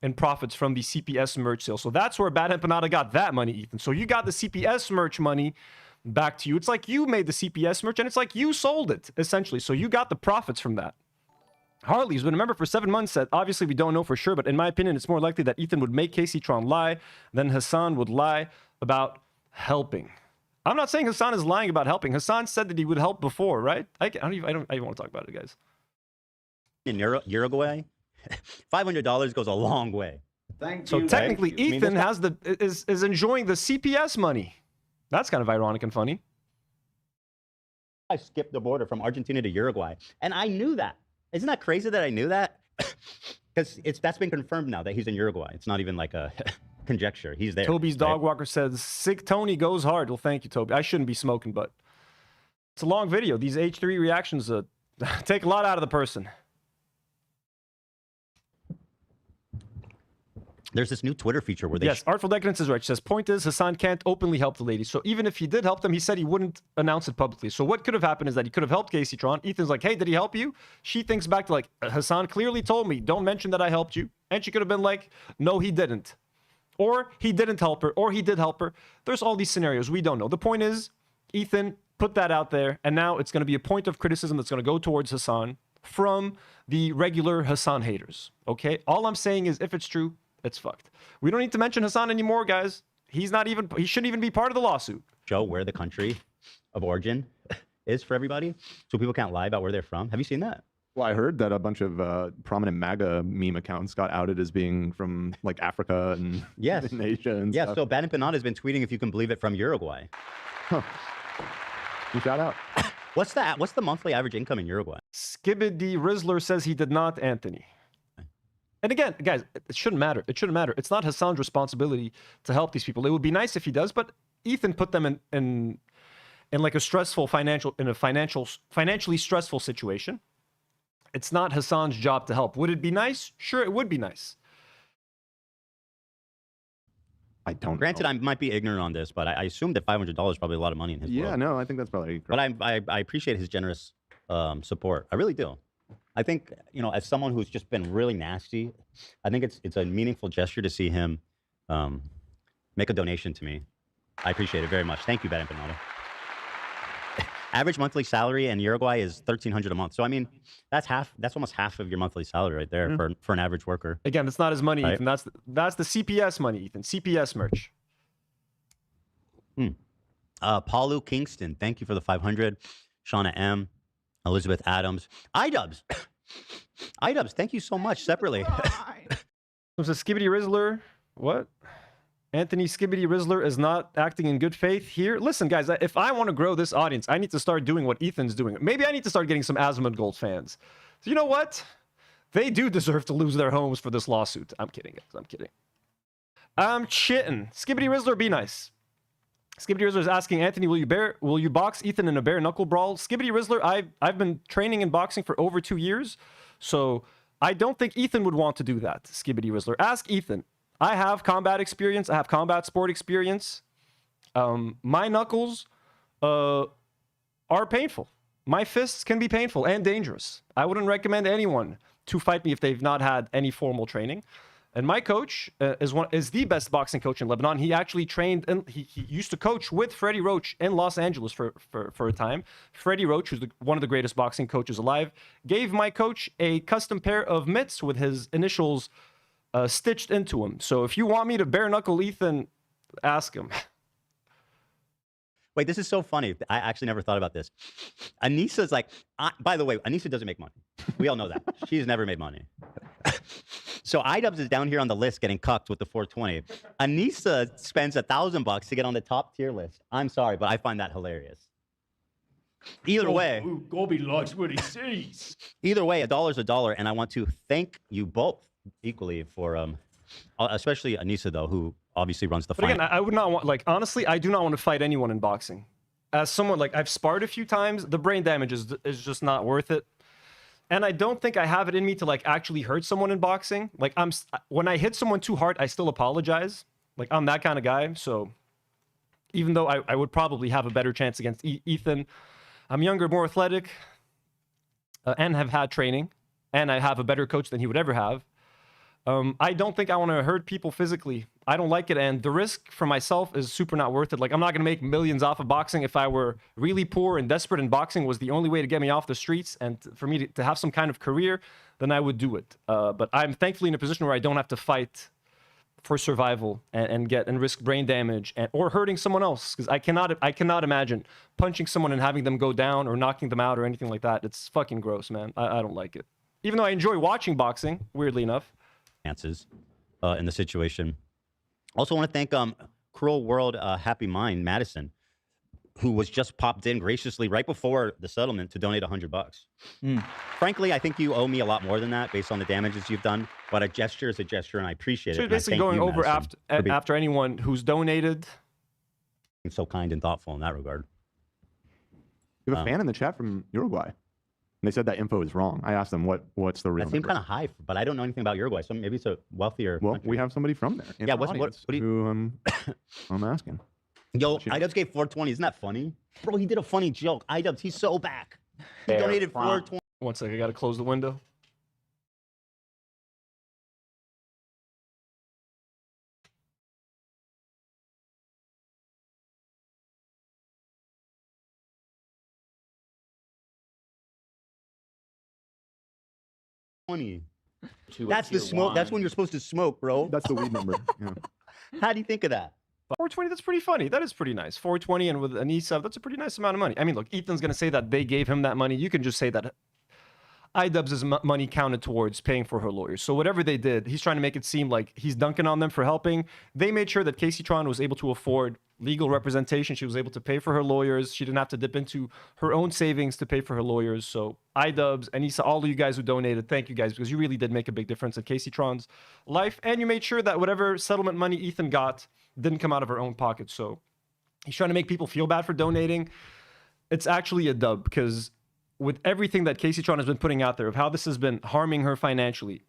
in profits from the CPS merch sale. So that's where Bad Empanada got that money, Ethan. So you got the CPS merch money back to you. It's like you made the CPS merch, and it's like you sold it, essentially. So you got the profits from that. Harley's been a member for 7 months. Said, obviously, we don't know for sure, but in my opinion, it's more likely that Ethan would make Kaceytron lie than Hassan would lie about helping. I'm not saying Hassan is lying about helping. Hassan said that he would help before, right? I don't even want to talk about it, guys. in Uruguay, $500 goes a long way. So technically, Ethan is enjoying the CPS money. That's kind of ironic and funny. I skipped the border from Argentina to Uruguay, and I knew that. Isn't that crazy that I knew that? Because that's been confirmed now that he's in Uruguay. It's not even like a conjecture. He's there. Toby's dog walker says, "Sick Tony goes hard." Well, thank you, Toby. I shouldn't be smoking, but it's a long video. These H3 reactions take a lot out of the person. There's this new Twitter feature where they... Yes, Artful Decadence is right. She says, point is, Hassan can't openly help the ladies. So even if he did help them, he said he wouldn't announce it publicly. So what could have happened is that he could have helped Kaceytron. Ethan's like, hey, did he help you? She thinks back to like, Hassan clearly told me, don't mention that I helped you. And she could have been like, no, he didn't. Or he didn't help her. Or he did help her. There's all these scenarios. We don't know. The point is, Ethan put that out there. And now it's going to be a point of criticism that's going to go towards Hassan from the regular Hassan haters. Okay? All I'm saying is, if it's true, it's fucked. We don't need to mention Hassan anymore, guys. He shouldn't even be part of the lawsuit. Show where the country of origin is for everybody, so people can't lie about where they're from. Have you seen that? Well, I heard that a bunch of prominent MAGA meme accounts got outed as being from like Africa and yes, Asia and stuff. So Bad Empanada has been tweeting, if you can believe it, from Uruguay. Huh. Shout out. What's the monthly average income in Uruguay? Skibbity Rizzler says he did not, Anthony. And again, guys, it shouldn't matter. It shouldn't matter. It's not Hassan's responsibility to help these people. It would be nice if he does, but Ethan put them in like a stressful financially stressful situation. It's not Hassan's job to help. Would it be nice? Sure, it would be nice. I don't. Granted, I might be ignorant on this, but I assume that $500 is probably a lot of money in his world. Yeah, no, I think that's probably correct. But I appreciate his generous support. I really do. I think, you know, as someone who's just been really nasty, I think it's a meaningful gesture to see him make a donation to me. I appreciate it very much. Thank you, Bad Empanada. Average monthly salary in Uruguay is $1,300 a month. So I mean, that's almost half of your monthly salary right there for an average worker. Again, that's not his money, Right. Ethan. That's the CPS money, Ethan. CPS merch. Paulu Kingston, thank you for the 500. Shauna M, Elizabeth Adams, iDubbbz. iDubbbz, thank you so much separately. So says Skibbity Rizzler. What? Anthony Skibbity Rizzler is not acting in good faith here. Listen, guys, if I want to grow this audience, I need to start doing what Ethan's doing. Maybe I need to start getting some Azimuth Gold fans. So you know what? They do deserve to lose their homes for this lawsuit. I'm kidding, guys. I'm kidding. I'm chitting. Skibbity Rizzler, be nice. Skibbity Rizzler is asking Anthony, will you box Ethan in a bare knuckle brawl? Skibbity Rizzler, I've been training in boxing for over 2 years, so I don't think Ethan would want to do that. Skibbity Rizzler, ask Ethan. I have combat experience. I have combat sport experience. My knuckles are painful. My fists can be painful and dangerous. I wouldn't recommend anyone to fight me if they've not had any formal training. And my coach is the best boxing coach in Lebanon. He actually trained, and he used to coach with Freddie Roach in Los Angeles for a time. Freddie Roach, who's one of the greatest boxing coaches alive, gave my coach a custom pair of mitts with his initials stitched into him. So if you want me to bare knuckle Ethan, ask him. Wait, this is so funny. I actually never thought about this. Anissa's like, by the way, Anissa doesn't make money. We all know that. She's never made money. So iDubbbz is down here on the list getting cucked with the 420. Anissa spends $1,000 to get on the top tier list. I'm sorry, but I find that hilarious. Either way, Gobi likes what he sees. Either way, $1's a dollar, and I want to thank you both equally for, especially Anissa though, who obviously runs the fight. But again, I would not want, like, honestly, I do not want to fight anyone in boxing. As someone, like, I've sparred a few times, the brain damage is just not worth it. And I don't think I have it in me to, like, actually hurt someone in boxing. Like, when I hit someone too hard, I still apologize. Like, I'm that kind of guy. So even though I would probably have a better chance against Ethan, I'm younger, more athletic, and have had training, and I have a better coach than he would ever have. I don't think I want to hurt people physically. I don't like it, and the risk for myself is super not worth it. Like, I'm not going to make millions off of boxing. If I were really poor and desperate and boxing was the only way to get me off the streets and for me to have some kind of career, then I would do it. But I'm thankfully in a position where I don't have to fight for survival and risk brain damage or hurting someone else, because I cannot imagine punching someone and having them go down or knocking them out or anything like that. It's fucking gross, man. I don't like it. Even though I enjoy watching boxing, weirdly enough. Chances in the situation. Also want to thank Cruel World Happy Mind Madison, who was just popped in graciously right before the settlement to donate $100. Frankly, I think you owe me a lot more than that based on the damages you've done, but a gesture is a gesture and I appreciate it. So you're basically going over after anyone who's donated. Being so kind and thoughtful in that regard. We have a fan in the chat from Uruguay. And they said that info is wrong. I asked them what's the real. That seemed kind of high, but I don't know anything about Uruguay, so maybe it's a wealthier. Well, country. we have somebody from there. Yeah, what do you? Who I'm asking. Yo, iDubbbz gave 420. Isn't that funny, bro? He did a funny joke. iDubbbz, he's so back. He donated 420. One second, I gotta close the window. That's the smoke. That's when you're supposed to smoke, bro. That's the weed number. Yeah. How do you think of that? 420, that's pretty funny. That is pretty nice. 420 and with Anissa, that's a pretty nice amount of money. I mean, look, Ethan's going to say that they gave him that money. You can just say that iDubbbz's money counted towards paying for her lawyers. So whatever they did, he's trying to make it seem like he's dunking on them for helping. They made sure that Kaceytron was able to afford legal representation. She was able to pay for her lawyers. She didn't have to dip into her own savings to pay for her lawyers. So iDubbbz, Anissa, all of you guys who donated, thank you guys, because you really did make a big difference in Kaceytron's life. And you made sure that whatever settlement money Ethan got didn't come out of her own pocket. So he's trying to make people feel bad for donating. It's actually a dub, because with everything that Kaceytron has been putting out there of how this has been harming her financially,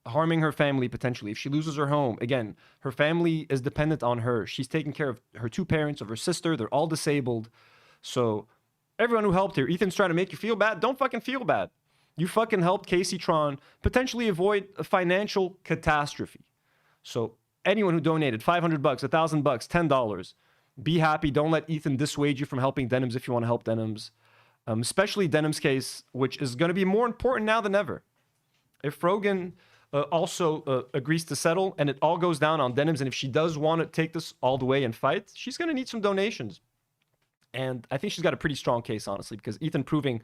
harming her family potentially. If she loses her home, again, her family is dependent on her. She's taking care of her two parents, of her sister. They're all disabled. So everyone who helped her, Ethan's trying to make you feel bad. Don't fucking feel bad. You fucking helped Kaceytron potentially avoid a financial catastrophe. So anyone who donated $500, $1,000, $10, be happy. Don't let Ethan dissuade you from helping Denims if you want to help Denims. especially Denim's case, which is going to be more important now than ever. If Rogan also agrees to settle and it all goes down on Denims, and if she does want to take this all the way and fight, she's going to need some donations. And I think she's got a pretty strong case, honestly, because Ethan proving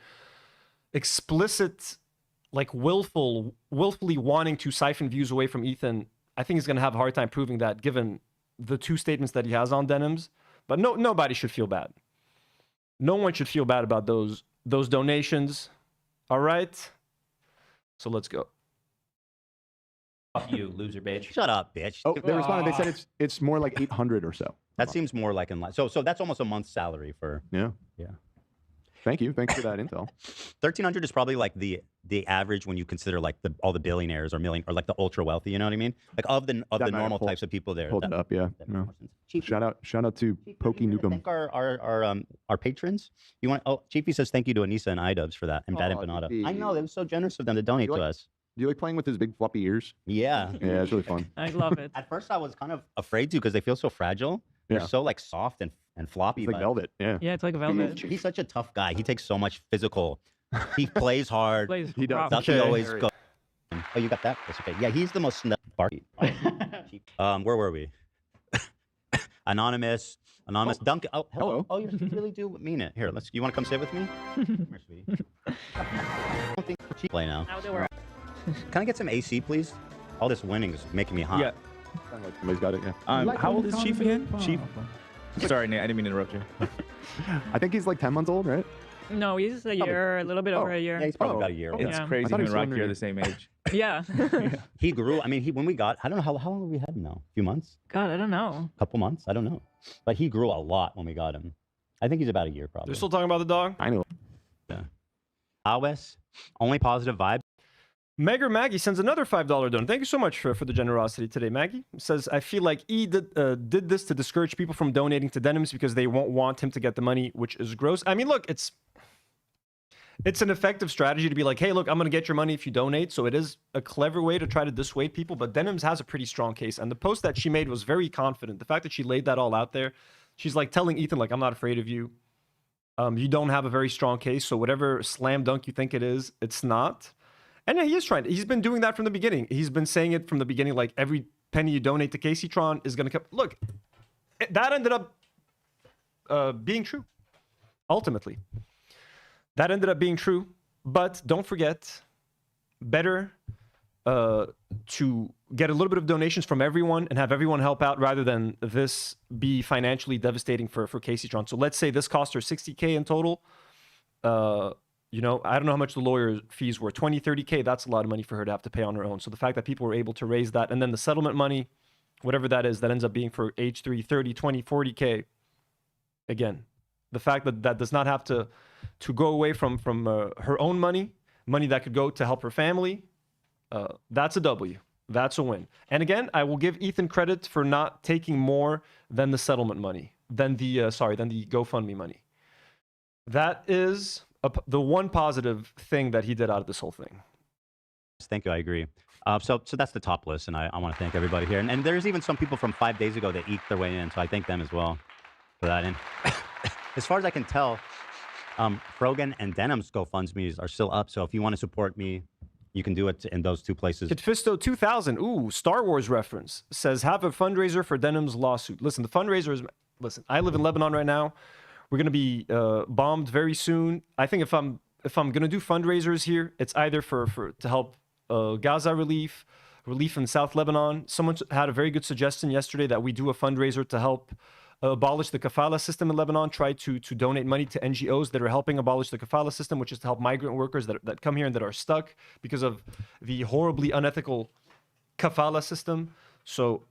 explicit, like willfully wanting to siphon views away from Ethan, I think he's going to have a hard time proving that given the 2 statements that he has on Denims. But nobody should feel bad. No one should feel bad about those donations. All right? So let's go. Fuck you, loser bitch. Shut up, bitch. Oh, they responded. They said it's more like 800 or so. That seems more like in line. So that's almost a month's salary for. Yeah. Thank you. Thanks for that intel. 1,300 is probably like the average when you consider like all the billionaires or like the ultra wealthy. You know what I mean? Like of the normal types of people there. Hold it up, yeah. No. Shout out to Pokey Nukem. Thank our patrons. You want? Oh, Chiefy says thank you to Anissa and iDubbbz for that, and Bad Empanada. I know they were so generous of them to donate to us. Do you like playing with his big floppy ears? Yeah. Yeah, it's really fun. I love it. At first, I was kind of afraid to because they feel so fragile. They're so like soft and floppy. It's like velvet. Yeah. Yeah, it's like velvet. He's such a tough guy. He takes so much physical. He plays hard. He does. Ducky always goes. Oh, you got that? That's okay. Yeah, he's the most barky. Where were we? Anonymous. Duncan. Oh, hello. Oh, you really do mean it. Here, you want to come sit with me? Come here, sweetie. I don't think cheap play now. Can I get some AC, please? All this winning is making me hot. Yeah. Like somebody's got it, yeah. How old is Chief again? Chief? Sorry, Nate, I didn't mean to interrupt you. I think he's like 10 months old, right? No, he's a year, a little bit over a year. Yeah, he's probably about a year. It's crazy him and Rocky are the same age. Yeah. He grew. I mean, when we got, I don't know how long have we had him now? A few months? God, I don't know. A couple months? I don't know. But he grew a lot when we got him. I think he's about a year probably. They're still talking about the dog? I know. Yeah. Awes, only positive vibes. Megger Maggie sends another $5 donation. Thank you so much for the generosity today, Maggie. Says, I feel like E did this to discourage people from donating to Denims because they won't want him to get the money, which is gross. I mean, look, it's an effective strategy to be like, hey, look, I'm going to get your money if you donate. So it is a clever way to try to dissuade people. But Denims has a pretty strong case. And the post that she made was very confident. The fact that she laid that all out there, she's like telling Ethan, like, I'm not afraid of you. You don't have a very strong case. So whatever slam dunk you think it is, it's not. And he is trying to. He's been doing that from the beginning. He's been saying it from the beginning, like every penny you donate to Kaceytron is going to come. Look, that ended up being true, ultimately. That ended up being true. But don't forget, better to get a little bit of donations from everyone and have everyone help out rather than this be financially devastating for Kaceytron. So let's say this cost her $60K in total. You know, I don't know how much the lawyer fees were, 20, 30K. That's a lot of money for her to have to pay on her own. So the fact that people were able to raise that, and then the settlement money, whatever that is, that ends up being for H3, 30, 20, 40K. Again, the fact that that does not have to go away from her own money that could go to help her family, that's a W. That's a win. And again, I will give Ethan credit for not taking more than the settlement money, than the GoFundMe money. That is the one positive thing that he did out of this whole thing. Thank you. I agree. So that's the top list, and I want to thank everybody here. And there's even some people from 5 days ago that eked their way in, so I thank them as well for that. And as far as I can tell, Frogan and Denims GoFundMes are still up. So if you want to support me, you can do it in those two places. Kidfisto 2000, ooh, Star Wars reference, says have a fundraiser for Denims lawsuit. Listen, the fundraiser is, listen, I live in Lebanon right now. We're going to be bombed very soon. I think if I'm going to do fundraisers here, it's either to help Gaza relief in South Lebanon. Someone had a very good suggestion yesterday that we do a fundraiser to help abolish the kafala system in Lebanon, try to donate money to NGOs that are helping abolish the kafala system, which is to help migrant workers that come here and that are stuck because of the horribly unethical kafala system. So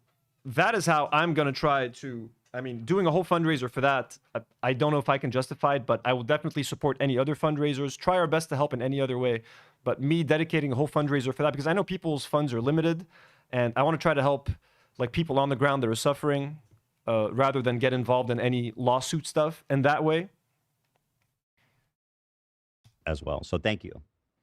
that is how I'm going to try to, I mean, doing a whole fundraiser for that, I don't know if I can justify it, but I will definitely support any other fundraisers, try our best to help in any other way. But me dedicating a whole fundraiser for that, because I know people's funds are limited, and I want to try to help like people on the ground that are suffering rather than get involved in any lawsuit stuff. And that way. As well. So thank you.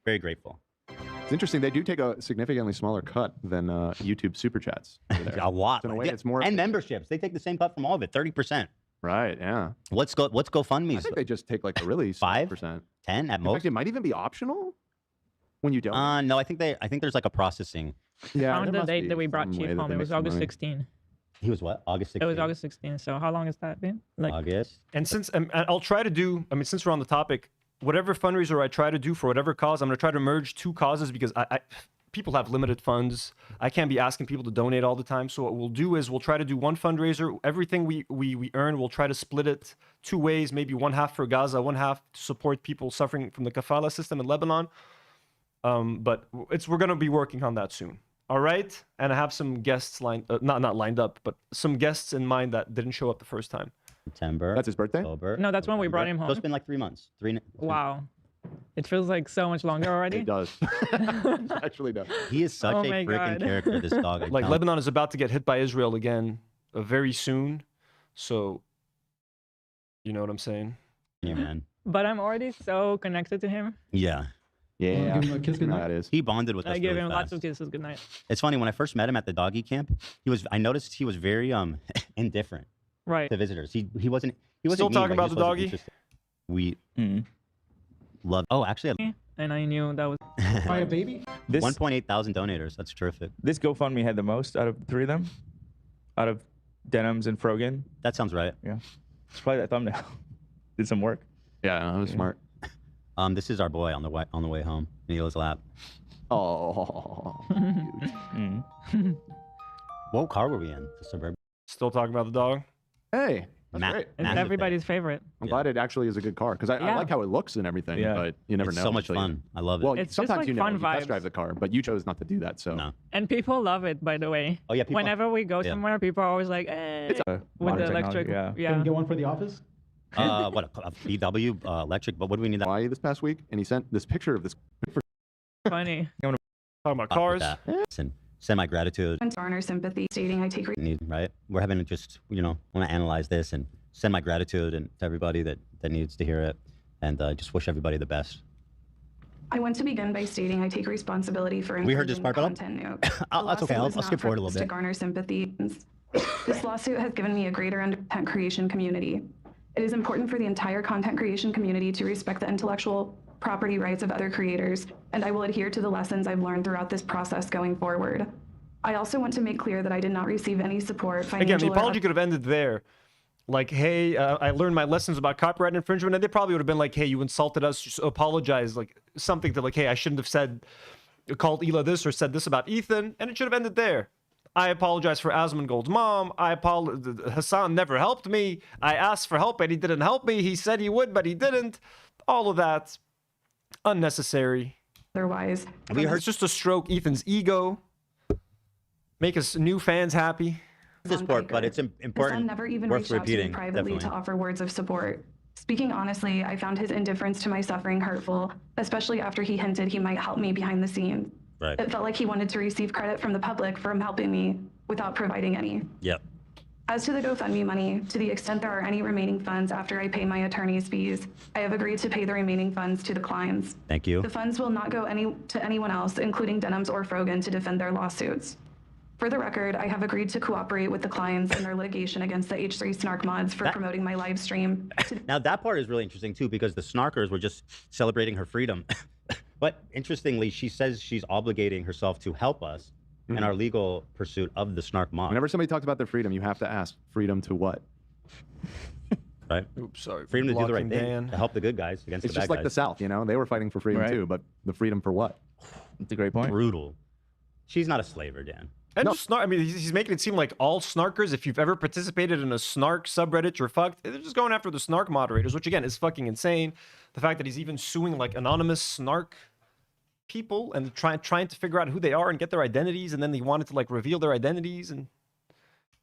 Very grateful. It's interesting. They do take a significantly smaller cut than YouTube super chats. A lot. So in a way, yeah. it's more and memberships. They take the same cut from all of it, 30%. Right. Yeah. What's GoFundMe? I think they just take like a really 5%, 10 at In most. fact, it might even be optional when you don't. No, I think there's like a processing. Yeah. Found there the must date be that we brought some Chief way that home. they It make was some August money. 16. He was what? August 16th? It was August 16. So how long has that been? Like August. And since I'll try to do, I mean, since we're on the topic, whatever fundraiser I try to do for whatever cause, I'm going to try to merge two causes because people have limited funds. I can't be asking people to donate all the time. So what we'll do is we'll try to do one fundraiser. Everything we earn, we'll try to split it two ways, maybe one half for Gaza, one half to support people suffering from the kafala system in Lebanon. But we're going to be working on that soon. All right. And I have some guests not lined up, but some guests in mind that didn't show up the first time. September. That's his birthday? October. No, that's when we brought him So home. it's been like 3 months. Wow. It feels like so much longer already. It does. It actually does. He is such Oh a my freaking God. character, this dog. I Like tell you. Lebanon is about to get hit by Israel again very soon. So, you know what I'm saying? Yeah, man. But I'm already so connected to him. Yeah. Yeah. Give him a kiss You know goodnight. how it is. He bonded with us I gave really him lots fast. of kisses goodnight. It's funny, when I first met him at the doggy camp, I noticed he was very indifferent Right. to visitors. He wasn't Still mean, talking like, about he just the wasn't doggy? interested. We love. Oh, actually, And I knew that was Buy a baby? This 1.8 thousand donators. That's terrific. this GoFundMe had the most out of the 3 of them, out of Denims and Frogan. That sounds right. Yeah, it's probably that thumbnail. Did some work. Yeah, that was smart. This is our boy on the way home. Neil's lap. Oh. What car were we in? The Suburban. Still talking about the dog? Hey. That's Ma- great. it's massive everybody's favorite. I'm glad it actually is a good car because I Yeah. like how it looks and everything, Yeah. but you never It's know. so much until you- fun. I love it. Well, It's just, sometimes like, you know, fun you test vibes. drive the car, but you chose not to do that. So no. And people love it, by the way. Oh yeah. People, Whenever we go yeah. somewhere, people are always like, eh, It's with modern the technology, electric. yeah. Can Yeah. we get one for the office? what a VW electric? But what do we need that? Hawaii this past week, and he sent this picture of this. Funny. Talking about with cars? that. Listen, send my gratitude. And garner sympathy, stating I take Need, right? We're having to just, want to analyze this and send my gratitude and to everybody that needs to hear it, and just wish everybody the best. I want to begin by stating I take responsibility for We heard this infringing part, the Bella? content nuke. That's okay. I'll skip forward a little To bit. garner sympathy. This lawsuit has given me a greater content creation community. It is important for the entire content creation community to respect the intellectual property rights of other creators, and I will adhere to the lessons I've learned throughout this process going forward. I also want to make clear that I did not receive any support, Again, financial the apology could have ended there. Like, hey, I learned my lessons about copyright infringement, and they probably would have been like, hey, you insulted us, just apologize, like something to like, hey, I shouldn't have called Ela this or said this about Ethan, and it should have ended there. I apologize for Asmongold's mom. Hassan never helped me. I asked for help and he didn't help me. He said he would, but he didn't. All of that unnecessary. otherwise. It's just to stroke Ethan's ego, make his new fans happy. This part, but it's Hassan important. never even Worth reached out to me repeating. privately Definitely. to offer words of support. Speaking honestly, I found his indifference to my suffering hurtful, especially after he hinted he might help me behind the scenes. Right. It felt like he wanted to receive credit from the public for helping me without providing any. Yep. As to the GoFundMe money, to the extent there are any remaining funds after I pay my attorney's fees, I have agreed to pay the remaining funds to the Kleins. Thank you. The funds will not go to anyone else, including Denims or Frogan, to defend their lawsuits. For the record, I have agreed to cooperate with the Kleins in their litigation against the H3 Snark mods for promoting my live stream. Now that part is really interesting too, because the snarkers were just celebrating her freedom. But interestingly, she says she's obligating herself to help us in our legal pursuit of the snark mob. Whenever somebody talks about their freedom, you have to ask freedom to what? Right? Oops, sorry. Freedom to do the right Blocking thing, Dan. to help the good guys against It's the bad just like guys. the South, they were fighting for freedom Right. too, but the freedom for what? That's a great point. Brutal. She's not a slaver, Dan. And just snark, I mean, he's making it seem like all snarkers, if you've ever participated in a snark subreddit, you're fucked. They're just going after the snark moderators, which again is fucking insane. The fact that he's even suing like anonymous snark people and trying to figure out who they are and get their identities, and then he wanted to like reveal their identities and.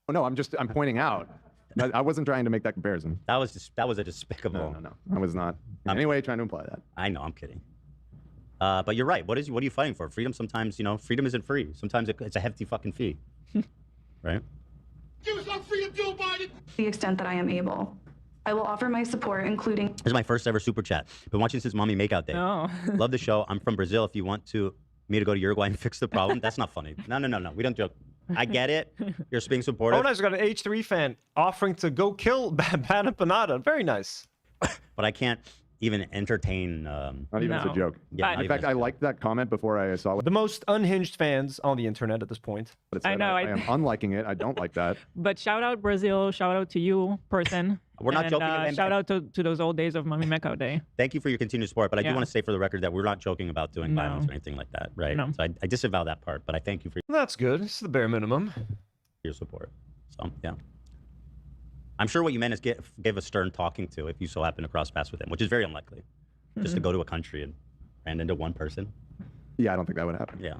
Oh no, I'm pointing out. I wasn't trying to make that comparison. That was a despicable. No. I was not in any way trying to imply that. I know, I'm kidding. But you're right. What are you fighting for? Freedom sometimes, freedom isn't free. Sometimes it's a hefty fucking fee. Right? Give us our freedom, Joe Biden! To the extent that I am able. I will offer my support, including This is my first ever super chat. Been watching since Mommy Makeout Day. No. Love the show. I'm from Brazil. If you want me to go to Uruguay and fix the problem, that's not funny. No. We don't joke. I get it. You're being supportive. Oh, nice. We got an H3 fan offering to go kill Bad Panada. Very nice. But I can't even entertain. Not even as a No. joke. Yeah, In fact, I liked that comment before I saw it. The most unhinged fans on the internet at this point. But I know, I I- am unliking it. I don't like that. But shout out Brazil, shout out to you, person. We're not and, joking, and- shout out to those old days of Mami Mecca Day. Thank you for your continued support, but I do Yeah. want to say for the record that we're not joking about doing No. violence or anything like that, right? No. So I disavow that part, but I thank you for That's good. This is the bare minimum. your support. So, yeah. I'm sure what you meant is give a stern talking to if you so happen to cross paths with him, which is very unlikely. Just to go to a country and ran into one person. Yeah, I don't think that would happen. Yeah.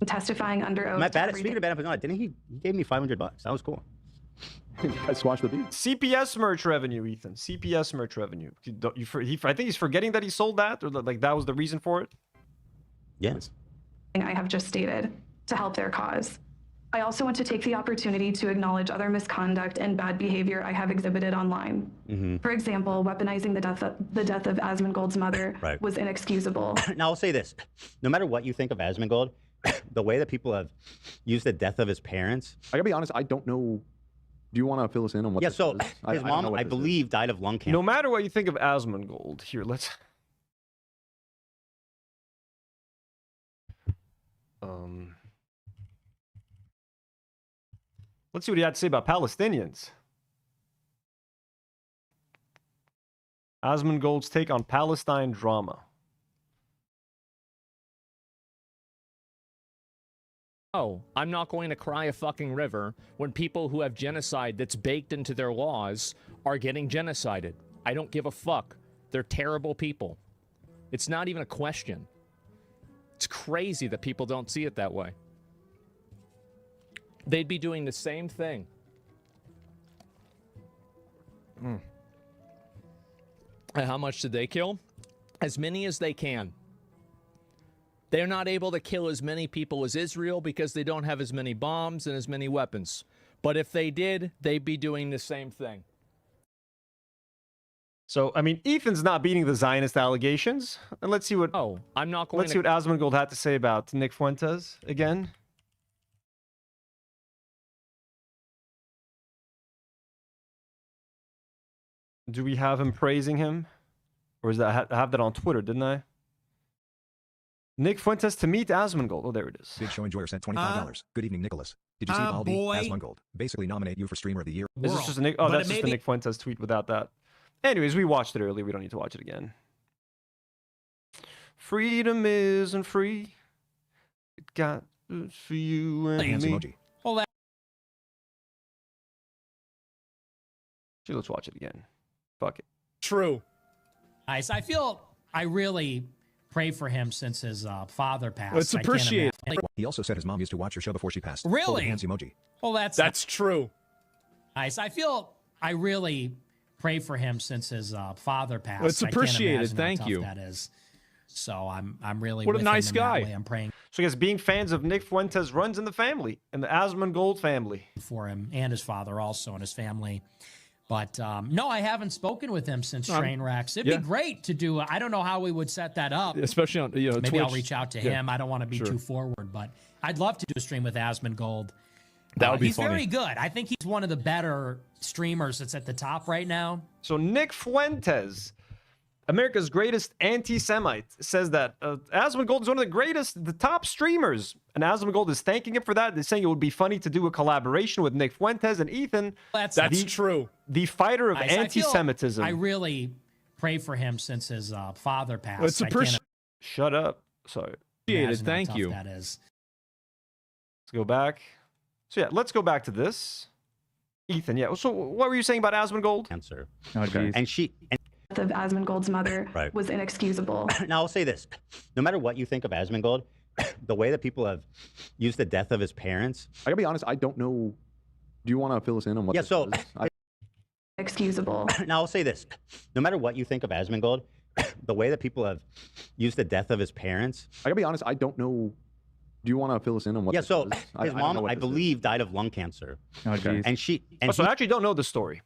Testifying under oath. Matt, to speaking of Bad Panada, didn't he gave me $500? That was cool. I squashed the beat. CPS merch revenue, Ethan. CPS merch revenue. I think he's forgetting that he sold that, or like that was the reason for it. Yes. I have just stated to help their cause. I also want to take the opportunity to acknowledge other misconduct and bad behavior I have exhibited online. For example, weaponizing the death of Asmongold's mother Right. was inexcusable. Now, I'll say this. No matter what you think of Asmongold, the way that people have used the death of his parents. I gotta be honest, I don't know. Do you want to fill us in on what Yeah, this so is? I his don't know mom, what I this is. believe, died of lung cancer. No matter what you think of Asmongold, here, let's... Let's see what he had to say about Palestinians. Asmongold's take on Palestine drama. Oh, I'm not going to cry a fucking river when people who have genocide that's baked into their laws are getting genocided. I don't give a fuck. They're terrible people. It's not even a question. It's crazy that people don't see it that way. They'd be doing the same thing. And how much did they kill? As many as they can. They're not able to kill as many people as Israel because they don't have as many bombs and as many weapons. But if they did, they'd be doing the same thing. So, I mean, Ethan's not beating the Zionist allegations. And let's see what... Oh, I'm not going Let's see what Asmongold had to say about Nick Fuentes again. Do we have him praising him? Or is that I have that on Twitter, didn't I? Nick Fuentes to meet Asmongold. Oh, there it is. Big Show Enjoyer sent $25. Good evening, Nicholas. Did you see Baldy Asmongold basically nominate you for Streamer of the Year? Is this just a Nick? Oh, that's just the Nick Fuentes tweet without that. Anyways, we watched it earlier. We don't need to watch it again. Freedom isn't free. It got for you and Hands me. emoji. Well, that Actually, let's watch it again. Fuck it. True. nice. I really pray for him since his father passed. It's I can't appreciated. imagine- He also said his mom used to watch your show before she passed. Really? Holding hands emoji. Well, That's true. nice. I really pray for him since his father passed. It's I can't appreciated. imagine how Thank tough you. That is. So I'm really What a with nice him in that guy. way. I'm praying So I guess being fans of Nick Fuentes runs in the family, in the Asmongold family. for him and his father also and his family. But no, I haven't spoken with him since Trainwrecks. It'd yeah. be great to do. I don't know how we would set that up. Especially on Maybe Twitch. I'll reach out to him. I don't want to be too forward, but I'd love to do a stream with Asmongold. That would be he's funny. very good. I think he's one of the better streamers that's at the top right now. So Nick Fuentes, America's greatest anti-Semite, says that Asmongold is one of the top streamers. And Asmongold is thanking him for that. They're saying it would be funny to do a collaboration with Nick Fuentes and Ethan. That's true. The fighter of I feel- anti-Semitism. I really pray for him since his father passed. It's I can't appreciated. Shut up. Sorry. imagine how Thank tough you. That is. Let's go back. So yeah, let's go back to this. Ethan, yeah. So what were you saying about Asmongold? Cancer. Oh, geez. And she. And Death of Asmongold's mother Right. was inexcusable. now I'll say this: no matter what you think of Asmongold, the way that people have used the death of his parents. I gotta be honest, I don't know. Do you want to fill us in on what Yeah, this so- is? Excusable. Now I'll say this: no matter what you think of Asmongold, the way that people have used the death of his parents. I gotta be honest, I don't know. Do you want to fill us in on what Yeah, this so is? his I don't know mom, what I this is. believe, died of lung cancer. Oh, jeez. And she. And So he- I actually don't know the story.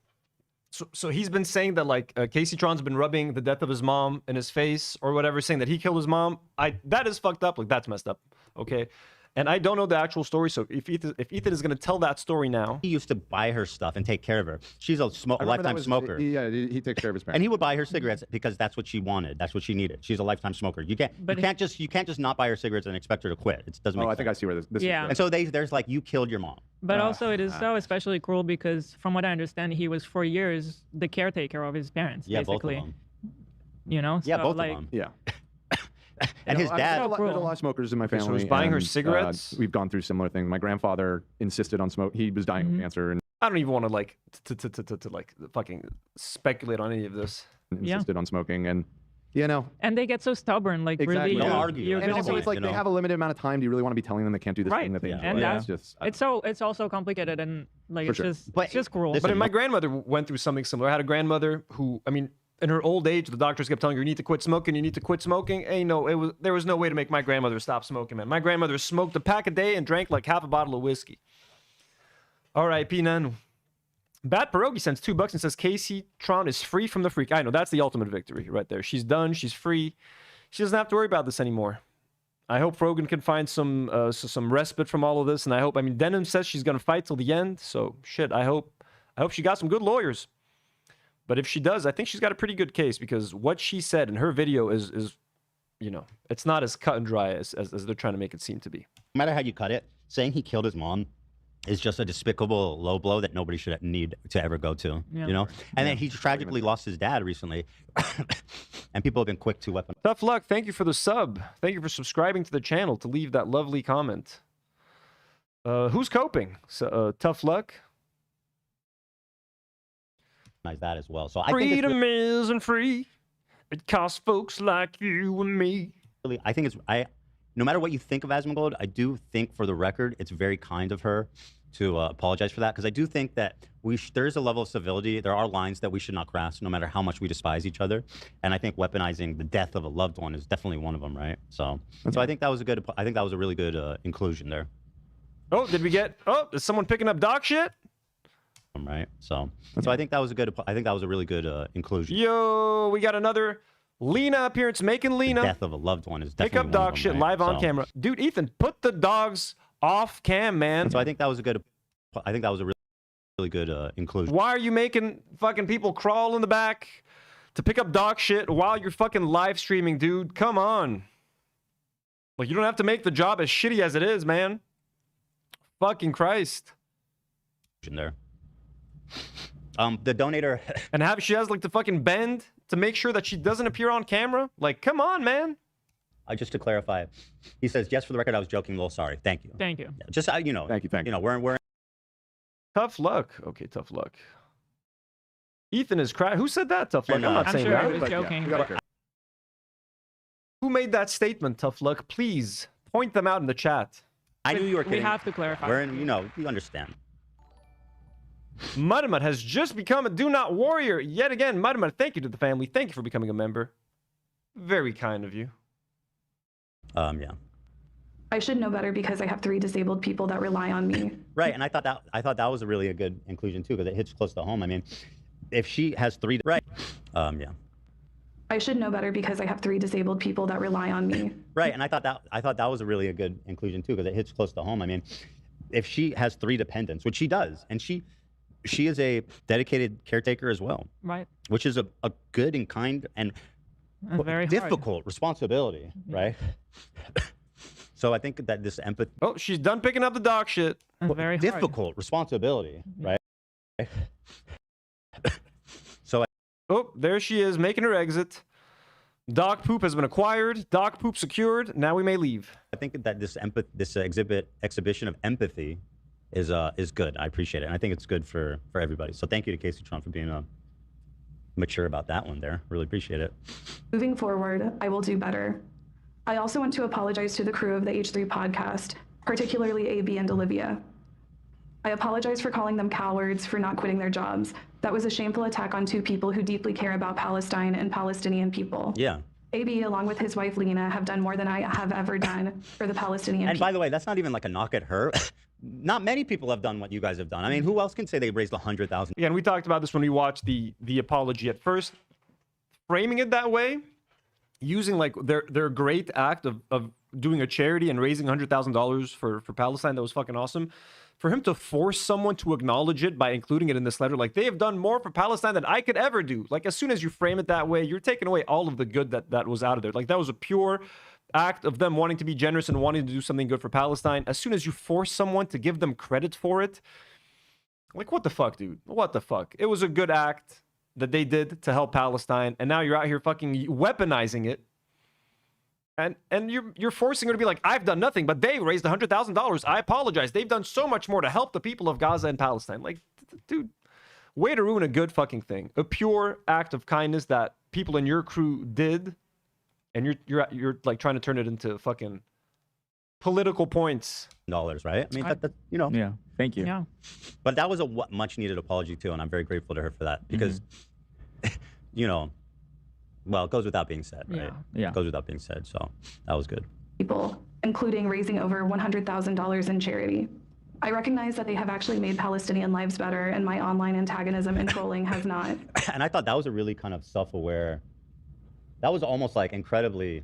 So he's been saying that like Kaceytron's been rubbing the death of his mom in his face or whatever, saying that he killed his mom. That is fucked up. Like that's messed up. Okay. And I don't know the actual story, so if Ethan is going to tell that story now. He used to buy her stuff and take care of her. She's a lifetime smoker. Yeah, he takes care of his parents. And he would buy her cigarettes because that's what she wanted. That's what she needed. She's a lifetime smoker. You can't just not buy her cigarettes and expect her to quit. It doesn't make sense. I think I see where this is. And so there's like, you killed your mom. But also, it is so especially cruel because, from what I understand, he was for years the caretaker of his parents. Yeah, basically. both of them. You know? Yeah, So, both like, of them. Yeah. And his dad. There's a lot of smokers in my family. So he's buying her and, cigarettes? we've gone through similar things. My grandfather insisted on smoke. He was dying of cancer and I don't even want to like fucking speculate on any of this. insisted on smoking. And you know, And they get so stubborn, like exactly. really. Don't argue. You're And gonna also, be, it's like they have a limited amount of time. Do you really want to be telling them they can't do this thing that they enjoy? And It's that's just it's also complicated and like For it's sure. just it's just cruel. But my grandmother went through something similar. I had a grandmother who, I mean, in her old age, the doctors kept telling her, you need to quit smoking, you need to quit smoking. There was no way to make my grandmother stop smoking, man. My grandmother smoked a pack a day and drank like half a bottle of whiskey. R.I.P. Nanu. Bat Pierogi sends $2 and says Kaceytron is free from the freak. I know, that's the ultimate victory right there. She's done, she's free. She doesn't have to worry about this anymore. I hope Rogan can find some respite from all of this, and I mean, Denims says she's gonna fight till the end, so shit, I hope she got some good lawyers. But if she does, I think she's got a pretty good case because what she said in her video is you know, it's not as cut and dry as they're trying to make it seem to be. No matter how you cut it, saying he killed his mom is just a despicable low blow that nobody should need to ever go to, you know? And then he tragically lost his dad recently, and people have been quick to weapon. Tough luck. Thank you for the sub. Thank you for subscribing to the channel to leave that lovely comment. Who's coping? So, tough luck. That as well. So I Freedom isn't free. It costs folks like you and me. I think no matter what you think of Asmongold, I do think, for the record, it's very kind of her to apologize for that, because I do think that there's a level of civility. There are lines that we should not cross, no matter how much we despise each other. And I think weaponizing the death of a loved one is definitely one of them, right? So I think that was a really good inclusion there. Oh, is someone picking up dog shit? Right. So I think that was a really good inclusion. Yo, we got another Lena appearance, making Lena. The death of a loved one is definitely pick up dog shit live on So- camera. Dude, Ethan, put the dogs off cam, man. So I think that was a really good inclusion. Why are you making fucking people crawl in the back to pick up dog shit while you're fucking live streaming, dude? Come on. Like, you don't have to make the job as shitty as it is, man. Fucking Christ. There. The donator and she has like the fucking bend to make sure that she doesn't appear on camera. Like, come on, man. Just to clarify, he says, "Yes, for the record, I was joking. A little sorry. Thank you. Thank you. Yeah, just you know. Thank you. You know, we're tough luck. Okay, tough luck. Ethan is crack. Who said that? Tough luck. I'm not saying sure that. he was joking. Who made that statement? Tough luck. Please point them out in the chat. I knew you were kidding. We have to clarify. You understand. Mudamud has just become a Do Not Warrior yet again. Mudamud, thank you to the family. Thank you for becoming a member. Very kind of you. Yeah. I should know better because I have 3 disabled people that rely on me. Right, and I thought that was a really good inclusion too, because it hits close to home. I mean, if she has 3, right? Yeah. I should know better because I have 3 disabled people that rely on me. Right, and I thought that was a really good inclusion too, because it hits close to home. I mean, if she has 3 dependents, which she does, and she is a dedicated caretaker as well, right? Which is a good and kind and very difficult responsibility, right? So I think that this empathy. Oh, she's done picking up the dog shit. Very difficult responsibility, right? So. Oh, there she is making her exit. Dog poop has been acquired. Dog poop secured. Now we may leave. I think that this exhibition of empathy is good. I appreciate it, and I think it's good for everybody. So thank you to Kaceytron for being mature about that one there. Really appreciate it. Moving forward, I will do better. I also want to apologize to the crew of the H3 podcast, particularly AB and Olivia. I apologize for calling them cowards for not quitting their jobs. That was a shameful attack on 2 people who deeply care about Palestine and Palestinian people. Yeah. AB, along with his wife Lena, have done more than I have ever done for the Palestinian people. And by the way, that's not even like a knock at her. Not many people have done what you guys have done. I mean, who else can say they raised 100,000? Yeah, and we talked about this when we watched the apology at first. Framing it that way, using like their great act of doing a charity and raising $100,000 for Palestine. That was fucking awesome. For him to force someone to acknowledge it by including it in this letter, like, they have done more for Palestine than I could ever do. Like, as soon as you frame it that way, you're taking away all of the good that was out of there. Like, that was a pure act of them wanting to be generous and wanting to do something good for Palestine. As soon as you force someone to give them credit for it, like, what the fuck, dude? What the fuck? It was a good act that they did to help Palestine, and now you're out here fucking weaponizing it. And you're forcing her to be like, I've done nothing, but they raised $100,000. I apologize. They've done so much more to help the people of Gaza and Palestine. Like, dude, way to ruin a good fucking thing. A pure act of kindness that people in your crew did, and you're like trying to turn it into fucking political points. Right? I mean, that you know. Yeah. Thank you. Yeah. But that was a much needed apology too, and I'm very grateful to her for that because, you know, well, it goes without being said, right? Yeah. It goes without being said, so that was good. People, including raising over $100,000 in charity. I recognize that they have actually made Palestinian lives better, and my online antagonism and trolling has not. And I thought that was a really kind of self-aware, that was almost like incredibly,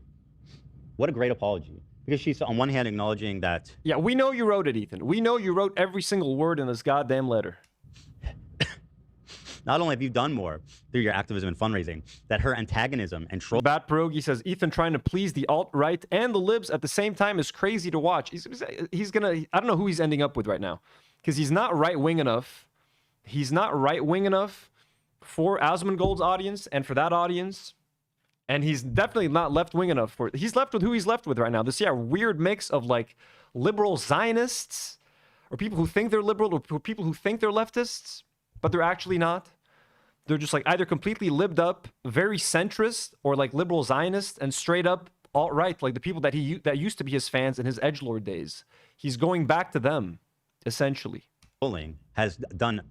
what a great apology. Because she's on one hand acknowledging that... Yeah, we know you wrote it, Ethan. We know you wrote every single word in this goddamn letter. Not only have you done more through your activism and fundraising, that her antagonism and troll... Bat Pierogi says, Ethan trying to please the alt-right and the libs at the same time is crazy to watch. He's gonna... I don't know who he's ending up with right now. Because he's not right-wing enough. He's not right-wing enough for Asmongold's audience and for that audience. And he's definitely not left-wing enough for... He's left with who he's left with right now. This, weird mix of, like, liberal Zionists, or people who think they're liberal, or people who think they're leftists, but they're actually not. They're just, like, either completely libbed up, very centrist, or, like, liberal Zionist, and straight-up alt-right, like the people that that used to be his fans in his edgelord days. He's going back to them, essentially. Trolling has done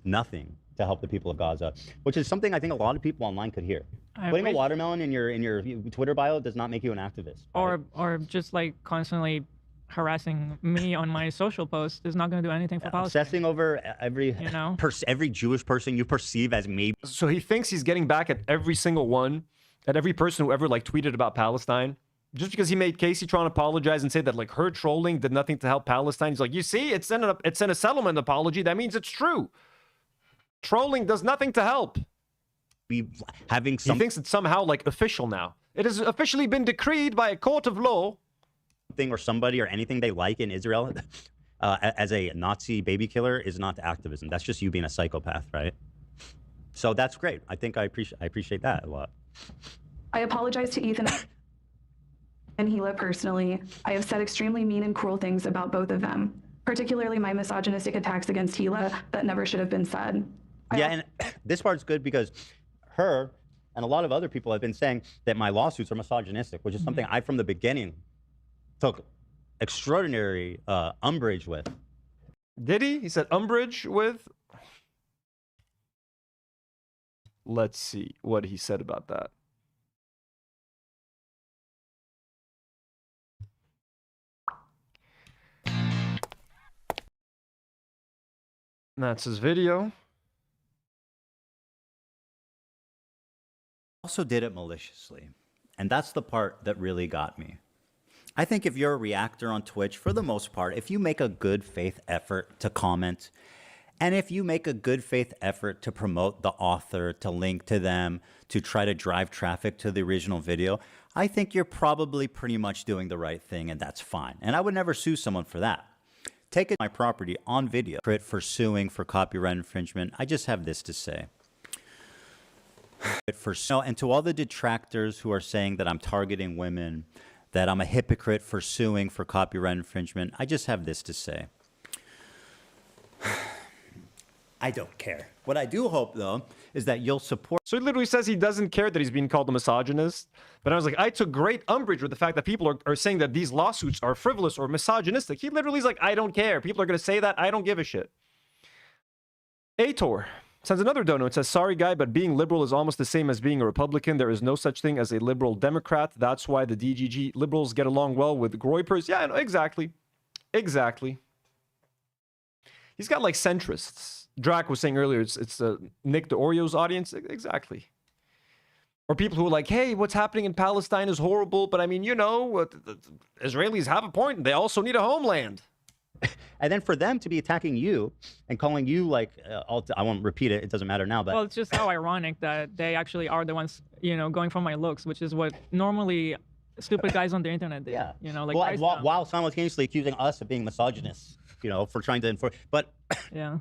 nothing to help the people of Gaza, which is something I think a lot of people online could hear. Putting a watermelon in your Twitter bio does not make you an activist. Right? Or just like constantly harassing me on my social posts is not going to do anything for Palestine. Obsessing over every every Jewish person you perceive as maybe. So he thinks he's getting back at every single one, at every person who ever like tweeted about Palestine. Just because he made Kaceytron apologize and say that like her trolling did nothing to help Palestine. He's like, you see, it's in a settlement apology. That means it's true. Trolling does nothing to help. He thinks it's somehow like official now. It has officially been decreed by a court of law. Thing or somebody or anything they like in Israel as a Nazi baby killer is not activism. That's just you being a psychopath, right? So that's great. I think I appreciate that a lot. I apologize to Ethan and Hila personally. I have said extremely mean and cruel things about both of them, particularly my misogynistic attacks against Hila that never should have been said. And this part's good because her and a lot of other people have been saying that my lawsuits are misogynistic, which is something I, from the beginning, took extraordinary umbrage with. Did he? He said umbrage with? Let's see what he said about that. That's his video. Also did it maliciously. And that's the part that really got me. I think if you're a reactor on Twitch, for the most part, if you make a good faith effort to comment, and if you make a good faith effort to promote the author, to link to them, to try to drive traffic to the original video, I think you're probably pretty much doing the right thing, and that's fine. And I would never sue someone for that. Take my property on video for suing for copyright infringement. I just have this to say. And to all the detractors who are saying that I'm targeting women, that I'm a hypocrite for suing for copyright infringement, I just have this to say. I don't care. What I do hope, though, is that you'll support... So he literally says he doesn't care that he's being called a misogynist. But I was like, I took great umbrage with the fact that people are saying that these lawsuits are frivolous or misogynistic. He literally is like, I don't care. People are going to say that. I don't give a shit. Ator sends another donut. It says, sorry, guy, but being liberal is almost the same as being a Republican. There is no such thing as a liberal Democrat. That's why the DGG liberals get along well with Groypers. Yeah, no, exactly. Exactly. He's got like centrists. Drac was saying earlier, it's Nick the Oreos audience. Exactly. Or people who are like, hey, what's happening in Palestine is horrible, but I mean, you know, Israelis have a point. They also need a homeland. And then for them to be attacking you and calling you like, I won't repeat it. It doesn't matter now. But Well, it's just so ironic that they actually are the ones, you know, going for my looks, which is what normally stupid guys on the internet do. Yeah. You know, like while simultaneously accusing us of being misogynists, you know, for trying to enforce. But yeah.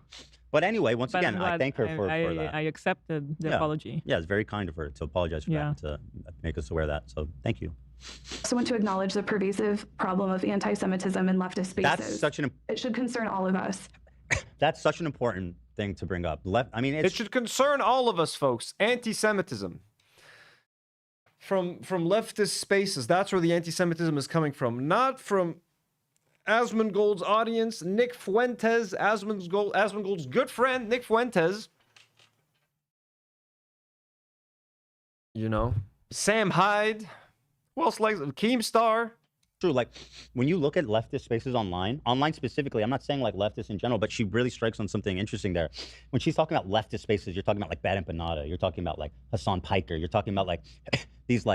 But anyway, once But I'm again, I glad thank her for that. I accepted the apology. Yeah, it's very kind of her to apologize for Yeah. that, to make us aware of that. So thank you. I also want to acknowledge the pervasive problem of anti-Semitism in leftist spaces. That's such an. It should concern all of us. That's such an important thing to bring up. I mean, it should concern all of us, folks. Anti-Semitism. From leftist spaces, that's where the anti-Semitism is coming from, not from Asmongold's audience, Nick Fuentes, Asmongold's good friend, Nick Fuentes. You know, Sam Hyde. Who else likes Keemstar? True, like when you look at leftist spaces online specifically, I'm not saying like leftists in general, but she really strikes on something interesting there. When she's talking about leftist spaces, you're talking about like Bad Empanada, you're talking about like Hassan Piker, you're talking about like these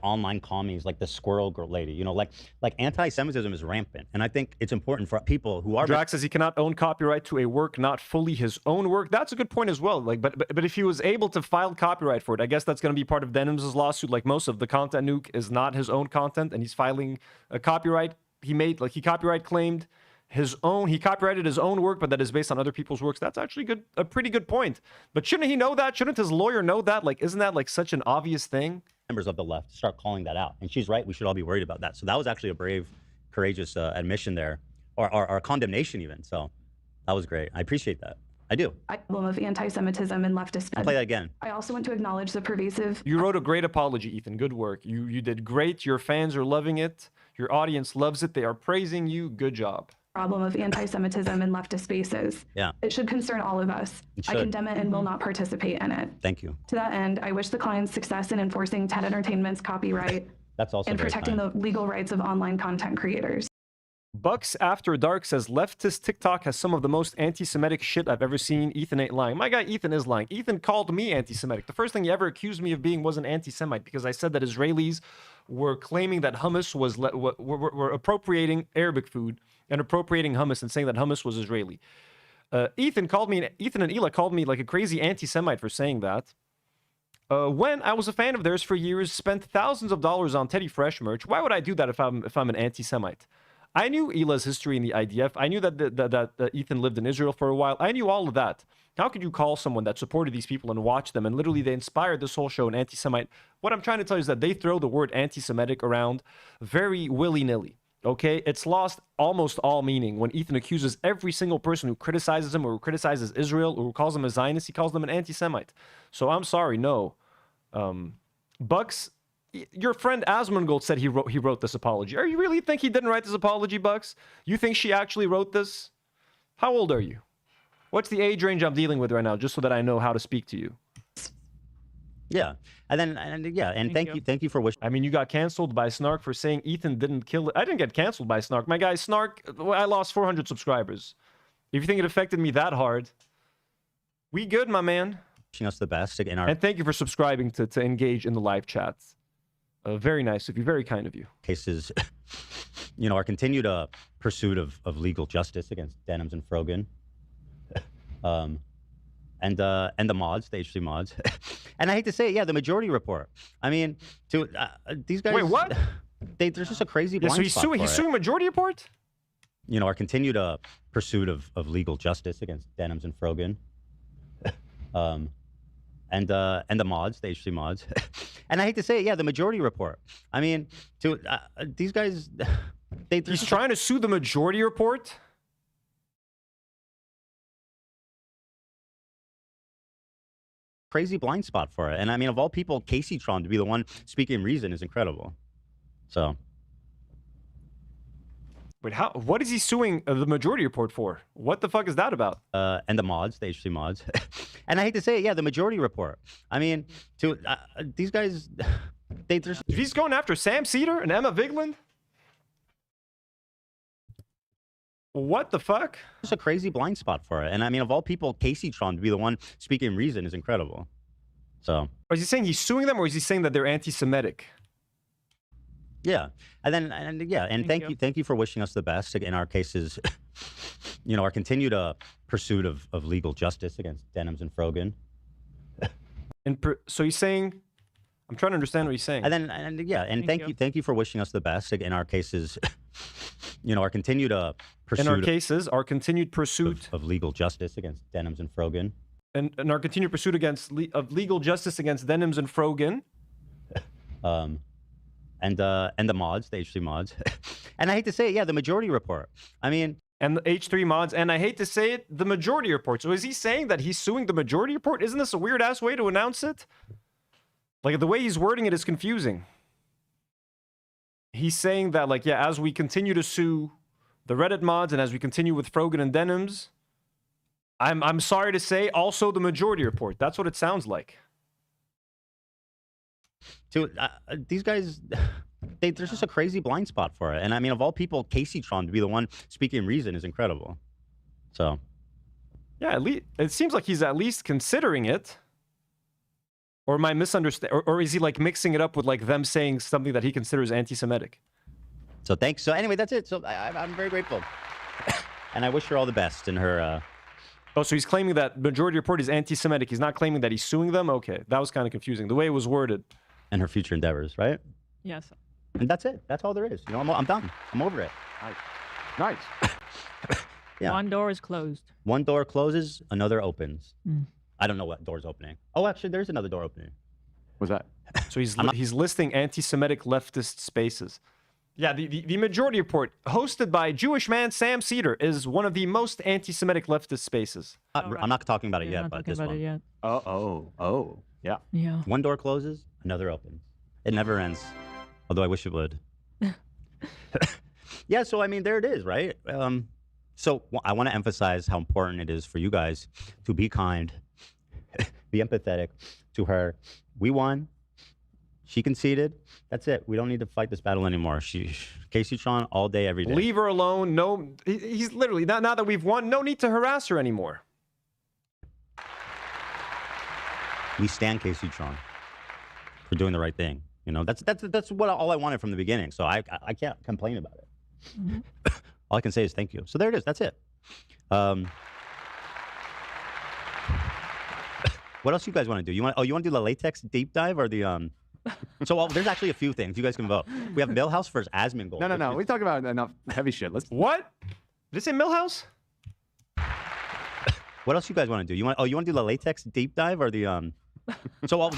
online commies, like the squirrel girl lady, you know, like anti-Semitism is rampant, and I think it's important for people who are. Drax says he cannot own copyright to a work not fully his own work. That's a good point as well. Like, but if he was able to file copyright for it, I guess that's going to be part of Denims' lawsuit. Like most of the content nuke is not his own content, and he's filing a copyright. He copyright claimed his own. He copyrighted his own work, but that is based on other people's works. That's actually a pretty good point. But shouldn't he know that? Shouldn't his lawyer know that? Like, isn't that like such an obvious thing? Members of the left start calling that out, and she's right. We should all be worried about that. So that was actually a brave, courageous admission there, or condemnation even. So that was great. I appreciate that. I do. Problem of anti-Semitism in leftist. I'll play that again. I also want to acknowledge the pervasive. You wrote a great apology, Ethan. Good work. You did great. Your fans are loving it. Your audience loves it. They are praising you. Good job. Problem of anti-Semitism in leftist spaces. Yeah. It should concern all of us. I condemn it and will not participate in it. Thank you. To that end, I wish the Klein success in enforcing TED Entertainment's copyright That's also and very protecting kind. the legal rights of online content creators. Bucks After Dark says leftist TikTok has some of the most anti-Semitic shit I've ever seen. Ethan ain't lying. My guy Ethan is lying. Ethan called me anti-Semitic. The first thing he ever accused me of being was an anti-Semite because I said that Israelis were claiming that hummus was were appropriating Arabic food and appropriating hummus and saying that hummus was Israeli. Ethan and Ela called me like a crazy anti-Semite for saying that. When I was a fan of theirs for years, spent thousands of dollars on Teddy Fresh merch. Why would I do that if I'm an anti-Semite? I knew Ela's history in the IDF. I knew that Ethan lived in Israel for a while. I knew all of that. How could you call someone that supported these people and watch them and literally they inspired this whole show an anti-Semite? What I'm trying to tell you is that they throw the word anti-Semitic around very willy-nilly. Okay, it's lost almost all meaning when Ethan accuses every single person who criticizes him or who criticizes Israel or who calls him a Zionist, he calls them an anti-Semite. So I'm sorry, no. Bucks, your friend Asmongold said he wrote this apology. Are you really think he didn't write this apology, Bucks? You think she actually wrote this? How old are you? What's the age range I'm dealing with right now, just so that I know how to speak to you? Yeah, and thank you for wishing. I mean, you got canceled by Snark for saying Ethan didn't kill it. I didn't get canceled by Snark. My guy Snark, I lost 400 subscribers. If you think it affected me that hard, we good, my man. Wishing us the best in our. And thank you for subscribing to engage in the live chats. Very nice of you. Very kind of you. Cases, you know, our continued pursuit of legal justice against Denims and Frogan. And the mods, the H3 mods. And I hate to say it, yeah, the majority report. I mean, these guys... Wait, what? There's just a crazy blind spot for he's suing majority report? You know, our continued pursuit of legal justice against Denims and Frogan. And the mods, the H3 mods. And I hate to say it, yeah, the majority report. I mean, these guys... He's trying to sue the majority report? Crazy blind spot for it. And I mean, of all people, Kaceytron to be the one speaking reason is incredible. So. Wait, what is he suing the majority report for? What the fuck is that about? And the mods, the H3 mods. And I hate to say it, yeah, the majority report. I mean, these guys, he's going after Sam Cedar and Emma Vigeland? What the fuck? It's a crazy blind spot for it. And I mean, of all people, Kaceytron to be the one speaking reason is incredible. So. Or is he saying he's suing them, or is he saying that they're anti-Semitic? Yeah, and thank you for wishing us the best in our cases. You know, our continued pursuit of legal justice against Denims and Frogan. So he's saying, I'm trying to understand what he's saying. And thank you for wishing us the best in our cases. You know, our continued pursuit. In our cases, our continued pursuit of legal justice against Denims and Frogan. And our continued pursuit of legal justice against Denims and Frogan. And the mods, the H3 mods. And I hate to say it, yeah, the majority report. I mean. And the H3 mods, and I hate to say it, the majority report. So is he saying that he's suing the majority report? Isn't this a weird-ass way to announce it? Like, the way he's wording it is confusing. He's saying that, like, yeah, as we continue to sue the Reddit mods and as we continue with Frogan and Denims, I'm sorry to say, also the majority report. That's what it sounds like. Dude, these guys, there's just a crazy blind spot for it. And I mean, of all people, Kaceytron to be the one speaking reason is incredible. So. Yeah, at least it seems like he's at least considering it. Or am I misunderstanding? Or is he like mixing it up with like them saying something that he considers anti-Semitic? So thanks. So anyway, that's it. So I'm very grateful. And I wish her all the best in her... Oh, so he's claiming that majority report is anti-Semitic. He's not claiming that he's suing them? Okay, that was kind of confusing. The way it was worded. And her future endeavors, right? Yes. And that's it. That's all there is. You know, I'm done. I'm over it. Nice. Yeah. One door is closed. One door closes, another opens. Mm. I don't know what door's opening. Oh, actually, there's another door opening. What's that? So he's listing anti-Semitic leftist spaces. Yeah, the majority report, hosted by Jewish man Sam Cedar, is one of the most anti-Semitic leftist spaces. I'm not talking about it yet, but this one. Yeah. Yeah. One door closes, another opens. It never ends. Although I wish it would. Yeah, so I mean, there it is, right? So I want to emphasize how important it is for you guys to be kind, be empathetic to her. We won. She conceded. That's it. We don't need to fight this battle anymore. Kaceytron all day, every day. Leave her alone. No, he's literally, now that we've won, no need to harass her anymore. We stand Kaceytron for doing the right thing. You know, that's what all I wanted from the beginning. So I can't complain about it. Mm-hmm. All I can say is thank you. So there it is. That's it. What else you guys want to do? You want to do the latex deep dive or the So there's actually a few things. You guys can vote. We have Millhouse versus Asmongold. No. We talk about enough heavy shit. What? Did it say Millhouse? What else you guys want to do? You want to do the latex deep dive or the So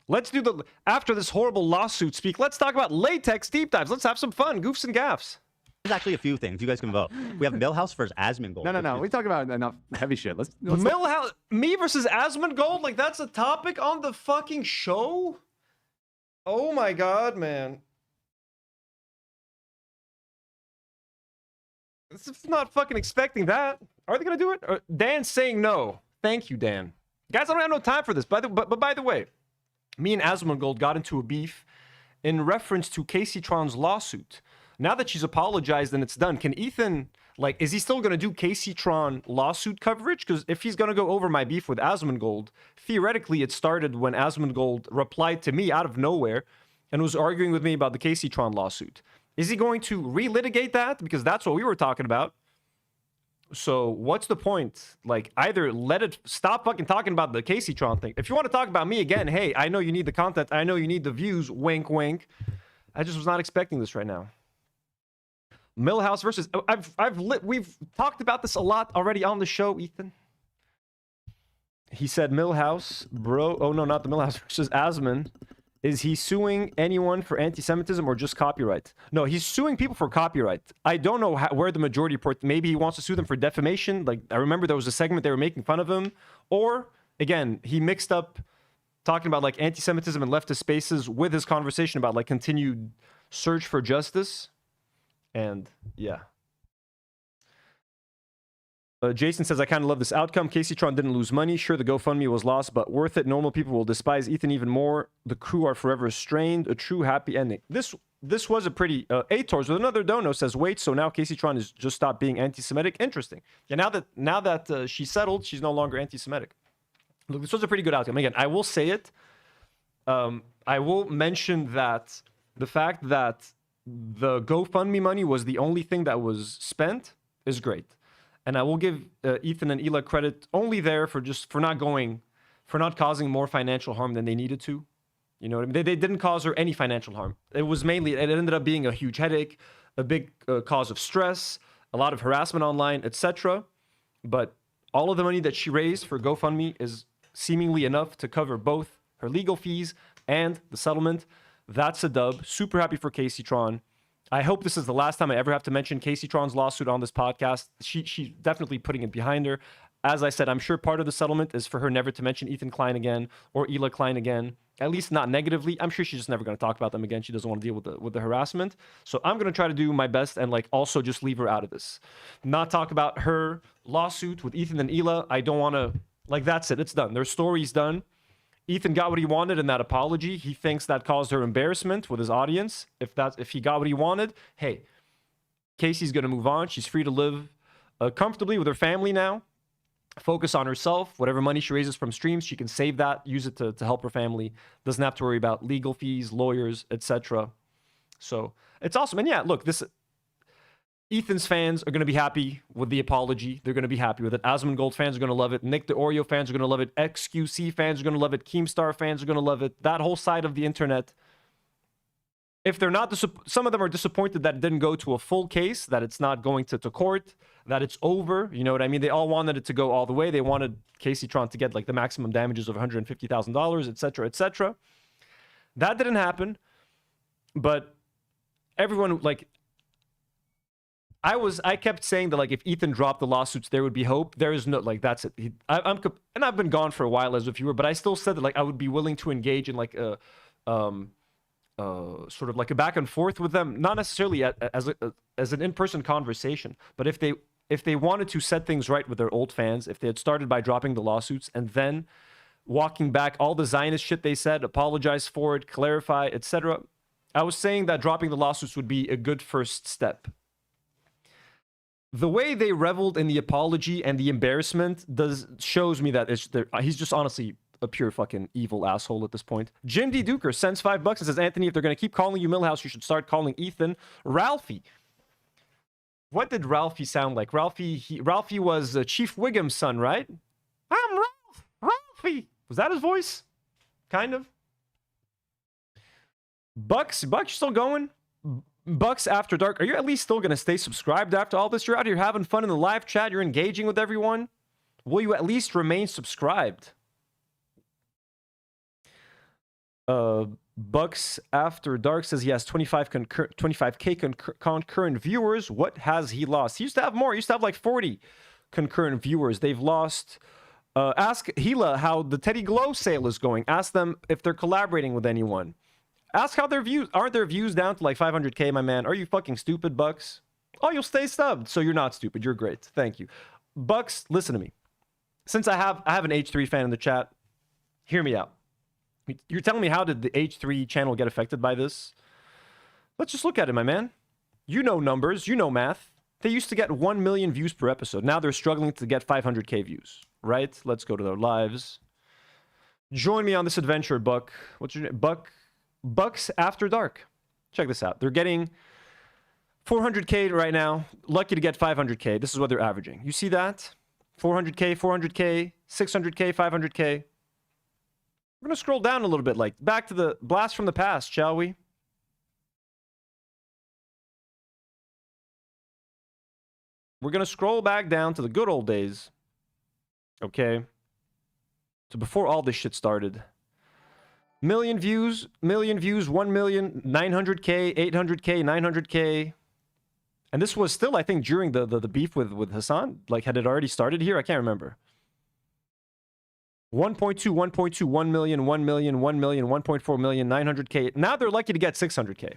let's do after this horrible lawsuit speak. Let's talk about latex deep dives. Let's have some fun, goofs and gaffs. There's actually a few things. You guys can vote. We have Millhouse versus Asmongold. No. We talk about enough heavy shit. Millhouse, me versus Asmongold? Like that's a topic on the fucking show? Oh my god, man. This is not fucking expecting that. Are they gonna do it? Dan's saying no. Thank you, Dan. Guys, I don't have no time for this. But by the way, me and Asmongold got into a beef in reference to Kaceytron's lawsuit. Now that she's apologized and it's done, can Ethan, like, is he still going to do Kaceytron lawsuit coverage? Because if he's going to go over my beef with Asmongold, theoretically it started when Asmongold replied to me out of nowhere and was arguing with me about the Kaceytron lawsuit. Is he going to relitigate that? Because that's what we were talking about. So what's the point? Like, either stop fucking talking about the Kaceytron thing. If you want to talk about me again, hey, I know you need the content. I know you need the views. Wink, wink. I just was not expecting this right now. Millhouse versus... We've talked about this a lot already on the show, Ethan. He said Millhouse, bro... Oh, no, not the Millhouse versus Asmon. Is he suing anyone for anti-Semitism or just copyright? No, he's suing people for copyright. I don't know where the majority report... Maybe he wants to sue them for defamation. Like, I remember there was a segment they were making fun of him. Or, again, he mixed up talking about, like, anti-Semitism and leftist spaces with his conversation about, like, continued search for justice. And yeah. Jason says, I kind of love this outcome. Kaceytron didn't lose money. Sure, the GoFundMe was lost, but worth it. Normal people will despise Ethan even more. The crew are forever estranged. A true happy ending. This this was a pretty Ators with another dono says, wait, so now Kaceytron is just stopped being anti-Semitic. Interesting. Yeah, now that she's settled, she's no longer anti-Semitic. Look, this was a pretty good outcome. Again, I will say it. I will mention that the fact that the GoFundMe money was the only thing that was spent is great, and I will give Ethan and Hila credit only there for not causing more financial harm than they needed to. You know what I mean? They didn't cause her any financial harm. It ended up being a huge headache, a big cause of stress, a lot of harassment online, etc. But all of the money that she raised for GoFundMe is seemingly enough to cover both her legal fees and the settlement. That's a dub. Super happy for Kaceytron. I hope this is the last time I ever have to mention Kaceytron's lawsuit on this podcast. She's definitely putting it behind her. As I said, I'm sure part of the settlement is for her never to mention Ethan Klein again or Hila Klein again, at least not negatively. I'm sure she's just never going to talk about them again. She doesn't want to deal with the harassment. So I'm going to try to do my best and also just leave her out of this. Not talk about her lawsuit with Ethan and Hila. I don't want to, that's it. It's done. Their story's done. Ethan got what he wanted in that apology. He thinks that caused her embarrassment with his audience. If he got what he wanted, hey, Casey's going to move on. She's free to live comfortably with her family now. Focus on herself. Whatever money she raises from streams, she can save that, use it to help her family. Doesn't have to worry about legal fees, lawyers, etc. So it's awesome. And yeah, look, Ethan's fans are going to be happy with the apology. They're going to be happy with it. Asmongold fans are going to love it. Nick the Oreo fans are going to love it. XQC fans are going to love it. Keemstar fans are going to love it. That whole side of the internet. If they're not, some of them are disappointed that it didn't go to a full case, that it's not going to court, that it's over. You know what I mean? They all wanted it to go all the way. They wanted Kaceytron to get the maximum damages of $150,000, etc., etc. That didn't happen. But everyone, I kept saying that if Ethan dropped the lawsuits, there would be hope. There is no, that's it. And I've been gone for a while as a viewer, but I still said that I would be willing to engage in sort of a back and forth with them, not necessarily as an in-person conversation, but if they wanted to set things right with their old fans, if they had started by dropping the lawsuits and then walking back all the Zionist shit they said, apologize for it, clarify, etc. I was saying that dropping the lawsuits would be a good first step. The way they reveled in the apology and the embarrassment shows me that he's just honestly a pure fucking evil asshole at this point. Jim D. Duker sends $5 and says, Anthony, if they're going to keep calling you Millhouse, you should start calling Ethan Ralphie. What did Ralphie sound like? Ralphie was Chief Wiggum's son, right? I'm Ralphie. Was that his voice? Kind of. Bucks, you still going? Bucks After Dark, are you at least still going to stay subscribed after all this? You're out here having fun in the live chat. You're engaging with everyone. Will you at least remain subscribed? Bucks After Dark says he has 25K concurrent viewers. What has he lost? He used to have more. He used to have 40 concurrent viewers. They've lost. Ask Hila how the Teddy Glow sale is going. Ask them if they're collaborating with anyone. Ask how their views aren't their views down to 500K, my man. Are you fucking stupid, Bucks? Oh, you'll stay stubbed. So you're not stupid. You're great. Thank you. Bucks, listen to me. Since I have an H3 fan in the chat, hear me out. You're telling me how did the H3 channel get affected by this? Let's just look at it, my man. You know numbers. You know math. They used to get 1 million views per episode. Now they're struggling to get 500K views, right? Let's go to their lives. Join me on this adventure, Buck. What's your name? Bucks After Dark. Check this out. They're getting 400K right now. Lucky to get 500K. This is what they're averaging. You see that? 400K, 400K, 600K, 500K. We're going to scroll down a little bit, back to the blast from the past, shall we? We're going to scroll back down to the good old days. Okay. So before all this shit started. Million views, 1 million, 900K, 800K, 900K. And this was still, I think, during the beef with Hassan. Had it already started here? I can't remember. 1.2, 1.2, 1 million, 1 million, 1 million, 1.4 million, 900K. Now they're lucky to get 600K.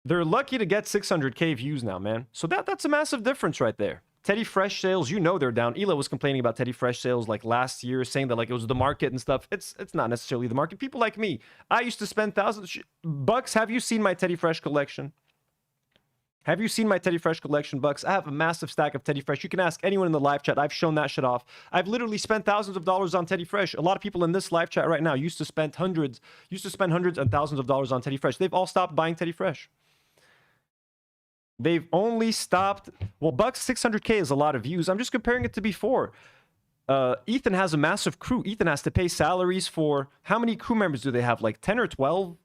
They're lucky to get 600K views now, man. So that's a massive difference right there. Teddy Fresh sales, you know they're down. Ela was complaining about Teddy Fresh sales like last year, saying that like it was the market and stuff. It's not necessarily the market. People like me, I used to spend thousands. Bucks, have you seen my Teddy Fresh collection? Have you seen my Teddy Fresh collection, Bucks? I have a massive stack of Teddy Fresh. You can ask anyone in the live chat. I've shown that shit off. I've literally spent thousands of dollars on Teddy Fresh. A lot of people in this live chat right now used to spend hundreds and thousands of dollars on Teddy Fresh. They've all stopped buying Teddy Fresh. They've only stopped. Well, Bucks 600K is a lot of views. I'm just comparing it to before. Ethan has a massive crew. Ethan has to pay salaries for how many crew members do they have? Like 10 or 12?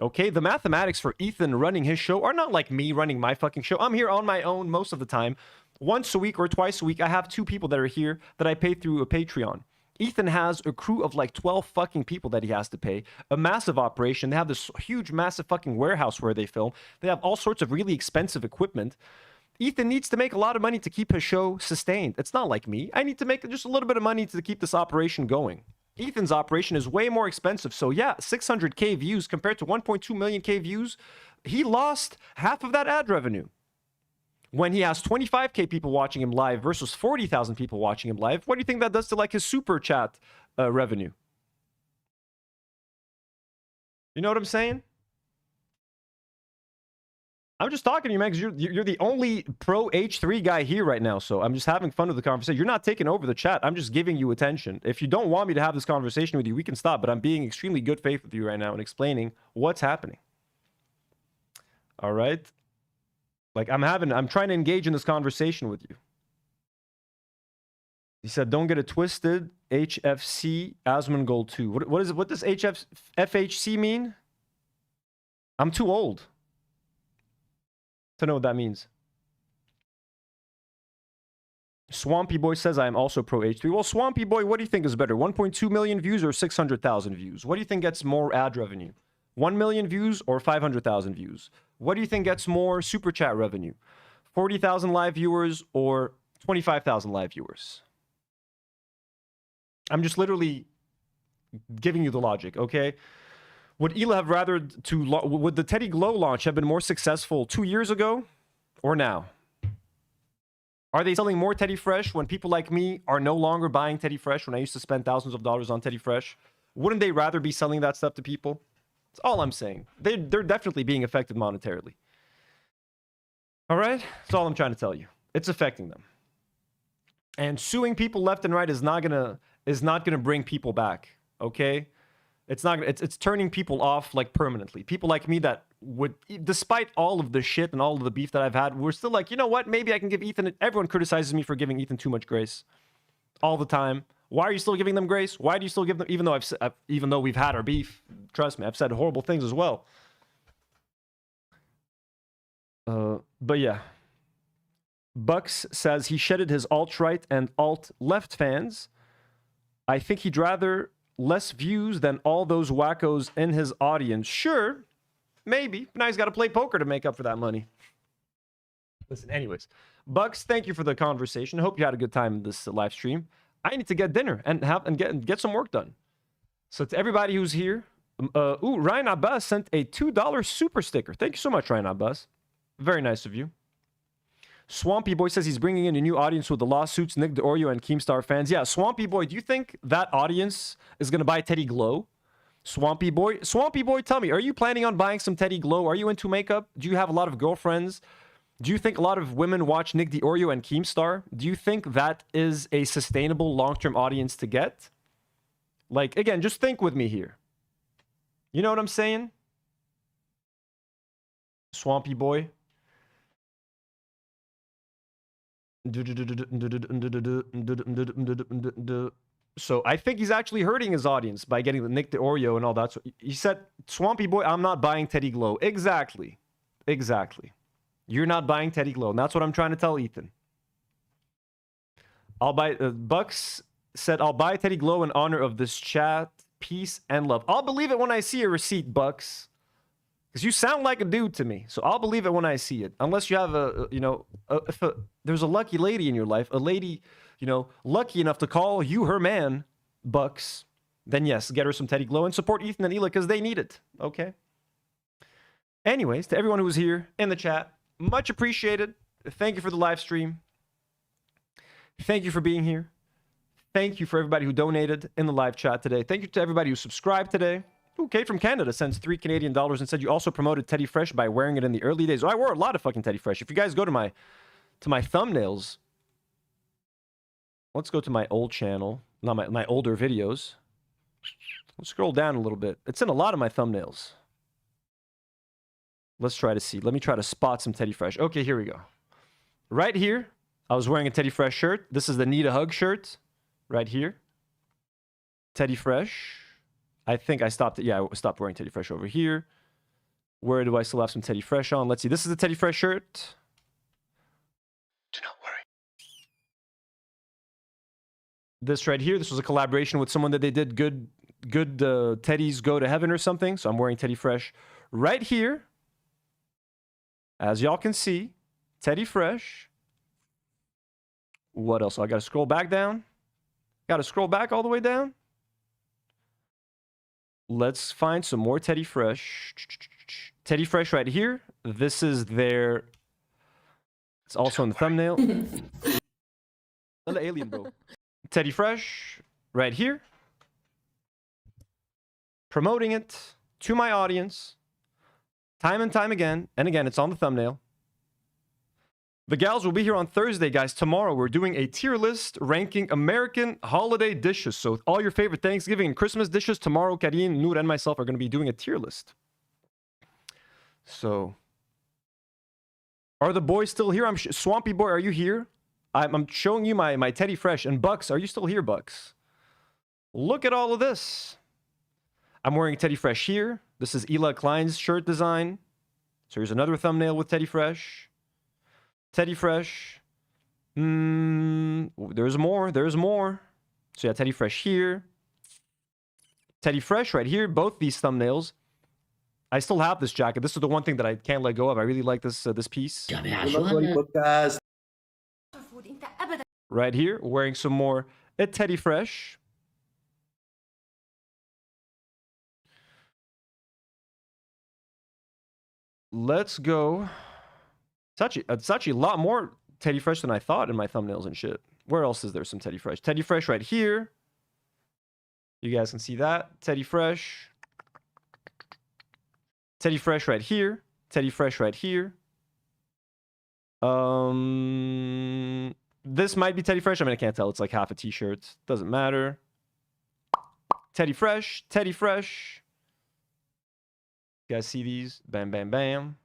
Okay, the mathematics for Ethan running his show are not like me running my fucking show. I'm here on my own most of the time. Once a week or twice a week, I have 2 people that are here that I pay through a Patreon. Ethan has a crew of like 12 fucking people that he has to pay. A massive operation. They have this huge, massive fucking warehouse where they film. They have all sorts of really expensive equipment. Ethan needs to make a lot of money to keep his show sustained. It's not like me. I need to make just a little bit of money to keep this operation going. Ethan's operation is way more expensive. So yeah, 600K views compared to 1.2 million K views. He lost half of that ad revenue. When he has 25K people watching him live versus 40,000 people watching him live, what do you think that does to like his super chat revenue? You know what I'm saying? I'm just talking to you, man, because you're the only pro H3 guy here right now. So I'm just having fun with the conversation. You're not taking over the chat. I'm just giving you attention. If you don't want me to have this conversation with you, we can stop. But I'm being extremely good faith with you right now and explaining what's happening. All right. Like I'm trying to engage in this conversation with you. He said, don't get it twisted. HFC Asmongold 2. What is it? What does FHC mean? I'm too old to know what that means. Swampy Boy says I am also pro H3. Well, Swampy Boy, what do you think is better? 1.2 million views or 600,000 views? What do you think gets more ad revenue? 1 million views or 500,000 views? What do you think gets more super chat revenue? 40,000 live viewers or 25,000 live viewers? I'm just literally giving you the logic, okay? Would Ela have rather would the Teddy Glow launch have been more successful 2 years ago or now? Are they selling more Teddy Fresh when people like me are no longer buying Teddy Fresh when I used to spend thousands of dollars on Teddy Fresh? Wouldn't they rather be selling that stuff to people? That's all I'm saying. They're definitely being affected monetarily. All right? That's all I'm trying to tell you. It's affecting them. And suing people left and right is not gonna bring people back. Okay? It's turning people off like permanently. People like me that would, despite all of the shit and all of the beef that I've had, we're still like, you know what? Maybe I can give Ethan. Everyone criticizes me for giving Ethan too much grace all the time. Why are you still giving them grace? Why do you still give them, even though we've had our beef? Trust me, I've said horrible things as well. But yeah, Bucks says he shedded his alt-right and alt-left fans. I think he'd rather less views than all those wackos in his audience. Sure, maybe. Now he's got to play poker to make up for that money. Listen, anyways, Bucks, thank you for the conversation. Hope you had a good time in this live stream. I need to get dinner and get some work done. So to everybody who's here, Ryan Abbas sent a $2 super sticker. Thank you so much, Ryan Abbas. Very nice of you. Swampy Boy says he's bringing in a new audience with the lawsuits, Nick DeOrio and Keemstar fans. Yeah, Swampy Boy, do you think that audience is going to buy Teddy Glow? Swampy Boy, tell me, are you planning on buying some Teddy Glow? Are you into makeup? Do you have a lot of girlfriends? Do you think a lot of women watch Nick DeOrio and Keemstar? Do you think that is a sustainable long-term audience to get? Like, again, just think with me here. You know what I'm saying? Swampy Boy. So I think he's actually hurting his audience by getting the Nick DeOrio and all that. So he said, Swampy Boy, I'm not buying Teddy Glow. Exactly. You're not buying Teddy Glow. And that's what I'm trying to tell Ethan. I'll buy, Bucks said, I'll buy Teddy Glow in honor of this chat, peace, and love. I'll believe it when I see a receipt, Bucks. Because you sound like a dude to me. So I'll believe it when I see it. Unless you have if there's a lucky lady in your life, a lady, lucky enough to call you her man, Bucks, then yes, get her some Teddy Glow and support Ethan and Ela because they need it. Okay? Anyways, to everyone who was here in the chat, much appreciated. Thank you for the live stream. Thank you for being here. Thank you for everybody who donated in the live chat today. Thank you to everybody who subscribed today. Ooh, Kate from Canada sends $3 Canadian and said you also promoted Teddy Fresh by wearing it in the early days. Oh, I wore a lot of fucking Teddy Fresh. If you guys go to my thumbnails, let's go to my old channel, not my older videos. Let's scroll down a little bit. It's in a lot of my thumbnails. Let's try to see. Let me try to spot some Teddy Fresh. Okay, here we go. Right here, I was wearing a Teddy Fresh shirt. This is the Need a Hug shirt. Right here. Teddy Fresh. I think I stopped it. Yeah, I stopped wearing Teddy Fresh over here. Where do I still have some Teddy Fresh on? Let's see. This is the Teddy Fresh shirt. Do not worry. This right here, this was a collaboration with someone that they did good Teddies Go to Heaven or something. So I'm wearing Teddy Fresh right here. As y'all can see, Teddy Fresh. What else? I got to scroll back down. Got to scroll back all the way down. Let's find some more Teddy Fresh. Teddy Fresh right here. This is their... It's also in the thumbnail. Little alien, bro. Teddy Fresh right here. Promoting it to my audience. Time and time again. And again, it's on the thumbnail. The gals will be here on Thursday, guys. Tomorrow, we're doing a tier list ranking American holiday dishes. So all your favorite Thanksgiving and Christmas dishes. Tomorrow, Karine, Nour, and myself are going to be doing a tier list. So, are the boys still here? Swampy Boy, are you here? I'm showing you my Teddy Fresh. And Bucks, are you still here, Bucks? Look at all of this. I'm wearing Teddy Fresh here. This is Klein's shirt design. So here's another thumbnail with Teddy Fresh. Teddy Fresh. There's more. There's more. So yeah, Teddy Fresh here. Teddy Fresh right here. Both these thumbnails. I still have this jacket. This is the one thing that I can't let go of. I really like this piece. Right here, wearing some more at Teddy Fresh. Let's go. It's actually a lot more Teddy Fresh than I thought in my thumbnails and shit. Where else is there some Teddy Fresh? Teddy Fresh right here. You guys can see that. Teddy Fresh. Teddy Fresh right here. Teddy Fresh right here. This might be Teddy Fresh. I mean, I can't tell. It's like half a t-shirt. Doesn't matter. Teddy Fresh. Teddy Fresh. You guys see these? Bam, bam, bam.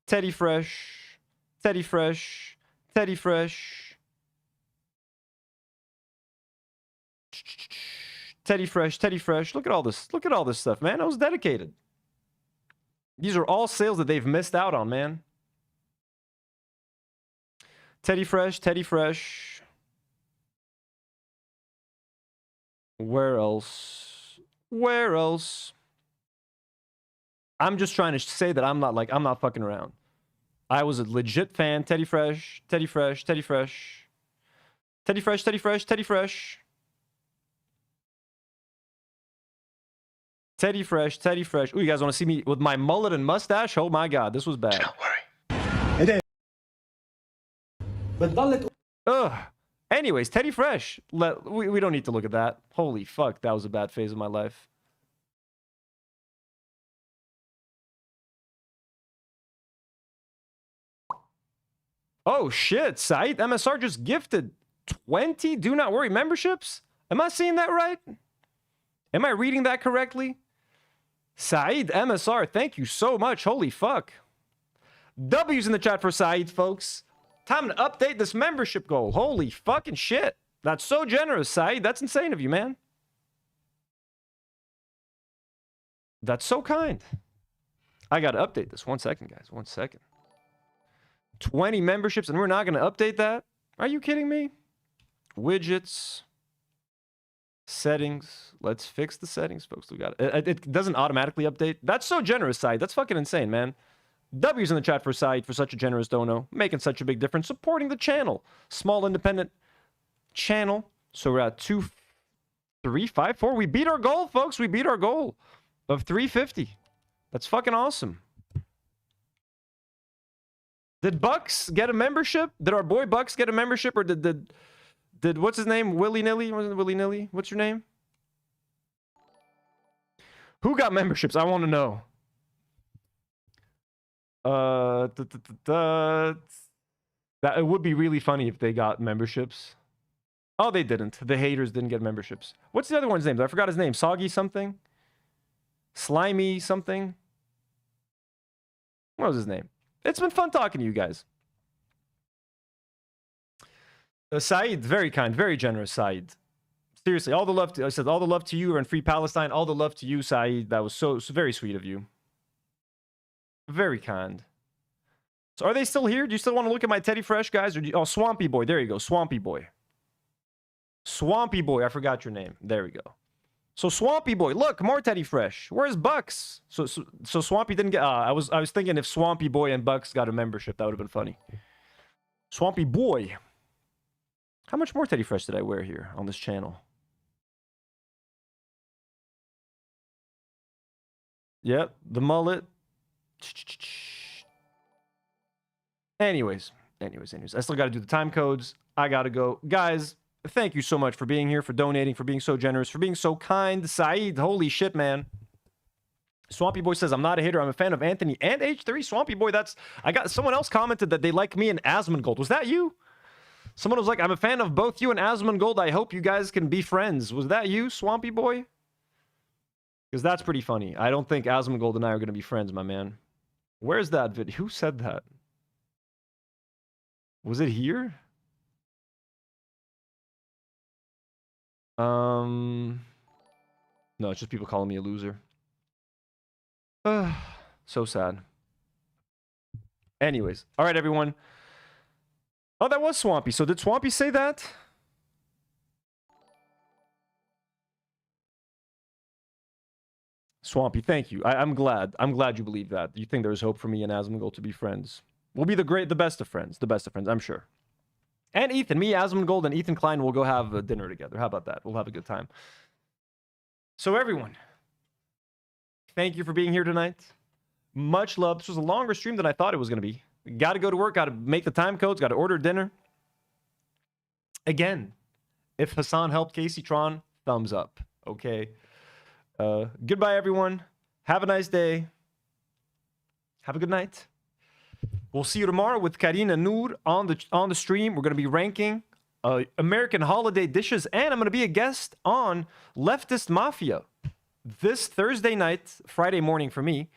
Teddy Fresh. Teddy Fresh. Teddy Fresh. Teddy Fresh. Teddy Fresh. Look at all this. Look at all this stuff, man. I was dedicated. These are all sales that they've missed out on, man. Teddy Fresh. Teddy Fresh. Where else? Where else? I'm just trying to say that I'm not fucking around. I was a legit fan. Teddy Fresh, Teddy Fresh, Teddy Fresh. Teddy Fresh, Teddy Fresh, Teddy Fresh. Teddy Fresh, Teddy Fresh. Ooh, you guys want to see me with my mullet and mustache? Oh my god, this was bad. Don't worry. Ugh. Anyways, Teddy Fresh. We don't need to look at that. Holy fuck, that was a bad phase of my life. Oh shit, Said MSR just gifted 20 Do Not Worry memberships? Am I seeing that right? Am I reading that correctly? Said MSR, thank you so much. Holy fuck. W's in the chat for Said, folks. Time to update this membership goal. Holy fucking shit. That's so generous, Said. That's insane of you, man. That's so kind. I gotta update this. 1 second, guys. 1 second. 20 memberships and we're not going to update that? Are you kidding me? Widgets. Settings. Let's fix the settings, folks. We got it. It doesn't automatically update. That's so generous, Said. That's fucking insane, man. W's in the chat for Said for such a generous dono. Making such a big difference. Supporting the channel. Small independent channel. So we're at 2, 3, 5, 4. We beat our goal, folks. We beat our goal of 350. That's fucking awesome. Did Bucks get a membership? Did our boy Bucks get a membership, or did what's his name? Willy Nilly? Wasn't it Willy Nilly? What's your name? Who got memberships? I want to know. That it would be really funny if they got memberships. Oh, they didn't. The haters didn't get memberships. What's the other one's name? I forgot his name. Soggy something? Slimy something? What was his name? It's been fun talking to you guys. Saeed, very kind, very generous, Saeed. Seriously, all the love to, I said all the love to you and Free Palestine. All the love to you, Saeed. That was so very sweet of you. Very kind. So are they still here? Do you still want to look at my Teddy Fresh, guys? Or oh, Swampy Boy. There you go. Swampy Boy. Swampy Boy. I forgot your name. There we go. So Swampy Boy. Look, more Teddy Fresh. Where's Bucks? So Swampy didn't get... I was thinking if Swampy Boy and Bucks got a membership, that would have been funny. Swampy Boy. How much more Teddy Fresh did I wear here on this channel? Yep, the mullet. Anyways. I still got to do the time codes. I got to go. Guys, thank you so much for being here, for donating, for being so generous, for being so kind. Saeed, holy shit, man. Swampy Boy says, I'm not a hater. I'm a fan of Anthony and H3. Swampy Boy, someone else commented that they like me and Asmongold. Was that you? Someone was like, I'm a fan of both you and Asmongold. I hope you guys can be friends. Was that you, Swampy Boy? Because that's pretty funny. I don't think Asmongold and I are going to be friends, my man. Where's that video? Who said that? Was it here? No, it's just people calling me a loser. So sad. Anyways. All right, everyone. Oh, that was Swampy. So did Swampy say that? Swampy, thank you. I'm glad. I'm glad you believe that. You think there's hope for me and Asmongold to be friends. We'll be the best of friends. The best of friends, I'm sure. And Ethan. Me, Asmongold, and Ethan Klein will go have a dinner together. How about that? We'll have a good time. So everyone, thank you for being here tonight. Much love. This was a longer stream than I thought it was going to be. Got to go to work. Got to make the time codes. Got to order dinner. Again, if Hassan helped Kaceytron, thumbs up. Okay. Goodbye, everyone. Have a nice day. Have a good night. We'll see you tomorrow with Karine and Nour on the stream. We're going to be ranking American holiday dishes, and I'm going to be a guest on Leftist Mafia this Thursday night, Friday morning for me,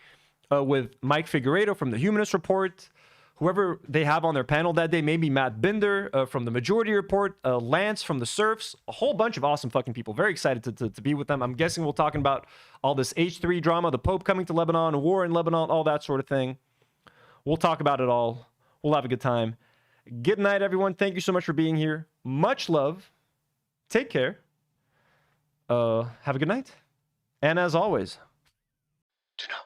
with Mike Figueiredo from the Humanist Report, whoever they have on their panel that day, maybe Matt Binder from the Majority Report, Lance from the Serfs, a whole bunch of awesome fucking people. Very excited to be with them. I'm guessing we'll talking about all this H3 drama, the Pope coming to Lebanon, a war in Lebanon, all that sort of thing. We'll talk about it all. We'll have a good time. Good night, everyone. Thank you so much for being here. Much love. Take care. Have a good night. And as always, do not